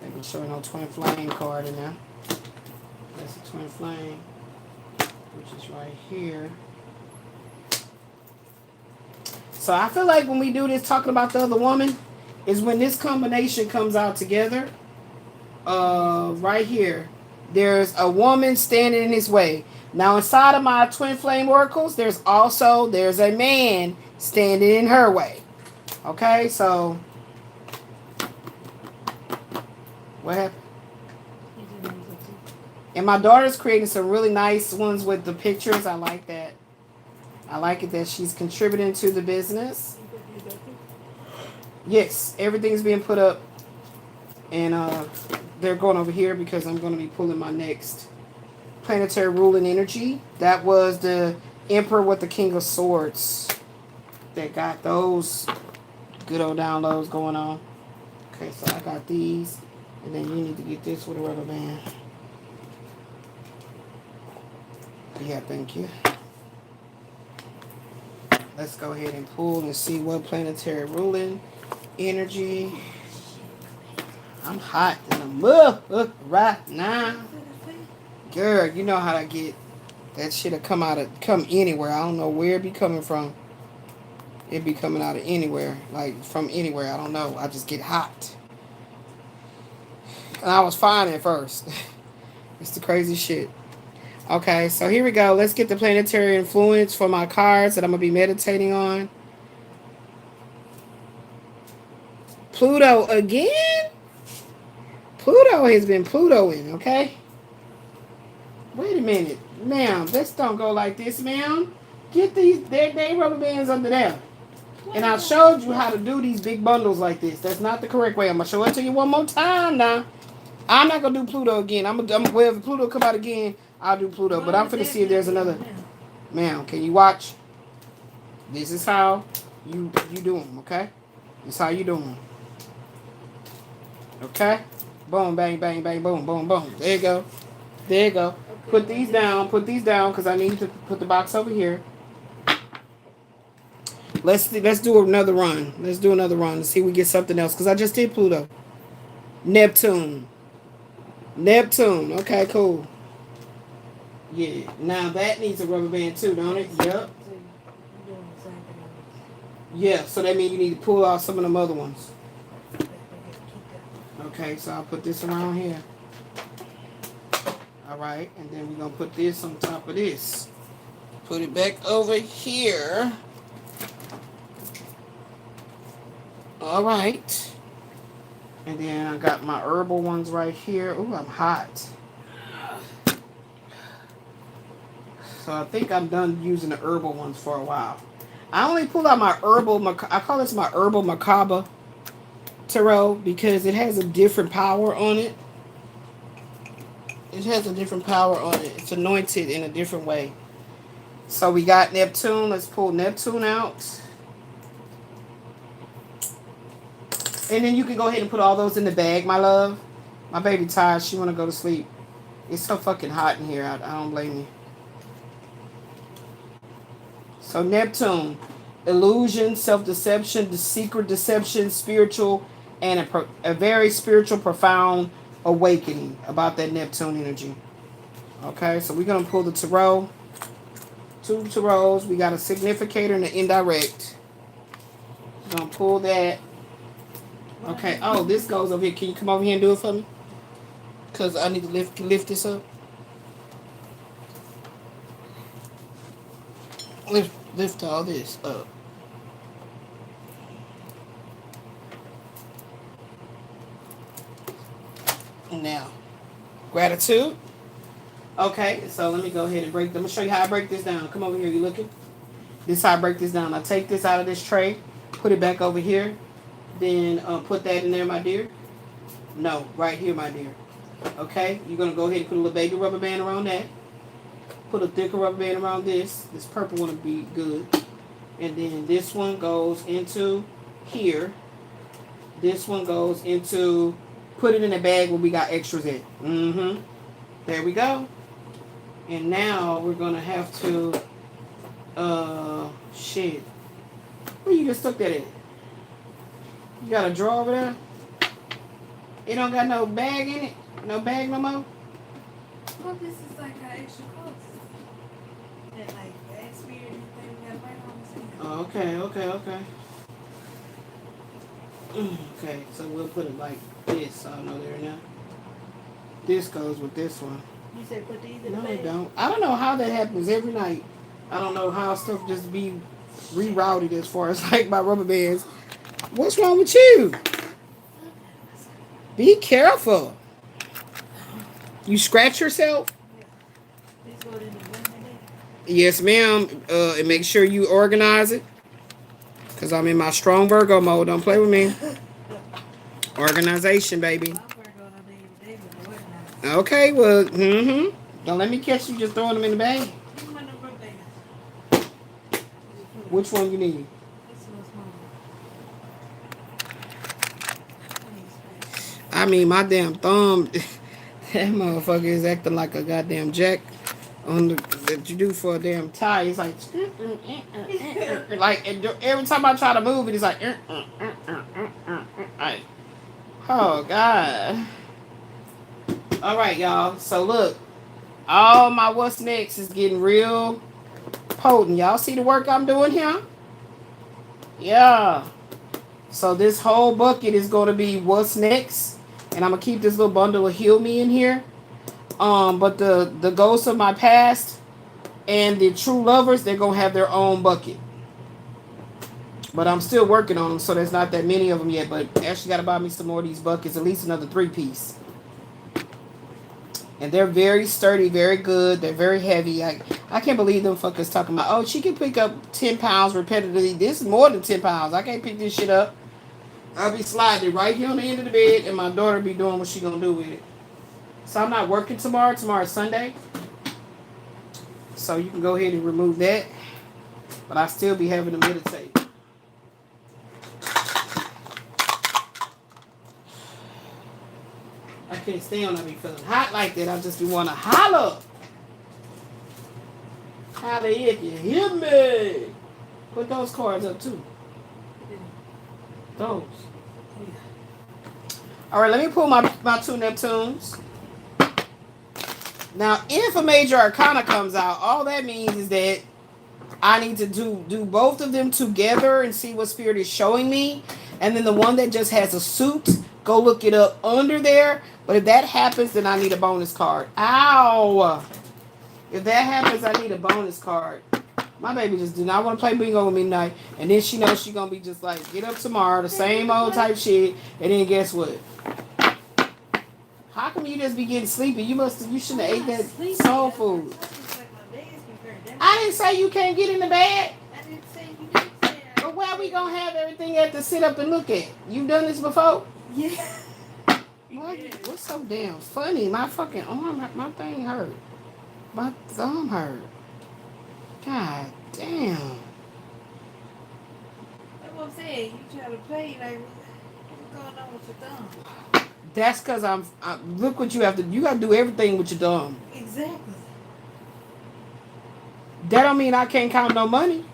They can show no twin flame card in there. That's a twin flame, which is right here. So I feel like when we do this talking about the other woman is when this combination comes out together. Right here, there's a woman standing in his way. Now inside of my twin flame oracles, there's a man standing in her way. Okay, so what happened? And my daughter's creating some really nice ones with the pictures. I like that. I like it that she's contributing to the business. Yes, everything's being put up. And they're going over here because I'm going to be pulling my next planetary ruling energy. That was the Emperor with the King of Swords. That got those good old downloads going on. Okay, so I got these. And then you need to get this with a rubber band. Yeah, thank you. Let's go ahead and pull and see what planetary ruling energy. I'm hot in the mud right now. Girl, you know how I get. That shit'll come anywhere. I don't know where it be coming from. It be coming out of anywhere. Like from anywhere. I don't know. I just get hot. And I was fine at first. It's the crazy shit. Okay, so here we go. Let's get the planetary influence for my cards that I'm going to be meditating on. Pluto again? Pluto has been Plutoing, okay? Wait a minute. Ma'am, this don't go like this, ma'am. Get these, they rubber bands under there. And I showed you how to do these big bundles like this. That's not the correct way. I'm going to show it to you one more time now. I'm not going to do Pluto again. Well, if Pluto come out again, I'll do Pluto. But I'm finna see if there's another. Ma'am, can you watch? This is how you do them, okay? This is how you do them. Okay? Boom, bang, bang, bang, boom, boom, boom. There you go. There you go. Put these down because I need to put the box over here. Let's do another run. Let's do another run to see if we get something else because I just did Pluto. Neptune. Okay, cool. Yeah. Now that needs a rubber band too, don't it? Yep. Yeah, so that means you need to pull out some of them other ones. Okay, so I'll put this around here. Alright, and then we're going to put this on top of this. Put it back over here. Alright. And then I got my herbal ones right here. Ooh, I'm hot. So I think I'm done using the herbal ones for a while. I only pulled out my herbal, I call this my herbal macabre tarot because it has a different power on it. It has a different power on it. It's anointed in a different way. So we got Neptune. Let's pull Neptune out. And then you can go ahead and put all those in the bag, my love. My baby tired. She want to go to sleep. It's so fucking hot in here. I don't blame you. So Neptune. Illusion, self-deception, the secret deception, spiritual, and a very spiritual, profound awakening about that Neptune energy. Okay, so we're going to pull the tarot. 2 tarots. We got a significator and an indirect. We're going to pull that. Okay. Oh, this goes over here. Can you come over here and do it for me? Because I need to lift this up. Lift all this up. Now, gratitude. Okay, so let me go ahead and break them. I'm going to show you how I break this down. Come over here. You looking? This is how I break this down. I take this out of this tray, put it back over here. Then put that in there, my dear. No, right here, my dear. Okay, you're going to go ahead and put a little baby rubber band around that. Put a thicker rubber band around this. This purple one will be good. And then this one goes into here. This one goes into, put it in a bag where we got extras in. There we go. And now we're going to have to, shit. Where you just stuck that in? You got a drawer over there? It don't got no bag in it? No bag no more? Well, this is like our extra cost. And like the experience thing we got right on the same. Okay. Okay, so we'll put it like this. So I know there now. This goes with this one. You said put these in the No, bag? it don't. I don't know how that happens every night. I don't know how stuff just be rerouted as far as like my rubber bands. What's wrong with you? Be careful. You scratch yourself? These go in the bag. Yes, ma'am. And make sure you organize it. Because I'm in my strong Virgo mode. Don't play with me. Organization, baby. Okay, well, Don't let me catch you just throwing them in the bag. Which one you need? I mean, my damn thumb, that motherfucker is acting like a goddamn jack on the that you do for a damn tie. It's like, like every time I try to move it, it's like, like, oh God. All right, y'all. So look, all my what's next is getting real potent. Y'all see the work I'm doing here? Yeah. So this whole bucket is going to be what's next, and I'm gonna keep this little bundle of Heal Me in here. But the ghosts of my past and the true lovers, they're gonna have their own bucket. But I'm still working on them, so there's not that many of them yet. But actually, got to buy me some more of these buckets, at least another 3-piece. And they're very sturdy, very good. They're very heavy. I can't believe them fuckers talking about, oh, she can pick up 10 pounds repetitively. This is more than 10 pounds. I can't pick this shit up. I'll be sliding it right here on the end of the bed, and my daughter be doing what she gonna do with it. So I'm not working tomorrow. Tomorrow's Sunday. So you can go ahead and remove that. But I still be having to meditate. I can't stay on. I be feeling hot like that. I just be want to holler. Holler if you hear me. Put those cards up too. Those. All right, let me pull my 2 Neptunes. Now, if a major arcana comes out, all that means is that I need to do both of them together and see what spirit is showing me. And then the one that just has a suit, go look it up under there. But if that happens, then I need a bonus card. Ow! If that happens, I need a bonus card. My baby just do not want to play bingo with me tonight. And then she knows she's going to be just like, get up tomorrow, the same old type shit. And then guess what? How come you just be getting sleepy? You shouldn't have ate that soul food. I didn't say you can't get in the bed. I didn't say you didn't say that. But where we going to have everything at to sit up and look at? You've done this before? Yeah. What's so damn funny? My fucking arm, my thing hurt. My thumb hurt. God damn. That's what I'm saying. You try to play like, what's going on with your thumb? That's because I'm look what you have to. You got to do everything with your thumb. Exactly. That don't mean I can't count no money.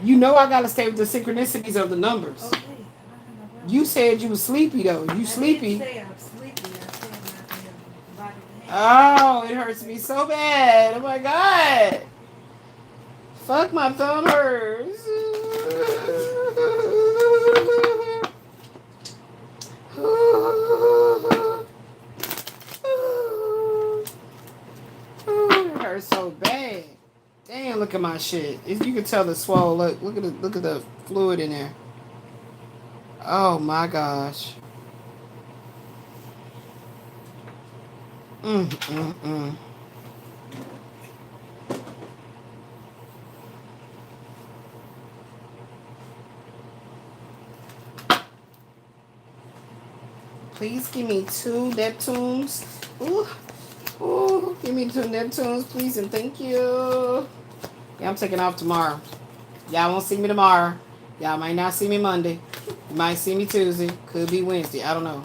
You know I got to stay with the synchronicities of the numbers. Okay. You said you was sleepy though. You sleepy. I didn't say I'm sleepy. I said my body. Oh, it hurts me so bad. Oh my God. Fuck, my thumb hurts. It hurts so bad. Damn, look at my shit. If you can tell the swole, look at the fluid in there. Oh my gosh. Please give me 2 Neptunes. Ooh, give me 2 Neptunes, please, and thank you. Yeah, I'm taking off tomorrow. Y'all won't see me tomorrow. Y'all might not see me Monday. You might see me Tuesday. Could be Wednesday. I don't know.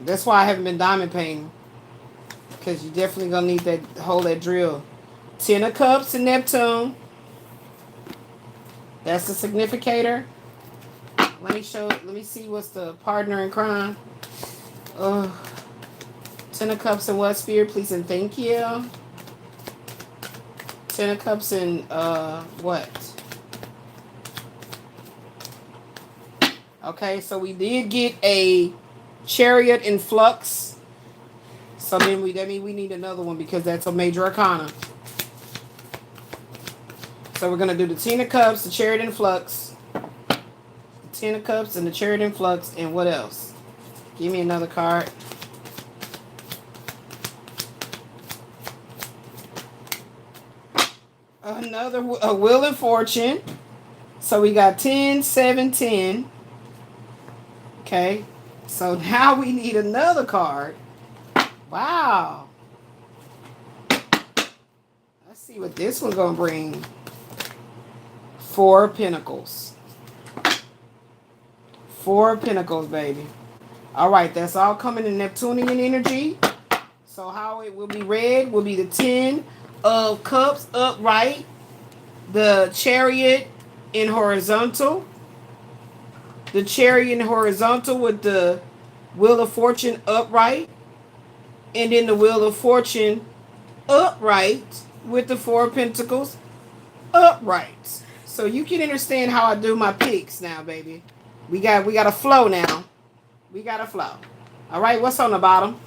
That's why I haven't been diamond painting. Because you definitely going to need that, hold that drill. 10 of Cups and Neptune. That's the significator. Let me see what's the partner in crime. 10 of Cups and what, Spirit, please and thank you. 10 of Cups and what? Okay, so we did get a Chariot in flux. So then that means we need another one because that's a major arcana. So we're going to do the 10 of Cups, the Chariot in flux. The 10 of Cups and the Chariot in flux. And what else? Give me another card. A Wheel and Fortune. So we got 10, 7, 10. Okay. So now we need another card. Wow. Let's see what this one's going to bring. 4 of Pentacles. Four of Pentacles, baby. All right, that's all coming in Neptunian energy. So how it will be read will be the 10 of Cups upright, the Chariot in horizontal, the Chariot in horizontal with the Wheel of Fortune upright, and then the Wheel of Fortune upright with the Four of Pentacles upright. So you can understand how I do my picks now, baby. We got a flow now. We got a flow. All right, what's on the bottom?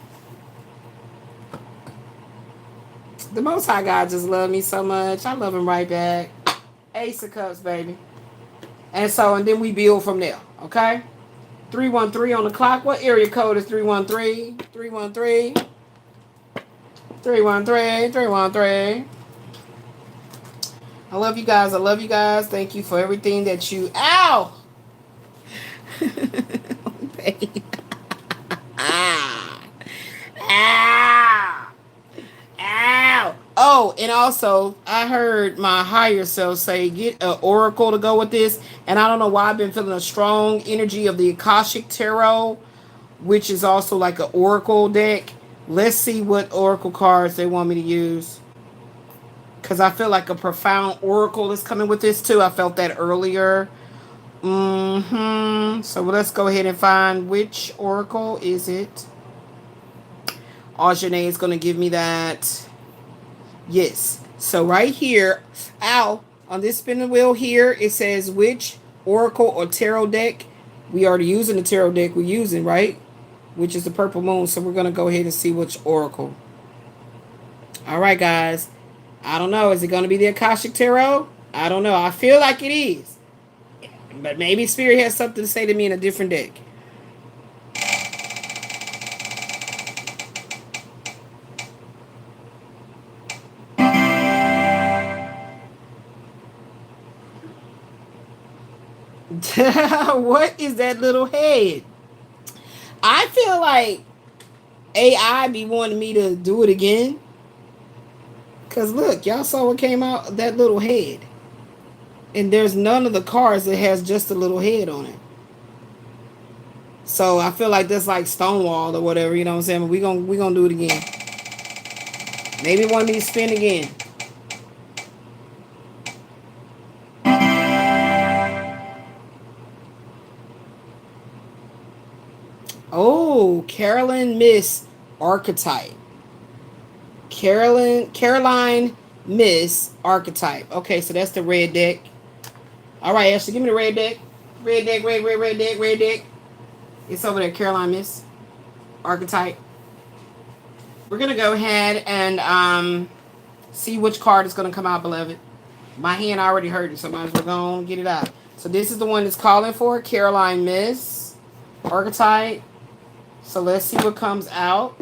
The Most High God just love me so much. I love him right back. Ace of Cups, baby. And then we build from there, okay? 313 on the clock. What area code is 313? 313. 313. 313. I love you guys. I love you guys. Thank you for everything that you... Ow! Baby. Ah. Ow! Ow! Oh, and also, I heard my higher self say, get an oracle to go with this. And I don't know why I've been feeling a strong energy of the Akashic Tarot, which is also like an oracle deck. Let's see what oracle cards they want me to use. Because I feel like a profound oracle is coming with this too. I felt that earlier. So let's go ahead and find which oracle is it. ZAHNAE is going to give me that. Yes. So right here, ow, on this spinning wheel here, it says which oracle or tarot deck. We already using the tarot deck we're using, right? Which is the purple moon. So we're going to go ahead and see which oracle. All right, guys. I don't know. Is it going to be the Akashic Tarot? I don't know. I feel like it is. But maybe Spirit has something to say to me in a different deck. What is that little head? I feel like AI be wanting me to do it again. Because look, y'all saw what came out, that little head. And there's none of the cards that has just a little head on it. So I feel like that's like Stonewall or whatever, you know what I'm saying? But we gonna do it again. Maybe want me to spin again. Oh, Caroline Miss Archetype. Caroline Miss Archetype. Okay, so that's the red deck. All right, Ashley, give me the red deck. Red deck, red deck. It's over there, Caroline Miss Archetype. We're going to go ahead and see which card is going to come out, beloved. My hand already hurt it, so might as well go on and get it out. So this is the one that's calling for Caroline Miss Archetype. So let's see what comes out.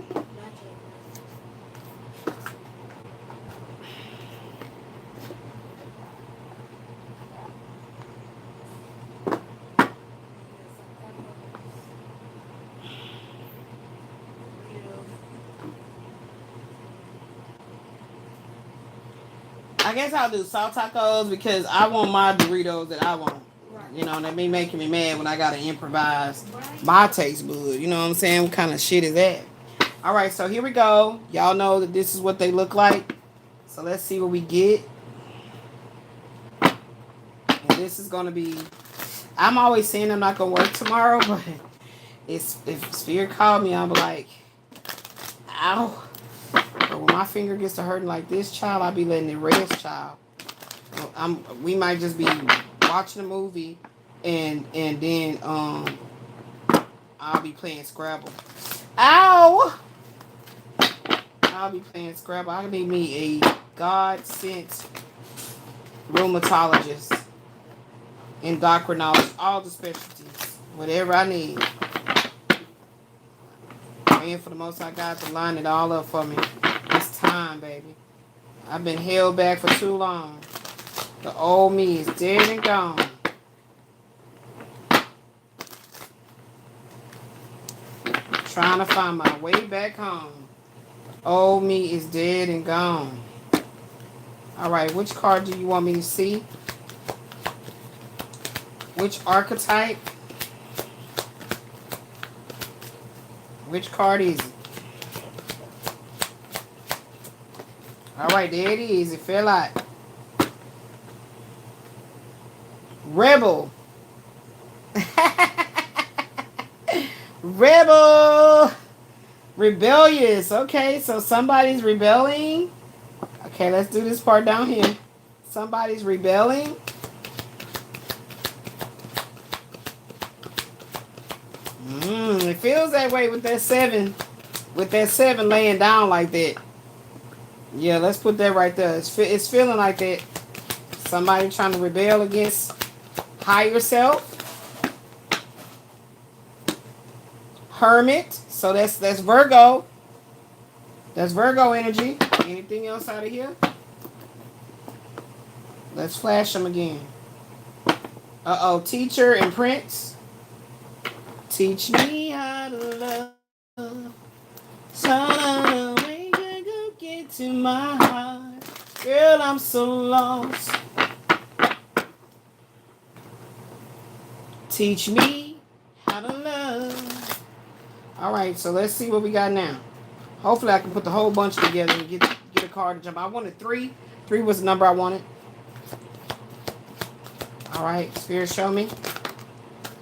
I guess I'll do salt tacos because I want my Doritos that I want. You know, that be making me mad when I gotta improvise my taste bud. You know what I'm saying? What kind of shit is that? All right, so here we go. Y'all know that this is what they look like. So let's see what we get. And this is gonna be. I'm always saying I'm not gonna work tomorrow, but if Spirit called me, I'll be like, ow. But when my finger gets to hurting like this, child, I'll be letting it rest, child. We might just be watching a movie and then I'll be playing Scrabble. Ow! I'll be playing Scrabble. I need me a God-sent rheumatologist, endocrinologist, all the specialties, whatever I need. Praying for the Most High God to line it all up for me. It's time, baby. I've been held back for too long. The old me is dead and gone. Trying to find my way back home. Old me is dead and gone. All right, which card do you want me to see? Which archetype? Which card is it? All right, there it is. It fell out. Rebel. Rebel. Rebellious. Okay, so somebody's rebelling. Okay, let's do this part down here. Somebody's rebelling. It feels that way with that 7. With that 7 laying down like that. Yeah, let's put that right there. It's feeling like that. Somebody trying to rebel against higher self. Hermit. So that's Virgo. That's Virgo energy. Anything else out of here? Let's flash them again. Uh-oh. Teacher and Prince. Teach me how to love. So way to go get to my heart. Girl, I'm so lost. Teach me how to love. All right, so let's see what we got now. Hopefully I can put the whole bunch together and get a card to jump. I wanted 3. 3 was the number I wanted. All right, Spirit, show me.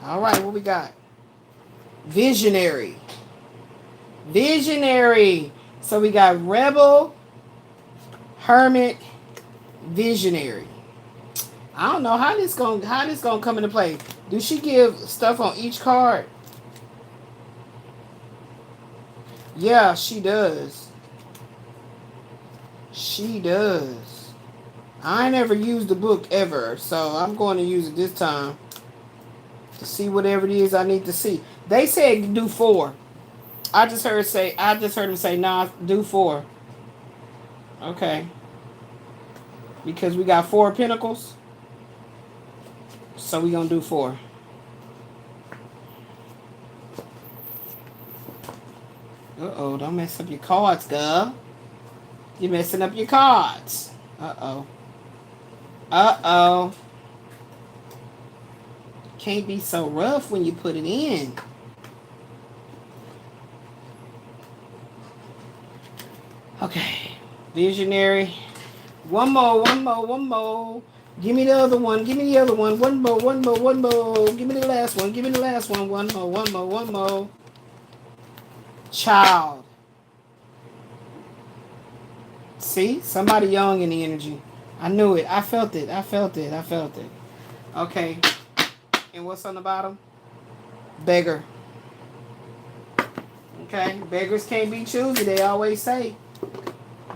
All right, what we got? Visionary. Visionary. So we got Rebel, Hermit, Visionary. I don't know how this gonna come into play. Do she give stuff on each card? Yeah, she does. She does. I never used the book ever, so I'm going to use it this time to see whatever it is I need to see. They said do 4. I just heard him say, nah, do 4. Okay. Because we got 4 pentacles. So we gonna do 4. Uh-oh, don't mess up your cards, girl. You're messing up your cards. Uh-oh. Uh-oh. Can't be so rough when you put it in. Okay. Visionary. One more. Give me the other one. Give me the other one. One more. Give me the last one. One more. Child. See? Somebody young in the energy. I knew it. I felt it. Okay. And what's on the bottom? Beggar. Okay. Beggars can't be choosy, they always say.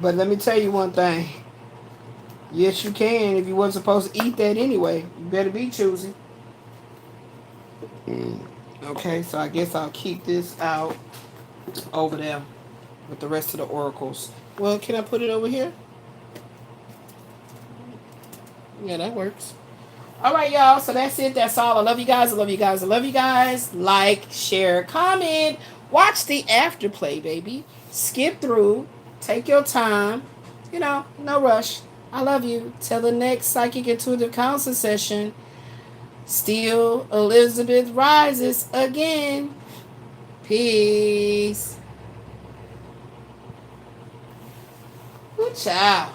But let me tell you one thing. Yes, you can. If you weren't supposed to eat that anyway, you better be choosy. Okay, so I guess I'll keep this out over there with the rest of the oracles. Well, can I put it over here? Yeah, that works. All right, y'all. So that's it. That's all. I love you guys. Like, share, comment. Watch the afterplay, baby. Skip through. Take your time. No rush. I love you. Till the next Psychic Intuitive Counseling session. Still Elizabeth rises again. Peace. Good child.